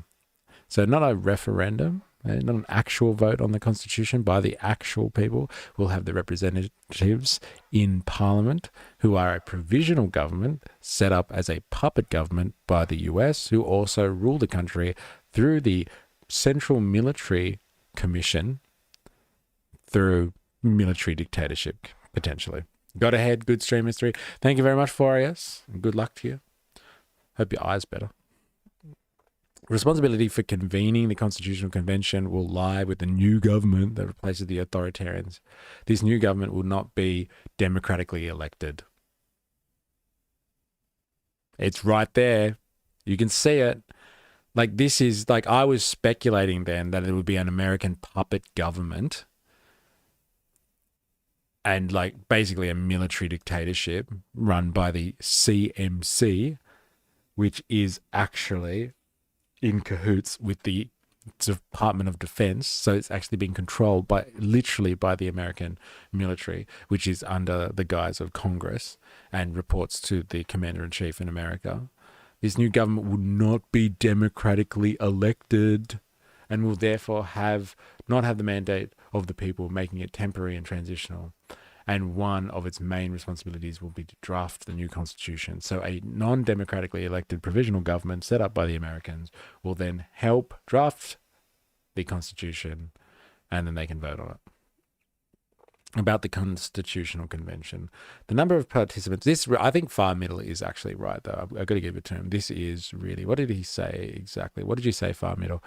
So not a referendum, not an actual vote on the constitution by the actual people. We'll have the representatives in Parliament, who are a provisional government set up as a puppet government by the US, who also rule the country through the Central Military Commission, through military dictatorship, potentially. Got ahead, good stream history. Thank you very much, Forius, and good luck to you. Hope your eye's better. Responsibility for convening the Constitutional Convention will lie with the new government that replaces the authoritarians. This new government will not be democratically elected. It's right there. You can see it. Like, this is like, I was speculating then that it would be an American puppet government and like basically a military dictatorship run by the CMC, which is actually in cahoots with the Department of Defense. So it's actually being controlled by literally by the American military, which is under the guise of Congress and reports to the commander in chief in America. This new government will not be democratically elected and will therefore not have the mandate of the people, making it temporary and transitional. And one of its main responsibilities will be to draft the new constitution. So a non-democratically elected provisional government set up by the Americans will then help draft the constitution, and then they can vote on it. About the Constitutional Convention, the number of participants, I think far middle is actually right, though. I've got to give it to him. This is really, what did he say exactly? What did you say, far middle?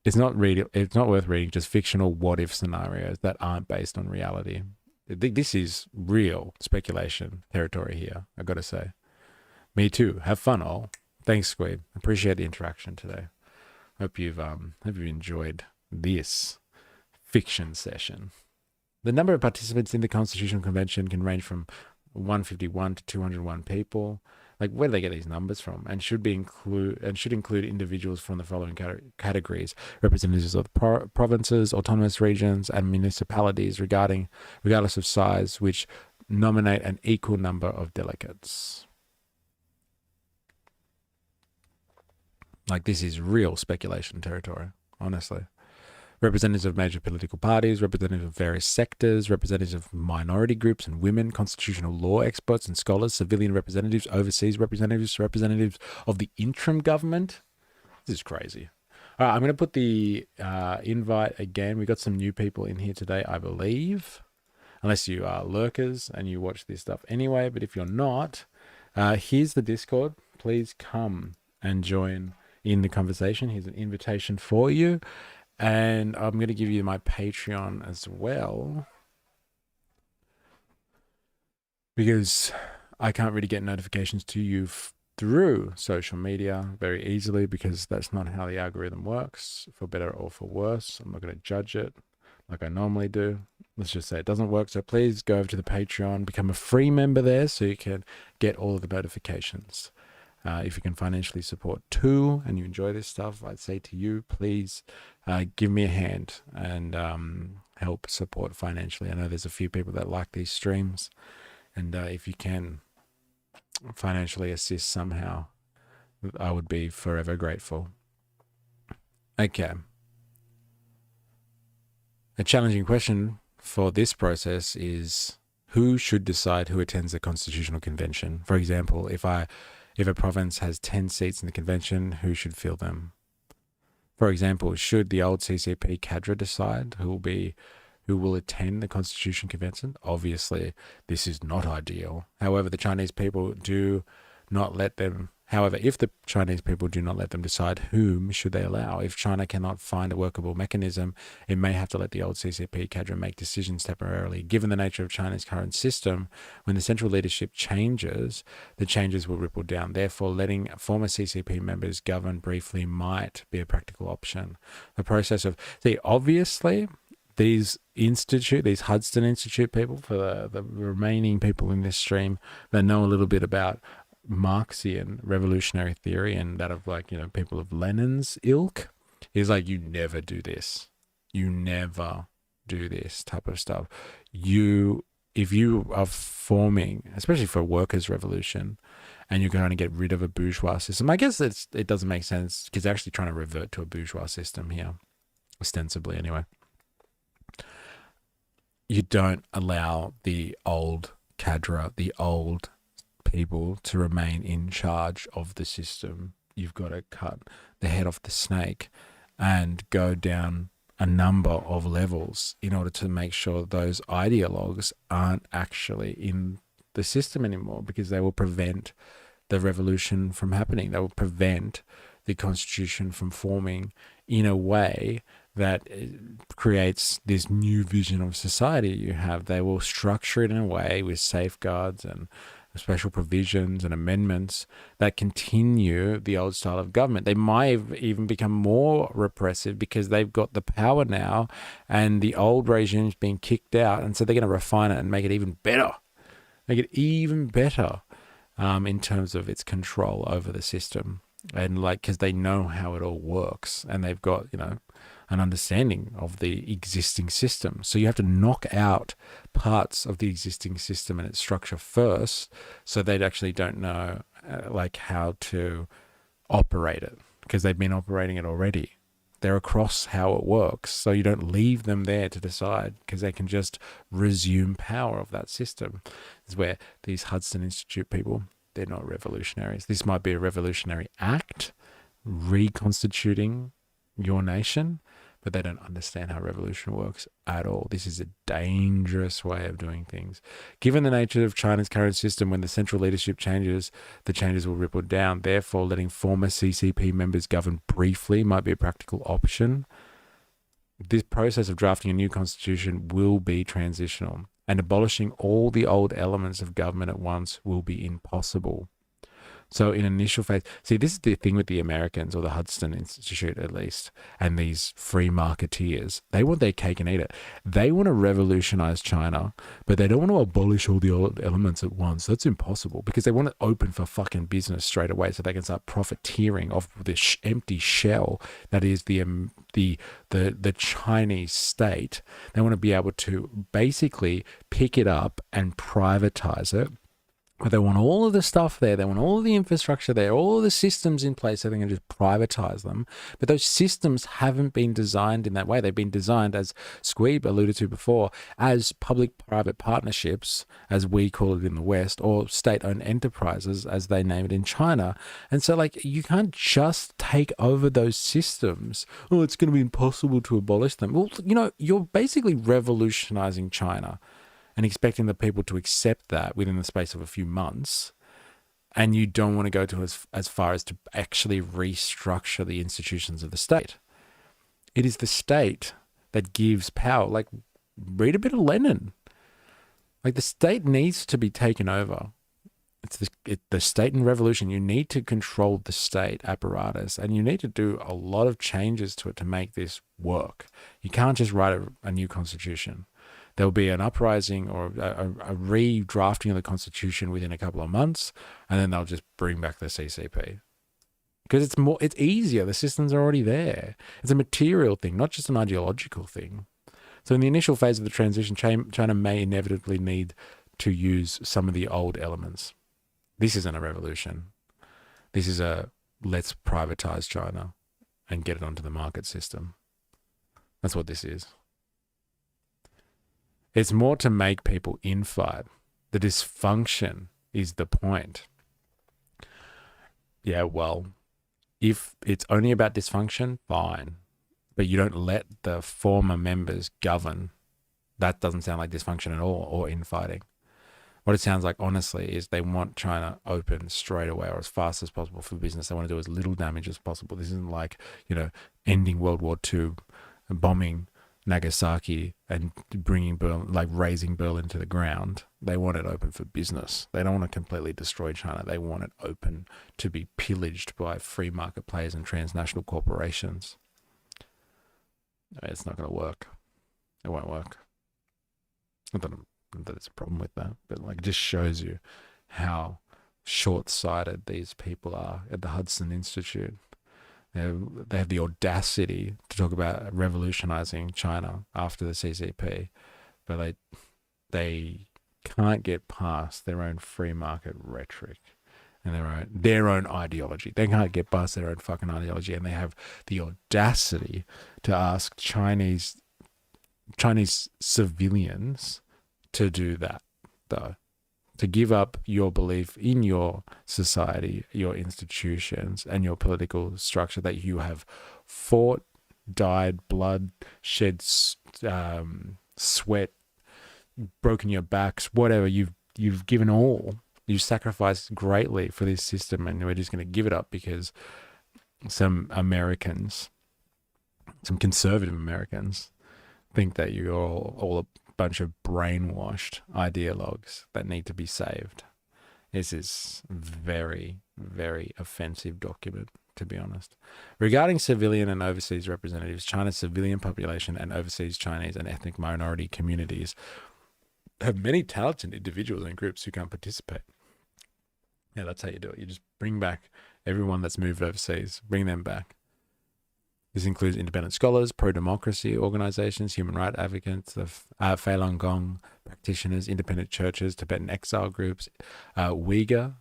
It's not worth reading just fictional what-if scenarios that aren't based on reality. This is real speculation territory here, I've got to say. Me too. Have fun, all. Thanks, Squeeb. Appreciate the interaction today. Hope you've enjoyed this fiction session. The number of participants in the Constitutional Convention can range from 151 to 201 people. Like, where do they get these numbers from? And should include individuals from the following categories: representatives of provinces, autonomous regions, and municipalities, regardless of size, which nominate an equal number of delegates. Like, this is real speculation territory, honestly. Representatives of major political parties, representatives of various sectors, representatives of minority groups and women, constitutional law experts and scholars, civilian representatives, overseas representatives, representatives of the interim government. This is crazy. All right, I'm going to put the invite again. We got some new people in here today, I believe, unless you are lurkers and you watch this stuff anyway. But if you're not, here's the Discord. Please come and join in the conversation. Here's an invitation for you. And I'm going to give you my Patreon as well, because I can't really get notifications to you through social media very easily, because that's not how the algorithm works, for better or for worse. I'm not going to judge it like I normally do. Let's just say it doesn't work. So please go over to the Patreon, become a free member there so you can get all of the notifications. If you can financially support too, and you enjoy this stuff, I'd say to you, please give me a hand and help support financially. I know there's a few people that like these streams, and if you can financially assist somehow, I would be forever grateful. Okay. A challenging question for this process is, who should decide who attends the Constitutional Convention? For example, if a province has 10 seats in the convention, who should fill them? For example, should the old CCP cadre decide who will attend the Constitution Convention? Obviously, this is not ideal. However, if the Chinese people do not let them decide whom should they allow, if China cannot find a workable mechanism, it may have to let the old CCP cadre make decisions temporarily. Given the nature of China's current system, when the central leadership changes, the changes will ripple down. Therefore, letting former CCP members govern briefly might be a practical option. The process of, obviously, these Hudson Institute people, for the remaining people in this stream that know a little bit about Marxian revolutionary theory and that of, like, people of Lenin's ilk, is like, you never do this. You never do this type of stuff. If you are forming, especially for a workers' revolution, and you're going to get rid of a bourgeois system, I guess it doesn't make sense, because they're actually trying to revert to a bourgeois system here, ostensibly anyway. You don't allow the old cadre, the old people, to remain in charge of the system. You've got to cut the head off the snake and go down a number of levels in order to make sure those ideologues aren't actually in the system anymore, because they will prevent the revolution from happening. They will prevent the constitution from forming in a way that creates this new vision of society you have. They will structure it in a way with safeguards and special provisions and amendments that continue the old style of government. They might have even become more repressive because they've got the power now and the old regime's being kicked out. And so they're going to refine it and make it even better. Make it even better in terms of its control over the system. And like, because they know how it all works and they've got, an understanding of the existing system. So you have to knock out parts of the existing system and its structure first, so they actually don't know how to operate it, because they've been operating it already. They're across how it works, so you don't leave them there to decide, because they can just resume power of that system. This is where these Hudson Institute people, they're not revolutionaries. This might be a revolutionary act, reconstituting your nation, but they don't understand how revolution works at all. This is a dangerous way of doing things. Given the nature of China's current system, when the central leadership changes, the changes will ripple down. Therefore, letting former CCP members govern briefly might be a practical option. This process of drafting a new constitution will be transitional, and abolishing all the old elements of government at once will be impossible. So in initial phase, see, this is the thing with the Americans, or the Hudson Institute at least, and these free marketeers. They want their cake and eat it. They want to revolutionize China, but they don't want to abolish all the old elements at once. That's impossible, because they want it open for fucking business straight away, so they can start profiteering off the empty shell that is the Chinese state. They want to be able to basically pick it up and privatize it. But they want all of the stuff there. They want all of the infrastructure there, all of the systems in place, so they can just privatize them. But those systems haven't been designed in that way. They've been designed, as Squeeb alluded to before, as public-private partnerships, as we call it in the West, or state-owned enterprises, as they name it in China. And so, you can't just take over those systems. Oh, it's going to be impossible to abolish them. Well, you're basically revolutionizing China and expecting the people to accept that within the space of a few months. And you don't want to go to as far as to actually restructure the institutions of the state. It is the state that gives power. Read a bit of Lenin. The state needs to be taken over. It's the state in revolution. You need to control the state apparatus, and you need to do a lot of changes to it to make this work. You can't just write a new constitution. There'll be an uprising or a redrafting of the constitution within a couple of months, and then they'll just bring back the CCP. Because it's easier. The systems are already there. It's a material thing, not just an ideological thing. So in the initial phase of the transition, China may inevitably need to use some of the old elements. This isn't a revolution. This is let's privatize China and get it onto the market system. That's what this is. It's more to make people infight. The dysfunction is the point. Yeah, well, if it's only about dysfunction, fine. But you don't let the former members govern. That doesn't sound like dysfunction at all, or infighting. What it sounds like, honestly, is they want China open straight away, or as fast as possible for business. They want to do as little damage as possible. This isn't like, ending World War II, bombing Nagasaki and bringing Berlin, razing Berlin to the ground. They want it open for business. They don't want to completely destroy China. They want it open to be pillaged by free market players and transnational corporations. It's not going to work. It won't work. Not that there's a problem with that, but it just shows you how short-sighted these people are at the Hudson Institute. They have the audacity to talk about revolutionizing China after the CCP, but they can't get past their own free market rhetoric and their own ideology. They can't get past their own fucking ideology, and they have the audacity to ask Chinese civilians to do that, though. To give up your belief in your society, your institutions, and your political structure that you have fought, died, blood, shed, sweat, broken your backs, whatever. You've given all. You sacrificed greatly for this system, and we're just going to give it up because some Americans, some conservative Americans, think that you're all a bunch of brainwashed ideologues that need to be saved. This is very, very offensive document, to be honest. Regarding civilian and overseas representatives, China's civilian population and overseas Chinese and ethnic minority communities have many talented individuals and groups who can participate. Yeah, that's how you do it. You just bring back everyone that's moved overseas, bring them back. This includes independent scholars, pro-democracy organizations, human rights advocates, Falun Gong practitioners, independent churches, Tibetan exile groups, Uyghur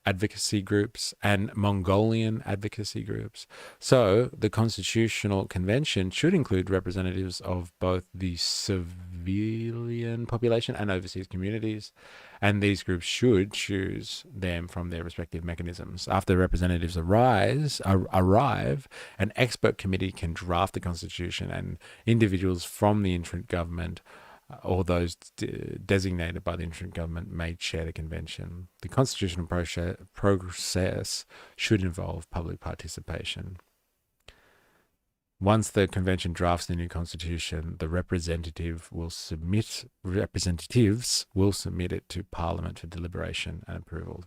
advocacy groups, and Mongolian advocacy groups. So the Constitutional Convention should include representatives of both the civilian population and overseas communities, and these groups should choose them from their respective mechanisms. After representatives arrive, an expert committee can draft the Constitution, and individuals from the interim government or those designated by the interim government may chair the convention. The constitutional process should involve public participation. Once the convention drafts the new constitution, the representatives will submit it to Parliament for deliberation and approval.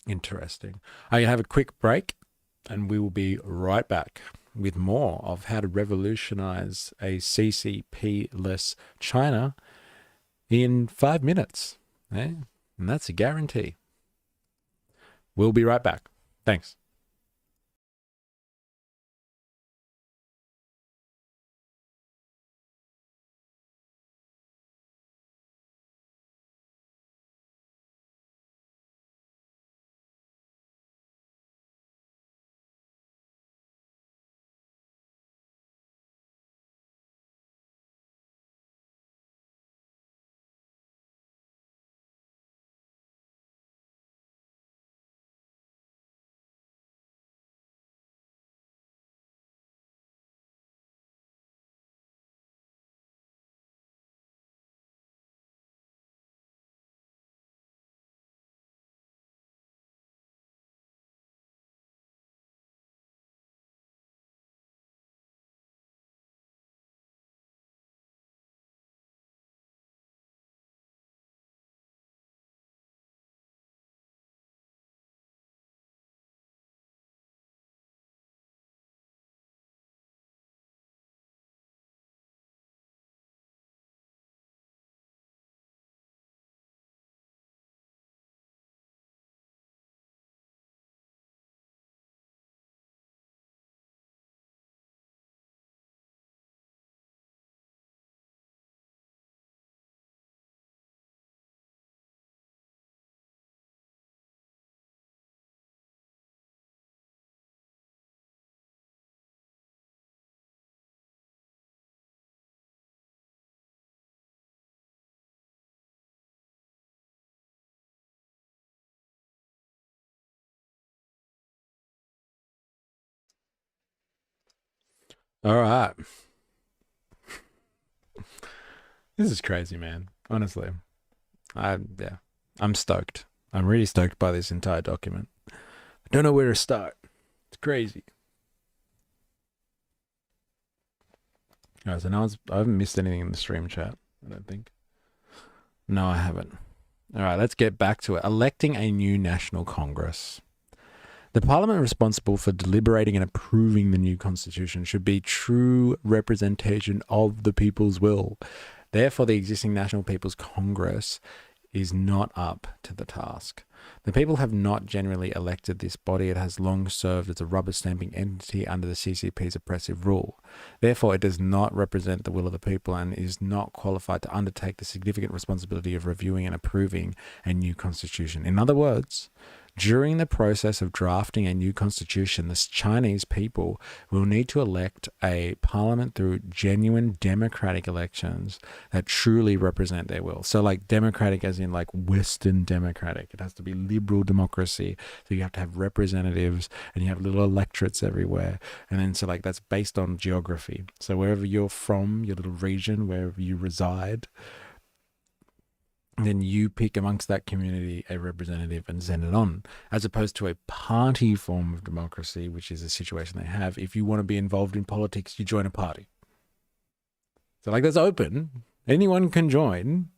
Interesting. I'm going to have a quick break, and we will be right back with more of how to revolutionize a CCP-less China in 5 minutes. Eh? And that's a guarantee. We'll be right back. Thanks. All right. This is crazy, man. Honestly. I'm stoked. I'm really stoked by this entire document. I don't know where to start. It's crazy. All right, so now I haven't missed anything in the stream chat, I don't think. No, I haven't. All right, let's get back to it. Electing a new National Congress. The parliament responsible for deliberating and approving the new constitution should be true representation of the people's will. Therefore, the existing National People's Congress is not up to the task. The people have not generally elected this body. It has long served as a rubber-stamping entity under the CCP's oppressive rule. Therefore, it does not represent the will of the people and is not qualified to undertake the significant responsibility of reviewing and approving a new constitution. In other words, during the process of drafting a new constitution, the Chinese people will need to elect a parliament through genuine democratic elections that truly represent their will. So like democratic as in like Western democratic. It has to be liberal democracy. So you have to have representatives and you have little electorates everywhere. And then so like that's based on geography. So wherever you're from, your little region, wherever you reside, then you pick amongst that community a representative and send it on, as opposed to a party form of democracy, which is a situation they have. If you want to be involved in politics, you join a party. So like that's open. Anyone can join.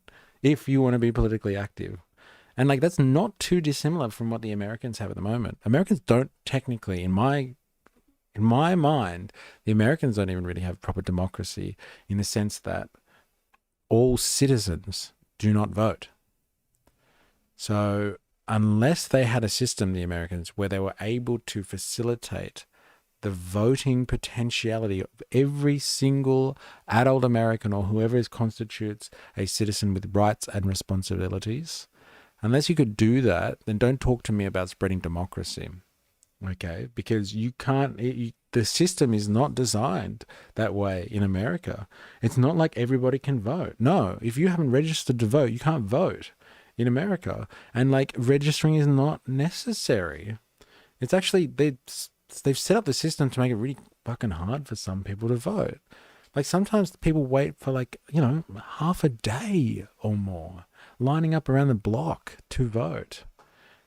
if you want to be politically active. And like that's not too dissimilar from what the Americans have at the moment. Americans don't technically, in my mind, the Americans don't even really have proper democracy in the sense that all citizens do not vote. So unless they had a system, the Americans, where they were able to facilitate the voting potentiality of every single adult American or whoever constitutes a citizen with rights and responsibilities, unless you could do that, then don't talk to me about spreading democracy. Okay, because you can't, the system is not designed that way in America. It's not like everybody can vote. No, if you haven't registered to vote, you can't vote in America. And like registering is not necessary. It's actually, they've set up the system to make it really fucking hard for some people to vote. Like sometimes people wait for like, half a day or more lining up around the block to vote.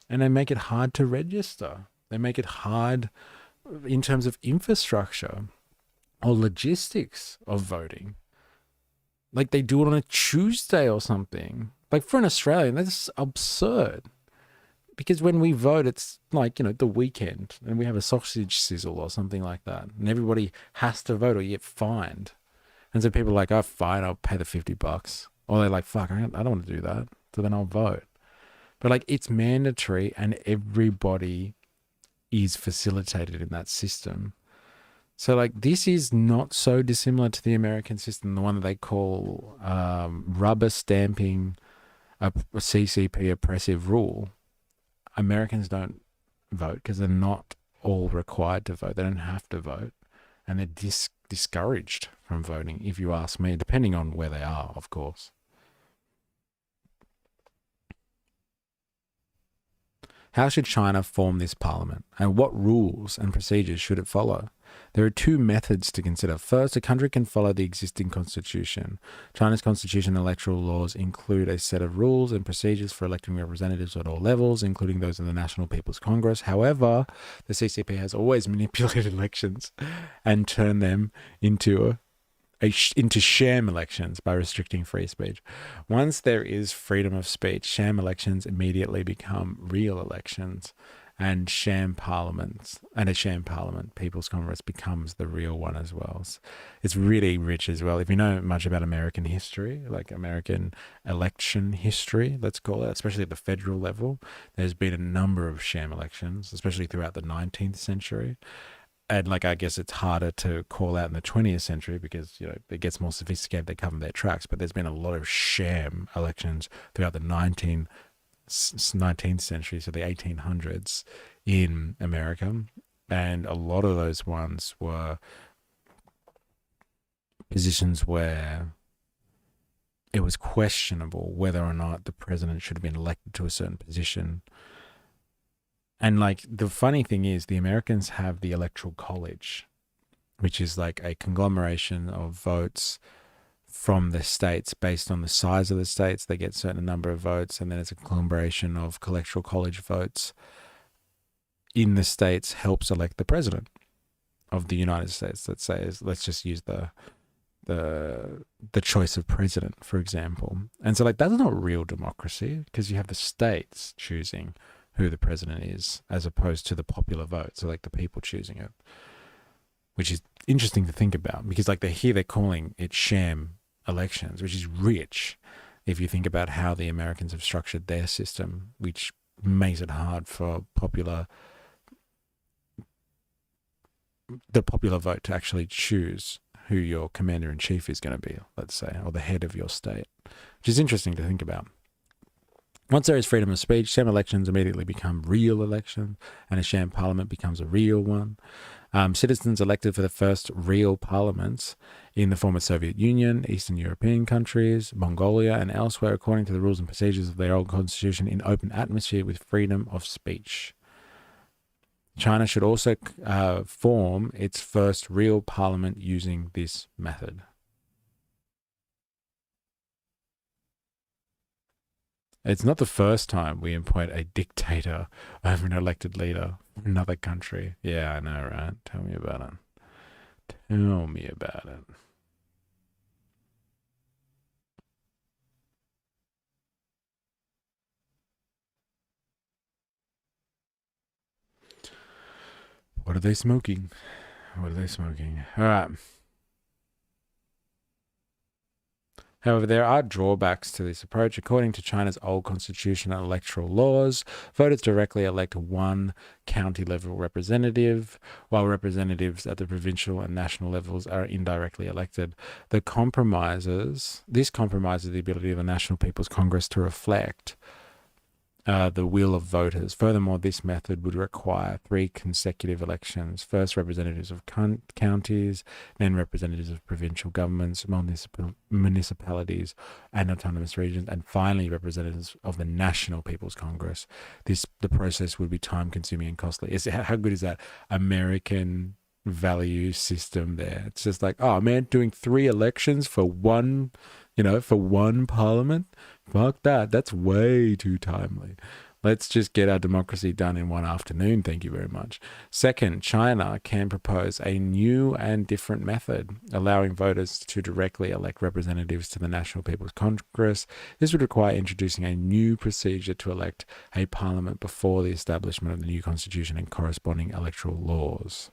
And they make it hard to register. They make it hard in terms of infrastructure or logistics of voting. Like they do it on a Tuesday or something. Like for an Australian, that's absurd. Because when we vote, it's like, the weekend and we have a sausage sizzle or something like that. And everybody has to vote or you get fined. And so people are like, oh, fine, I'll pay the $50. Or they're like, fuck, I don't want to do that. So then I'll vote. But like it's mandatory and everybody is facilitated in that system. So like this is not so dissimilar to the American system, the one that they call rubber stamping a CCP oppressive rule. Americans don't vote because they're not all required to vote. They don't have to vote. And they're discouraged from voting, if you ask me, depending on where they are, of course. How should China form this parliament, and what rules and procedures should it follow? There are two methods to consider. First, a country can follow the existing constitution. China's constitution and electoral laws include a set of rules and procedures for electing representatives at all levels, including those of the National People's Congress. However, the CCP has always manipulated elections and turned them into sham elections by restricting free speech. Once there is freedom of speech, sham elections immediately become real elections, and a sham parliament, People's Congress, becomes the real one as well. It's really rich as well. If you know much about American history, like American election history, let's call it, especially at the federal level, there's been a number of sham elections, especially throughout the 19th century. And like, I guess it's harder to call out in the 20th century because, it gets more sophisticated, they cover their tracks. But there's been a lot of sham elections throughout the 19th century, so the 1800s in America. And a lot of those ones were positions where it was questionable whether or not the president should have been elected to a certain position. And like the funny thing is the Americans have the Electoral College, which is like a conglomeration of votes from the states based on the size of the states. They get a certain number of votes, and then it's a conglomeration of Electoral College votes in the states helps elect the president of the United States. Let's just use the choice of president, for example. And so like that's not real democracy because you have the states choosing who the president is as opposed to the popular vote. So like the people choosing it, which is interesting to think about because like they're calling it sham elections, which is rich if you think about how the Americans have structured their system, which makes it hard for the popular vote to actually choose who your commander-in-chief is going to be, let's say, or the head of your state, which is interesting to think about. Once there is freedom of speech, sham elections immediately become real elections, and a sham parliament becomes a real one. Citizens elected for the first real parliaments in the former Soviet Union, Eastern European countries, Mongolia, and elsewhere, according to the rules and procedures of their old constitution, in open atmosphere with freedom of speech. China should also form its first real parliament using this method. It's not the first time we appoint a dictator over an elected leader from another country. Yeah, I know, right? Tell me about it. Tell me about it. What are they smoking? What are they smoking? All right. However, there are drawbacks to this approach. According to China's old constitution and electoral laws, voters directly elect one county level representative, while representatives at the provincial and national levels are indirectly elected. This compromises the ability of the National People's Congress to reflect the will of voters. Furthermore, this method would require 3 consecutive elections. First, representatives of counties, then representatives of provincial governments, municipalities, and autonomous regions, and finally representatives of the National People's Congress. The process would be time-consuming and costly. How good is that American value system there? It's just like, oh man, doing 3 elections for one, for one parliament? Fuck that. That's way too timely. Let's just get our democracy done in one afternoon. Thank you very much. Second, China can propose a new and different method, allowing voters to directly elect representatives to the National People's Congress. This would require introducing a new procedure to elect a parliament before the establishment of the new constitution and corresponding electoral laws.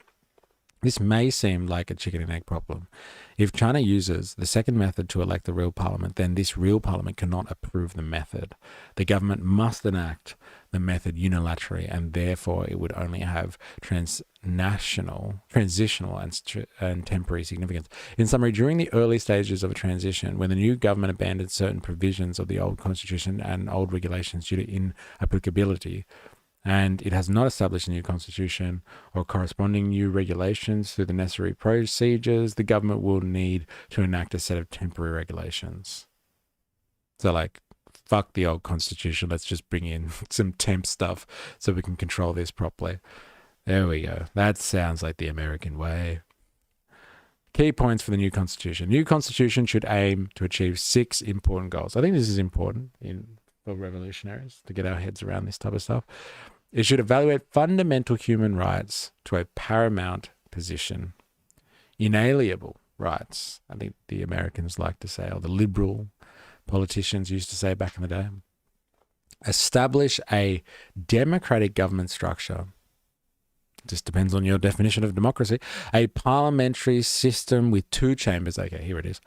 This may seem like a chicken and egg problem. If China uses the second method to elect the real parliament, then this real parliament cannot approve the method. The government must enact the method unilaterally, and therefore it would only have transitional and temporary significance. In summary, during the early stages of a transition, when the new government abandoned certain provisions of the old constitution and old regulations due to inapplicability, and it has not established a new constitution or corresponding new regulations through the necessary procedures, the government will need to enact a set of temporary regulations. So like, fuck the old constitution, let's just bring in some temp stuff so we can control this properly. There we go. That sounds like the American way. Key points for the new constitution. New constitution should aim to achieve 6 important goals. I think this is important for revolutionaries to get our heads around this type of stuff. It should evaluate fundamental human rights to a paramount position. Inalienable rights, I think the Americans like to say, or the liberal politicians used to say back in the day. Establish a democratic government structure. Just depends on your definition of democracy. A parliamentary system with 2 chambers. Okay, here it is.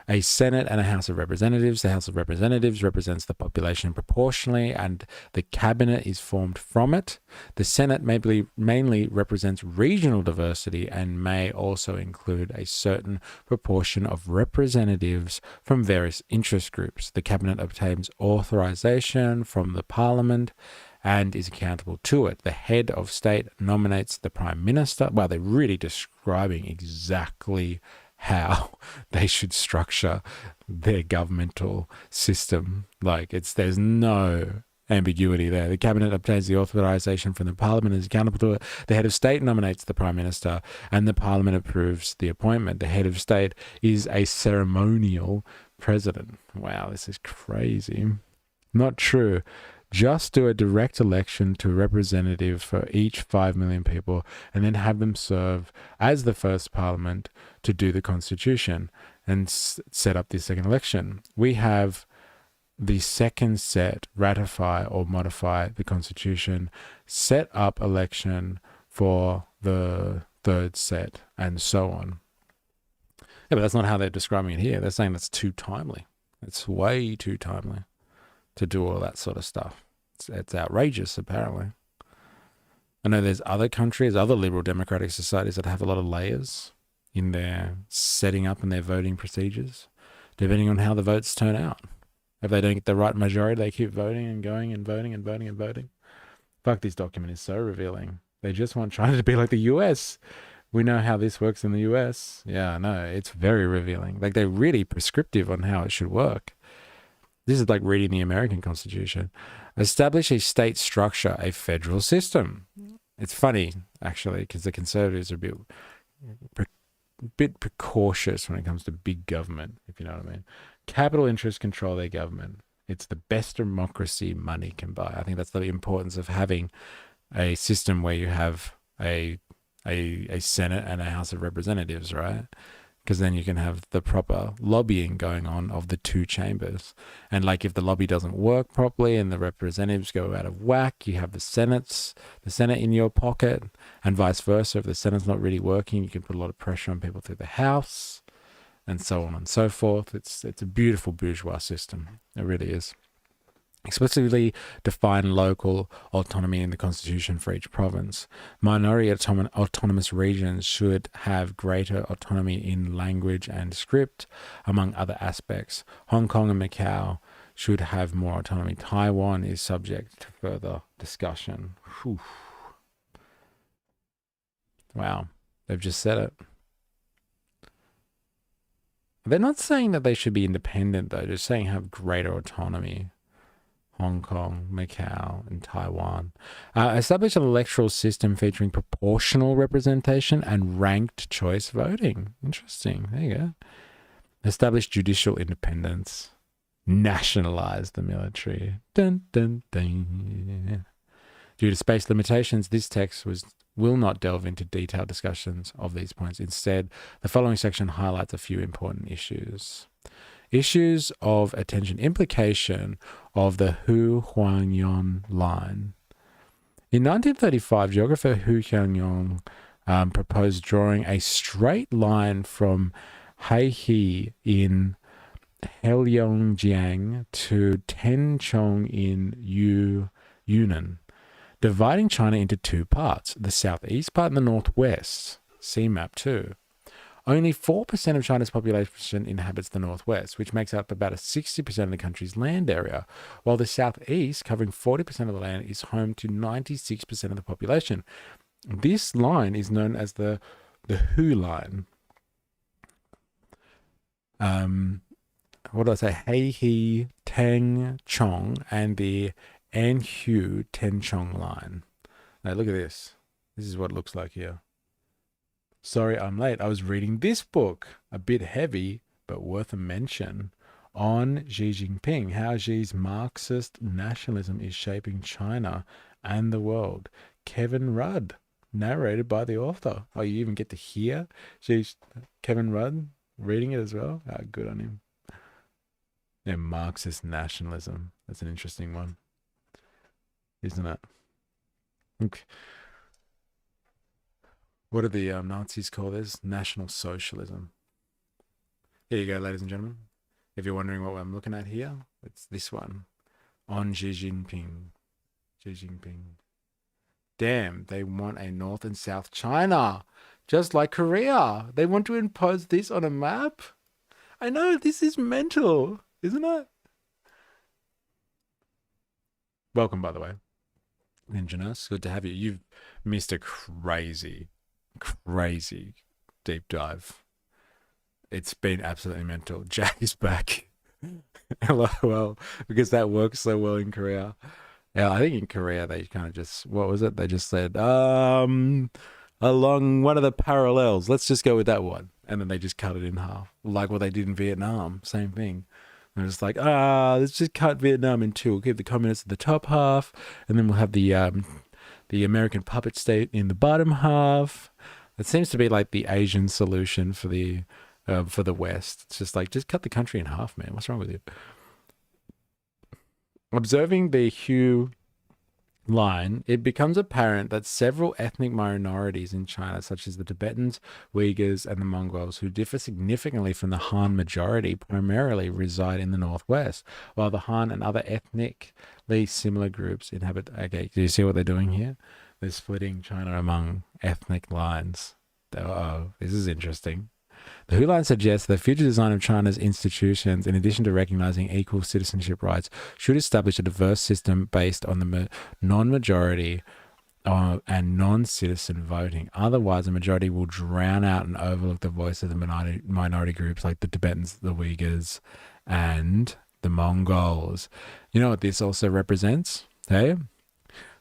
A Senate and a House of Representatives. The House of Representatives represents the population proportionally, and the cabinet is formed from it. The Senate mainly represents regional diversity and may also include a certain proportion of representatives from various interest groups. The cabinet obtains authorization from the parliament and is accountable to it. The head of state nominates the prime minister. Well, they're really describing exactly how they should structure their governmental system. Like, there's no ambiguity there. The cabinet obtains the authorization from the parliament and is accountable to it. The head of state nominates the prime minister and the parliament approves the appointment. The head of state is a ceremonial president. Wow, this is crazy. Not true. Just do a direct election to a representative for each 5 million people and then have them serve as the first parliament to do the constitution and set up the second election. We have the second set, ratify or modify the constitution, set up election for the third set, and so on. Yeah, but that's not how they're describing it here. They're saying that's too timely. It's way too timely to do all that sort of stuff. It's outrageous, apparently. I know there's other countries, other liberal democratic societies that have a lot of layers in their setting up and their voting procedures, depending on how the votes turn out. If they don't get the right majority, they keep voting and going and voting and voting and voting. Fuck, this document is so revealing. They just want China to be like the US. We know how this works in the US. Yeah, I know. It's very revealing. Like, they're really prescriptive on how it should work. This is like reading the American Constitution. Establish a state structure, a federal system. It's funny, actually, because the conservatives are a bit precautious when it comes to big government, if you know what I mean. Capital interests control their government. It's the best democracy money can buy. I think that's the importance of having a system where you have a Senate and a House of Representatives, right? because then you can have the proper lobbying going on of the two chambers. And like if the lobby doesn't work properly and the representatives go out of whack, you have the Senate in your pocket, and vice versa. If the Senate's not really working, you can put a lot of pressure on people through the House, and so on and so forth. It's a beautiful bourgeois system. It really is. Explicitly define local autonomy in the constitution for each province. Minority autonomous regions should have greater autonomy in language and script, among other aspects. Hong Kong and Macau should have more autonomy. Taiwan is subject to further discussion. Whew. Wow, they've just said it. They're not saying that they should be independent, though. They're just saying have greater autonomy. Hong Kong, Macau, and Taiwan. Establish an electoral system featuring proportional representation and ranked choice voting. Interesting. There you go. Establish judicial independence. Nationalize the military. Dun, dun, dun. Due to space limitations, this text will not delve into detailed discussions of these points. Instead, the following section highlights a few important issues. Issues of attention. Implication of the Hu Huangyong line. In 1935, geographer Hu Huangyong proposed drawing a straight line from Heihe in Heilongjiang to Tenchong in Yunnan, dividing China into two parts, the southeast part and the northwest. See map 2. Only 4% of China's population inhabits the northwest, which makes up about 60% of the country's land area, while the southeast, covering 40% of the land, is home to 96% of the population. This line is known as the Hu line. What did I say? Heihe Tenchong and the Anhui Tenchong line. Now look at this. This is what it looks like here. Sorry, I'm late. I was reading this book, a bit heavy, but worth a mention, on Xi Jinping, how Xi's Marxist nationalism is shaping China and the world. Kevin Rudd, narrated by the author. Oh, you even get to hear Kevin Rudd reading it as well? Oh, good on him. Yeah, Marxist nationalism. That's an interesting one, isn't it? Okay. What do the Nazis call this? National Socialism. Here you go, ladies and gentlemen. If you're wondering what I'm looking at here, it's this one. On Xi Jinping. Xi Jinping. Damn, they want a North and South China. Just like Korea. They want to impose this on a map? I know, this is mental, isn't it? Welcome, by the way. Ninja, good to have you. You've missed a crazy deep dive. It's been absolutely mental. Jack is back. LOL, because that works so well in Korea. Yeah, I think in Korea they kind of just, what was it? They just said, along one of the parallels, let's just go with that one. And then they just cut it in half. Like what they did in Vietnam, same thing. They're just like, let's just cut Vietnam in two. We'll keep the communists at the top half, and then we'll have the American puppet state in the bottom half. It seems to be like the Asian solution for the West. It's just like, just cut the country in half, man. What's wrong with you? Observing the Hu line, it becomes apparent that several ethnic minorities in China, such as the Tibetans, Uyghurs, and the Mongols, who differ significantly from the Han majority, primarily reside in the northwest, while the Han and other ethnically similar groups inhabit. Okay, do you see what they're doing here? They're splitting China among ethnic lines. Oh, this is interesting. The Hu line suggests the future design of China's institutions, in addition to recognizing equal citizenship rights, should establish a diverse system based on the non-majority and non-citizen voting. Otherwise, the majority will drown out and overlook the voice of the minority groups like the Tibetans, the Uyghurs, and the Mongols. You know what this also represents? Hey?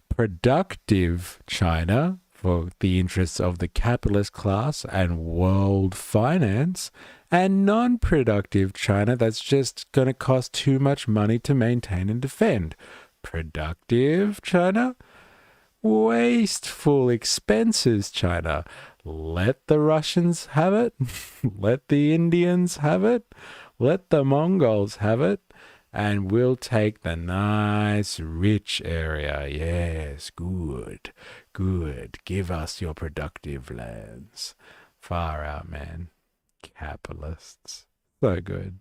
Productive China, for the interests of the capitalist class and world finance, and non-productive China that's just going to cost too much money to maintain and defend. Productive China, wasteful expenses China, let the Russians have it, let the Indians have it, let the Mongols have it, and we'll take the nice, rich area. Yes, good, good. Give us your productive lands. Far out, man. Capitalists. So good.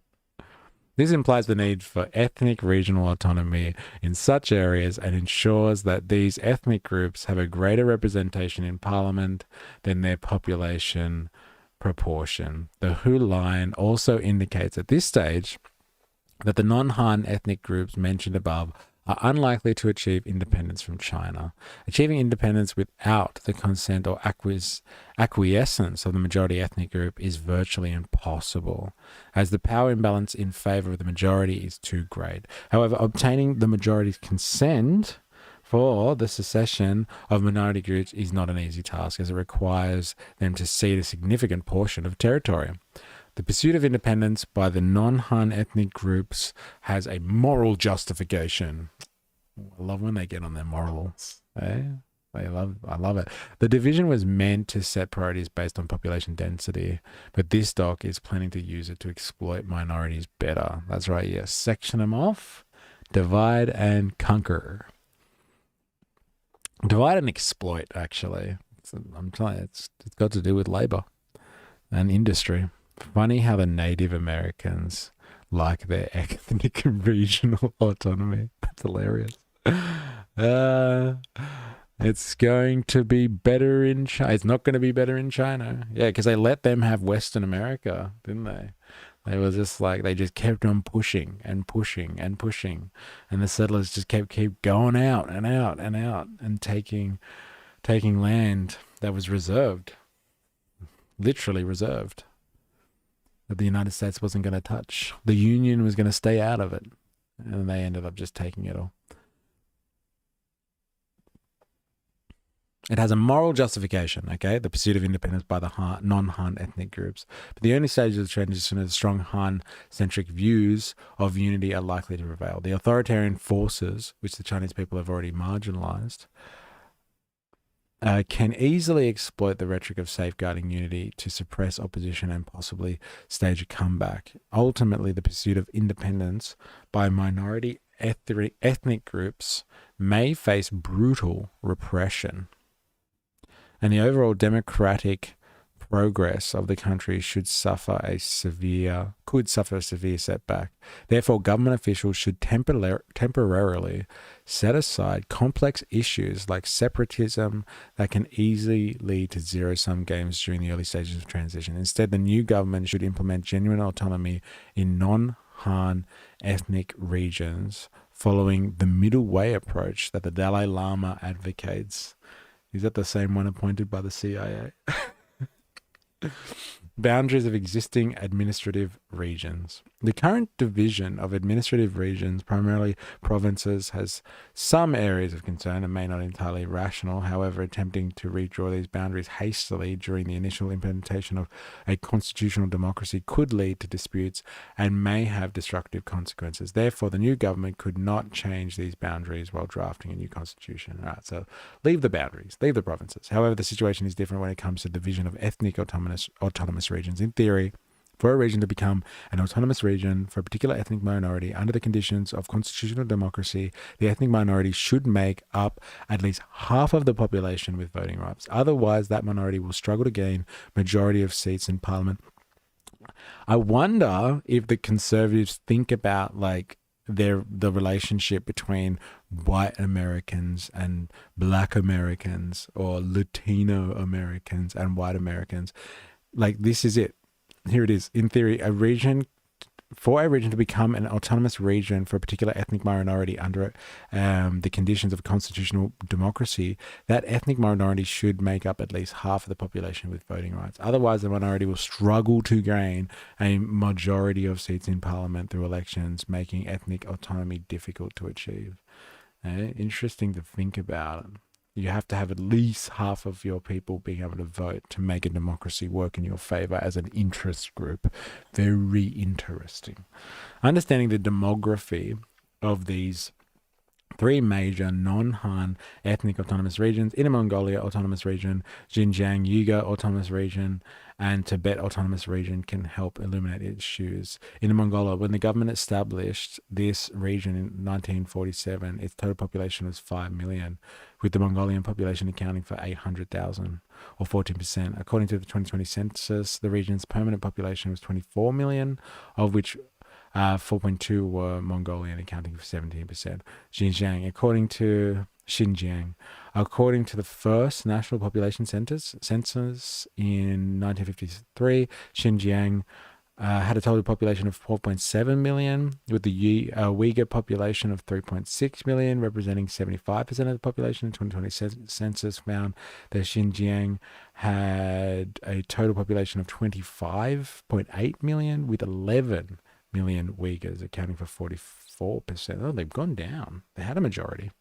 This implies the need for ethnic regional autonomy in such areas and ensures that these ethnic groups have a greater representation in parliament than their population proportion. The Hu line also indicates at this stage that the non-Han ethnic groups mentioned above are unlikely to achieve independence from China. Achieving independence without the consent or acquiescence of the majority ethnic group is virtually impossible, as the power imbalance in favor of the majority is too great. However, obtaining the majority's consent for the secession of minority groups is not an easy task, as it requires them to cede a significant portion of territory. The pursuit of independence by the non-Han ethnic groups has a moral justification. I love when they get on their morals. Eh? I love it. The division was meant to set priorities based on population density, but this doc is planning to use it to exploit minorities better. That's right, yes. Section them off, divide and conquer. Divide and exploit, actually. I'm telling you, it's got to do with labor and industry. Funny how the Native Americans like their ethnic and regional autonomy. That's hilarious. It's going to be better in China. It's not going to be better in China. Yeah, because they let them have Western America, didn't they? They were just like, they just kept on pushing and pushing and pushing. And the settlers just kept going out and out and out and taking land that was reserved, literally reserved, that the United States wasn't going to touch. The Union was going to stay out of it. And they ended up just taking it all. It has a moral justification, okay, the pursuit of independence by the non-Han ethnic groups. But the early stages of the transition of strong Han-centric views of unity are likely to prevail. The authoritarian forces, which the Chinese people have already marginalized, can easily exploit the rhetoric of safeguarding unity to suppress opposition and possibly stage a comeback. Ultimately, the pursuit of independence by minority ethnic groups may face brutal repression, and the overall democratic progress of the country could suffer a severe setback. Therefore, government officials should temporarily set aside complex issues like separatism that can easily lead to zero-sum games during the early stages of transition. Instead, the new government should implement genuine autonomy in non-Han ethnic regions, following the middle way approach that the Dalai Lama advocates. Is that the same one appointed by the CIA? Boundaries of existing administrative regions. The current division of administrative regions, primarily provinces, has some areas of concern and may not entirely rational. However, attempting to redraw these boundaries hastily during the initial implementation of a constitutional democracy could lead to disputes and may have destructive consequences. Therefore, the new government could not change these boundaries while drafting a new constitution. All right, so leave the boundaries, leave the provinces. However, the situation is different when it comes to the division of ethnic autonomous regions. In theory, for a region to become an autonomous region for a particular ethnic minority under the conditions of constitutional democracy, the ethnic minority should make up at least half of the population with voting rights. Otherwise, that minority will struggle to gain majority of seats in parliament. I wonder if the conservatives think about like the relationship between white Americans and black Americans, or Latino Americans and white Americans. Like, this is it. Here it is. In theory, for a region to become an autonomous region for a particular ethnic minority under the conditions of constitutional democracy, that ethnic minority should make up at least half of the population with voting rights. Otherwise, the minority will struggle to gain a majority of seats in parliament through elections, making ethnic autonomy difficult to achieve. Interesting to think about. You have to have at least half of your people being able to vote to make a democracy work in your favor as an interest group. Very interesting. Understanding the demography of these three major non-Han ethnic autonomous regions: Inner Mongolia Autonomous Region, Xinjiang Uyghur Autonomous Region, and Tibet Autonomous Region can help illuminate issues. Inner Mongolia, when the government established this region in 1947, its total population was 5 million, with the Mongolian population accounting for 800,000, or 14%. According to the 2020 census, the region's permanent population was 24 million, of which 4.2 were Mongolian, accounting for 17%. Xinjiang, according to the first national population census in 1953, Xinjiang had a total population of 4.7 million, with the Uyghur population of 3.6 million, representing 75% of the population. The 2020 census found that Xinjiang had a total population of 25.8 million, with 11 million Uyghurs, accounting for 44%. Oh, they've gone down. They had a majority.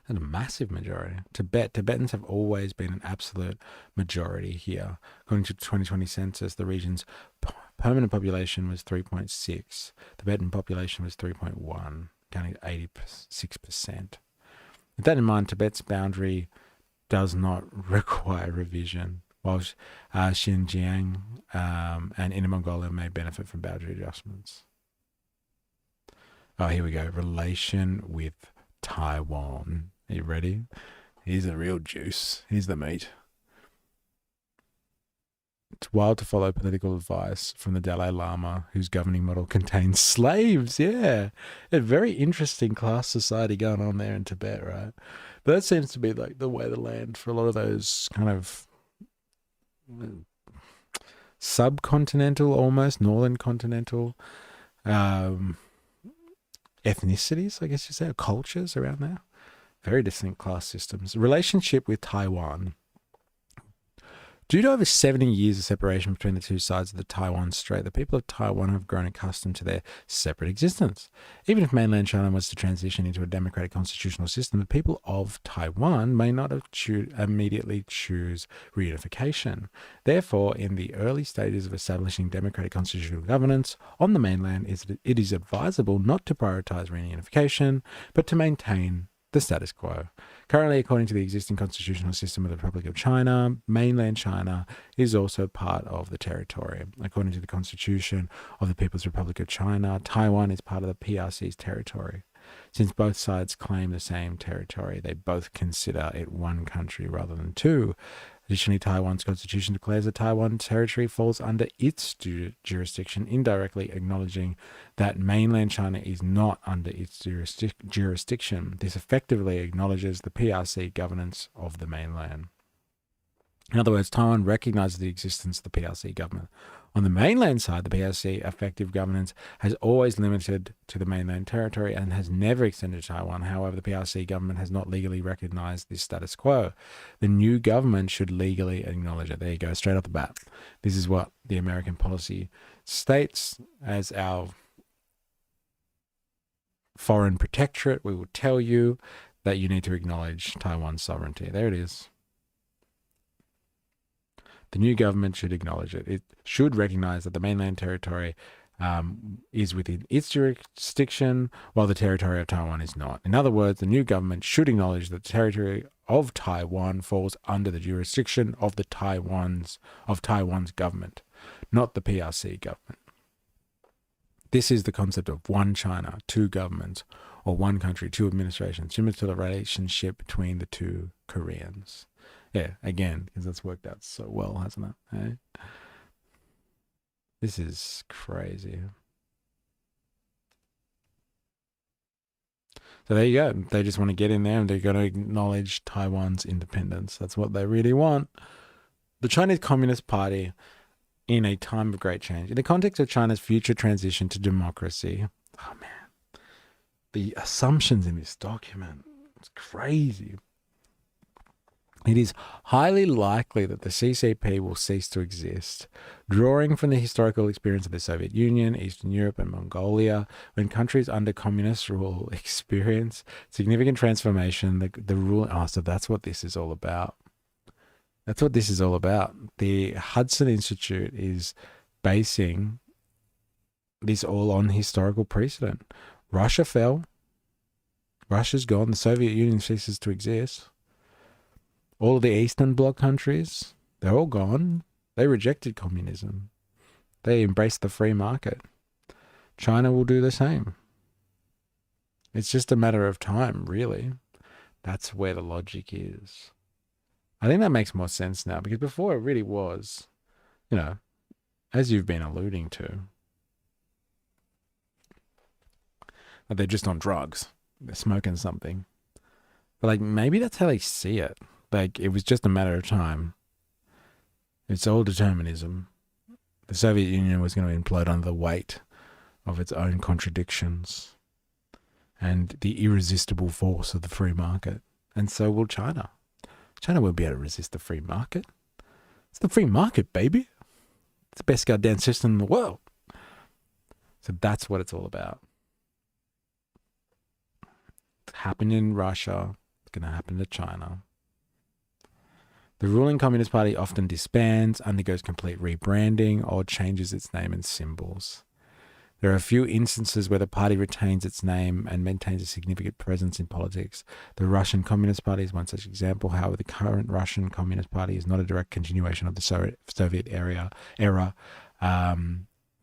And a massive majority. Tibetans have always been an absolute majority here. According to the 2020 census, the region's permanent population was 3.6. Tibetan population was 3.1, accounting for 86%. With that in mind, Tibet's boundary does not require revision, while Xinjiang and Inner Mongolia may benefit from boundary adjustments. Oh, here we go. Relation with Taiwan. Are you ready? Here's the real juice. Here's the meat. It's wild to follow political advice from the Dalai Lama, whose governing model contains slaves. Yeah. A very interesting class society going on there in Tibet, right? But that seems to be like the way of the land for a lot of those kind of subcontinental, almost northern continental ethnicities, I guess you say, or cultures around there. Very distinct class systems. Relationship with Taiwan. Due to over 70 years of separation between the two sides of the Taiwan Strait, the people of Taiwan have grown accustomed to their separate existence. Even if mainland China was to transition into a democratic constitutional system, the people of Taiwan may not immediately choose reunification. Therefore, in the early stages of establishing democratic constitutional governance on the mainland, it is advisable not to prioritize reunification, but to maintain the status quo. Currently, according to the existing constitutional system of the Republic of China, mainland China is also part of the territory. According to the Constitution of the People's Republic of China, Taiwan is part of the PRC's territory. Since both sides claim the same territory, they both consider it one country rather than two. Additionally, Taiwan's constitution declares that Taiwan territory falls under its jurisdiction, indirectly acknowledging that mainland China is not under its jurisdiction. This effectively acknowledges the PRC governance of the mainland. In other words, Taiwan recognizes the existence of the PRC government. On the mainland side, the PRC effective governance has always limited to the mainland territory and has never extended to Taiwan. However, the PRC government has not legally recognized this status quo. The new government should legally acknowledge it. There you go, straight off the bat. This is what the American policy states as our foreign protectorate. We will tell you that you need to acknowledge Taiwan's sovereignty. There it is. The new government should acknowledge it. It should recognize that the mainland territory is within its jurisdiction, while the territory of Taiwan is not. In other words, the new government should acknowledge that the territory of Taiwan falls under the jurisdiction of Taiwan's government, not the PRC government. This is the concept of one China, two governments, or one country, two administrations, similar to the relationship between the two Koreans. Yeah, again, because that's worked out so well, hasn't it? Hey? This is crazy. So there you go. They just want to get in there and they're going to acknowledge Taiwan's independence. That's what they really want. The Chinese Communist Party, in a time of great change, in the context of China's future transition to democracy, oh man, the assumptions in this document, it's crazy. It is highly likely that the CCP will cease to exist, drawing from the historical experience of the Soviet Union, Eastern Europe, and Mongolia. When countries under communist rule experience significant transformation, the rule. Oh, so that's what this is all about. That's what this is all about. The Hudson Institute is basing this all on historical precedent. Russia fell, Russia's gone. The Soviet Union ceases to exist. All of the Eastern Bloc countries, they're all gone. They rejected communism. They embraced the free market. China will do the same. It's just a matter of time, really. That's where the logic is. I think that makes more sense now, because before it really was, as you've been alluding to, that they're just on drugs. They're smoking something. But maybe that's how they see it. It was just a matter of time. It's all determinism. The Soviet Union was going to implode under the weight of its own contradictions and the irresistible force of the free market. And so will China. China won't be able to resist the free market. It's the free market, baby. It's the best goddamn system in the world. So that's what it's all about. It happened in Russia. It's going to happen to China. The ruling Communist Party often disbands, undergoes complete rebranding, or changes its name and symbols. There are a few instances where the party retains its name and maintains a significant presence in politics. The Russian Communist Party is one such example. However, the current Russian Communist Party is not a direct continuation of the Soviet era,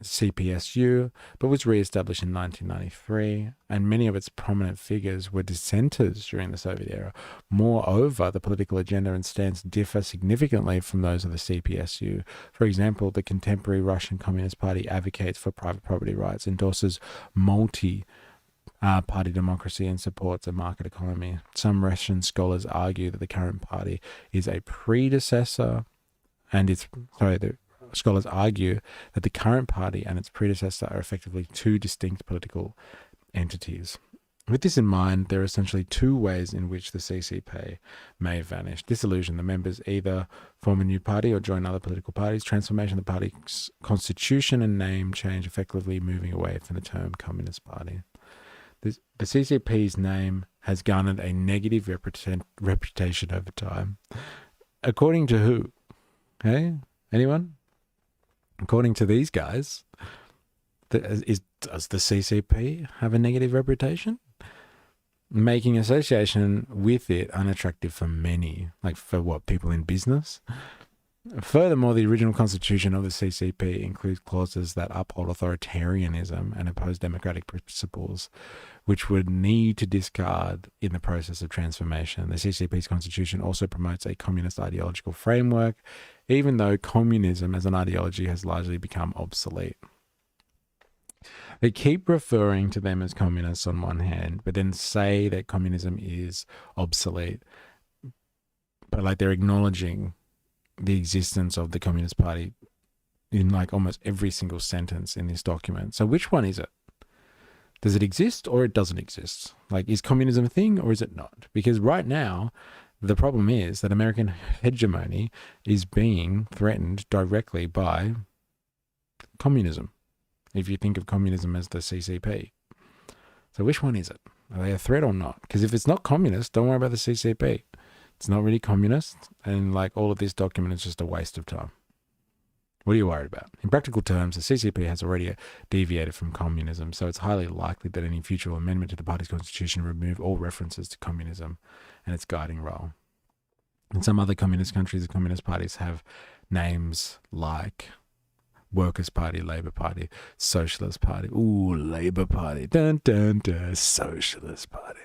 CPSU, but was re-established in 1993, and many of its prominent figures were dissenters during the Soviet era. Moreover, the political agenda and stance differ significantly from those of the CPSU. For example, the contemporary Russian Communist Party advocates for private property rights, endorses multi-party democracy, and supports a market economy. Some Russian scholars argue that the current party is a predecessor, Scholars argue that the current party and its predecessor are effectively two distinct political entities. With this in mind, there are essentially two ways in which the CCP may vanish. Dissolution: the members either form a new party or join other political parties. Transformation: the party's constitution and name change, effectively moving away from the term Communist Party. The CCP's name has garnered a negative reputation over time. According to who? Hey? Anyone? According to these guys, does the CCP have a negative reputation? Making association with it unattractive for many, people in business. Furthermore, the original constitution of the CCP includes clauses that uphold authoritarianism and oppose democratic principles, which would need to discard in the process of transformation. The CCP's constitution also promotes a communist ideological framework, even though communism as an ideology has largely become obsolete. They keep referring to them as communists on one hand, but then say that communism is obsolete. But they're acknowledging the existence of the Communist Party in almost every single sentence in this document. So which one is it? Does it exist or it doesn't exist? Is communism a thing or is it not? Because right now, the problem is that American hegemony is being threatened directly by communism, if you think of communism as the CCP. So which one is it? Are they a threat or not? Because if it's not communist, don't worry about the CCP. It's not really communist, and all of this document is just a waste of time. What are you worried about? In practical terms, the CCP has already deviated from communism, so it's highly likely that any future amendment to the party's constitution will remove all references to communism and its guiding role. In some other communist countries, the communist parties have names like Workers' Party, Labour Party, Socialist Party. Ooh, Labour Party. Dun, dun, dun. Socialist Party.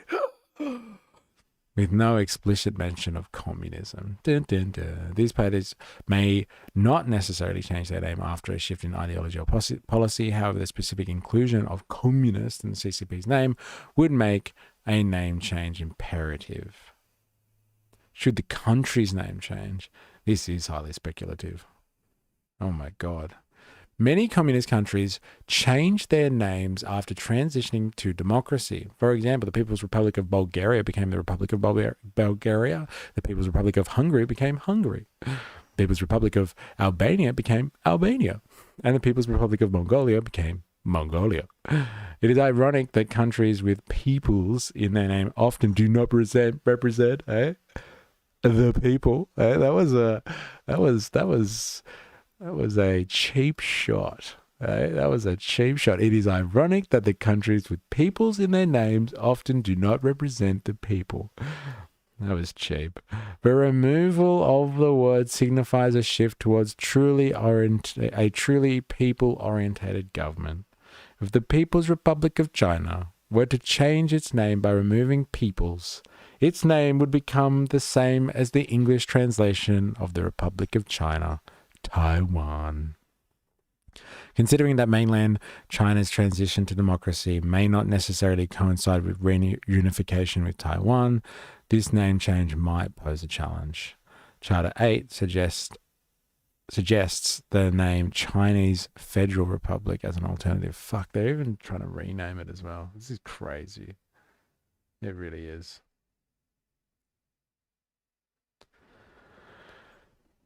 With no explicit mention of communism. Dun, dun, dun. These parties may not necessarily change their name after a shift in ideology or policy. However, the specific inclusion of communist in the CCP's name would make a name change imperative. Should the country's name change? This is highly speculative. Oh my God. Many communist countries changed their names after transitioning to democracy. For example, the People's Republic of Bulgaria became the Republic of Bulgaria. The People's Republic of Hungary became Hungary. The People's Republic of Albania became Albania. And the People's Republic of Mongolia became Mongolia. It is ironic that countries with peoples in their name often do not represent the people. That was a cheap shot That was a cheap shot. It is ironic that the countries with peoples in their names often do not represent the people. That was cheap. The removal of the word signifies a shift towards a truly people-orientated government. If the People's Republic of China were to change its name by removing peoples, its name would become the same as the English translation of the Republic of China, Taiwan. Considering that mainland China's transition to democracy may not necessarily coincide with reunification with Taiwan, this name change might pose a challenge. Charter 8 suggests the name Chinese Federal Republic as an alternative. Fuck, they're even trying to rename it as well. This is crazy. It really is.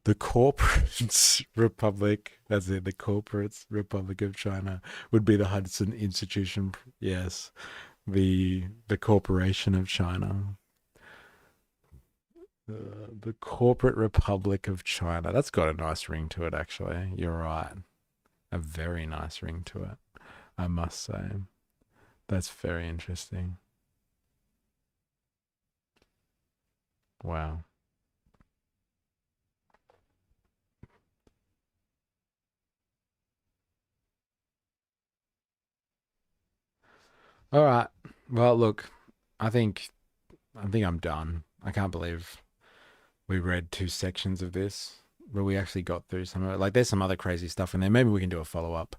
The Corporates Republic, that's it, the Corporates Republic of China would be the Hudson Institution. Yes, the Corporation of China. The Corporate Republic of China. That's got a nice ring to it, actually. You're right. A very nice ring to it, I must say. That's very interesting. Wow. All right. Well, look, I think I'm done. I can't believe we read 2 sections of this, but we actually got through some of it. Like, there's some other crazy stuff in there. Maybe we can do a follow up.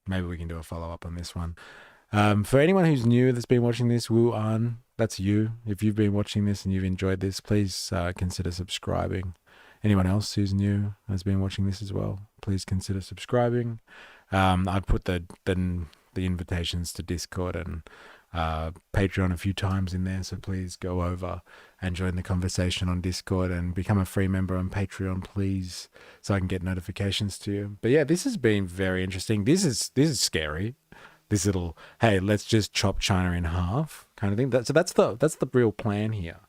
Maybe we can do a follow up on this one. For anyone who's new that's been watching this, Wu An, that's you. If you've been watching this and you've enjoyed this, please consider subscribing. Anyone else who's new has been watching this as well, please consider subscribing. I put the invitations to Discord and Patreon a few times in there, so please go over and join the conversation on Discord and become a free member on Patreon, please, so I can get notifications to you. But yeah, this has been very interesting. This is scary. This little, hey, let's just chop China in half kind of thing. So that's the real plan here.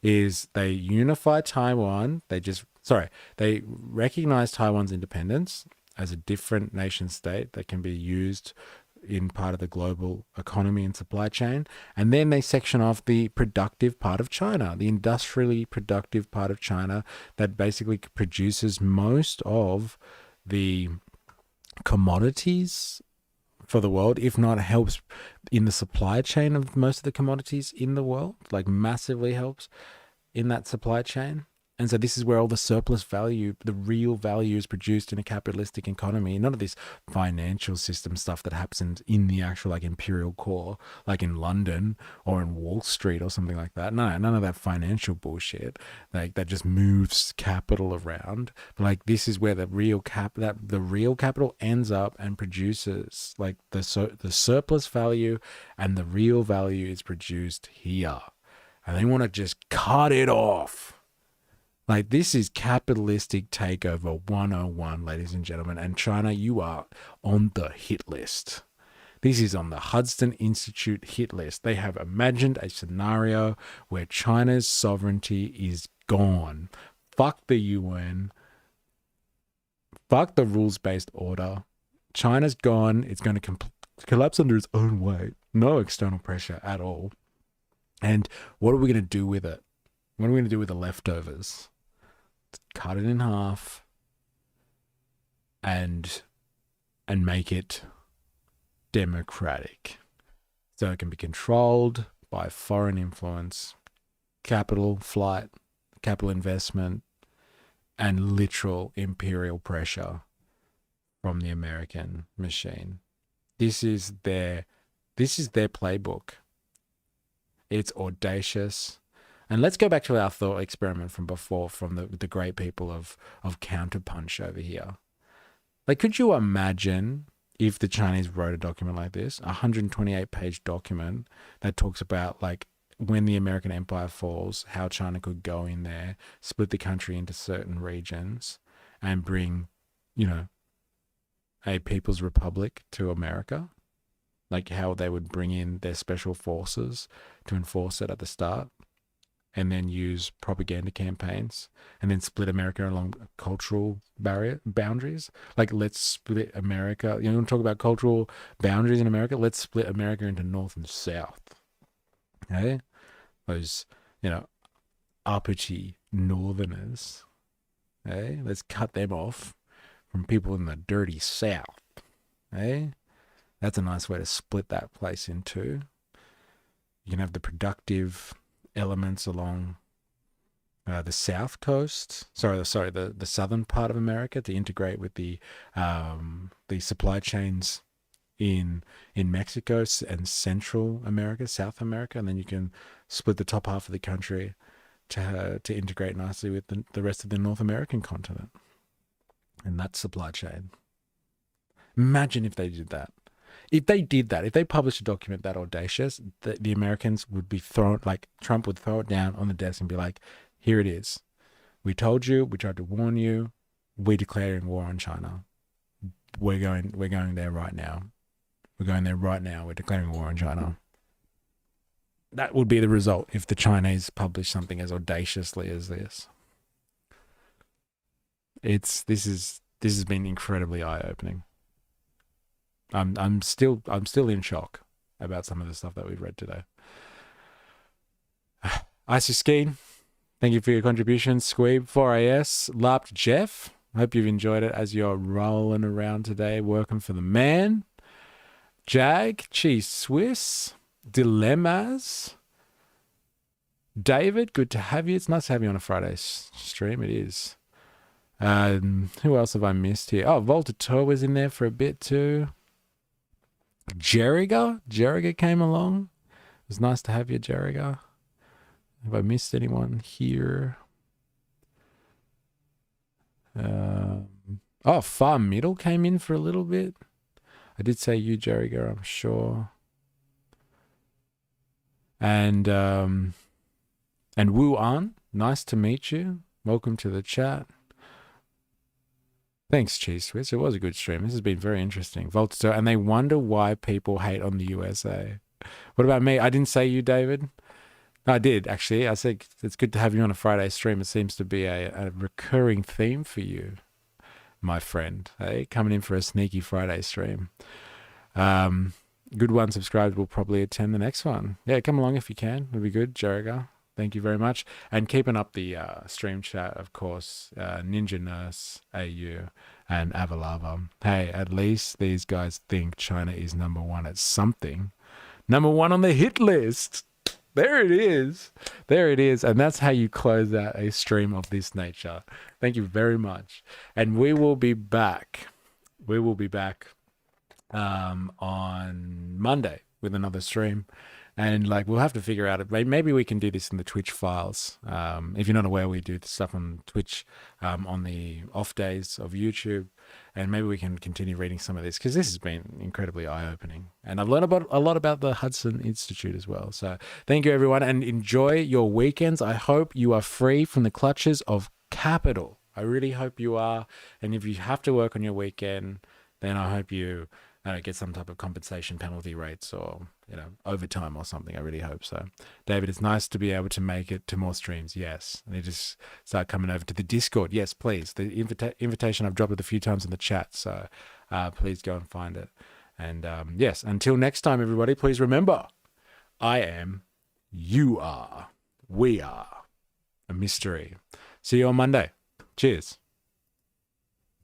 Is they unify Taiwan. They recognize Taiwan's independence as a different nation state that can be used in part of the global economy and supply chain. And then they section off the productive part of China, the industrially productive part of China that basically produces most of the commodities for the world, if not helps in the supply chain of most of the commodities in the world, like massively helps in that supply chain. And so this is where all the surplus value, the real value, is produced in a capitalistic economy. None of this financial system stuff that happens in the actual like imperial core, like in London or in Wall Street or something like that. No, none of that financial bullshit like that just moves capital around. But like this is where the real capital ends up and produces like the surplus value, and the real value is produced here. And they want to just cut it off. Like, this is capitalistic takeover 101, ladies and gentlemen. And China, you are on the hit list. This is on the Hudson Institute hit list. They have imagined a scenario where China's sovereignty is gone. Fuck the UN. Fuck the rules-based order. China's gone. It's going to collapse under its own weight. No external pressure at all. And what are we going to do with it? What are we going to do with the leftovers? Cut it in half and make it democratic, so it can be controlled by foreign influence, capital flight, capital investment, and literal imperial pressure from the American machine. This is their playbook. It's audacious. And let's go back to our thought experiment from before, from the great people of Counterpunch over here. Like, could you imagine if the Chinese wrote a document like this, a 128-page document that talks about, like, when the American empire falls, how China could go in there, split the country into certain regions, and bring, a people's republic to America? Like, how they would bring in their special forces to enforce it at the start. and then use propaganda campaigns and then split America along cultural boundaries. Like, let's split America. You want to talk about cultural boundaries in America? Let's split America into North and South. Okay? Those, uppity Northerners. Okay? Let's cut them off from people in the dirty South. Okay? That's a nice way to split that place in two. You can have the productive elements along the south coast. The southern part of America to integrate with the supply chains in Mexico and Central America, South America, and then you can split the top half of the country to integrate nicely with the rest of the North American continent and that supply chain. Imagine if they did that. If they did that, if they published a document that audacious, the Americans would be thrown, like Trump would throw it down on the desk and be like, here it is. We told you, we tried to warn you, we're declaring war on China. We're going there right now. We're going there right now. We're declaring war on China. That would be the result if the Chinese published something as audaciously as this. This has been incredibly eye-opening. I'm still in shock about some of the stuff that we've read today. Icy Skeen, thank you for your contribution. Squeeb, 4AS, Larped Jeff, hope you've enjoyed it as you're rolling around today, working for the man. Jag, Cheese Swiss, Dilemmas, David, good to have you. It's nice to have you on a Friday stream. It is. Who else have I missed here? Oh, Volta Tour was in there for a bit too. Jerriga came along. It was nice to have you, Jerriga. Have I missed anyone here? Far Middle came in for a little bit. I did say you, Jerriga, I'm sure. And Wu An, nice to meet you. Welcome to the chat. Thanks, Cheese Swiss. It was a good stream. This has been very interesting. Volta, and they wonder why people hate on the USA. What about me? I didn't say you, David. No, I did, actually. I said it's good to have you on a Friday stream. It seems to be a recurring theme for you, my friend. Hey, coming in for a sneaky Friday stream. Good one subscribed will probably attend the next one. Yeah, come along if you can. It'll be good, Jerriga. Thank you very much. And keeping up the stream chat, of course, Ninja Nurse, AU, and Avalava. Hey, at least these guys think China is number one at something. Number one on the hit list. There it is. There it is. And that's how you close out a stream of this nature. Thank you very much. And we will be back. We will be back on Monday with another stream. And we'll have to figure out, maybe we can do this in the Twitch files. If you're not aware, we do stuff on Twitch on the off days of YouTube. And maybe we can continue reading some of this because this has been incredibly eye-opening. And I've learned a lot about the Hudson Institute as well. So thank you, everyone, and enjoy your weekends. I hope you are free from the clutches of capital. I really hope you are. And if you have to work on your weekend, then I hope you get some type of compensation, penalty rates, or overtime or something. I really hope so. David, it's nice to be able to make it to more streams. Yes, and you just start coming over to the Discord. Yes, please. The invitation I've dropped it a few times in the chat, so please go and find it. And yes, until next time, everybody, please remember, I am, you are, we are a mystery. See you on Monday. Cheers.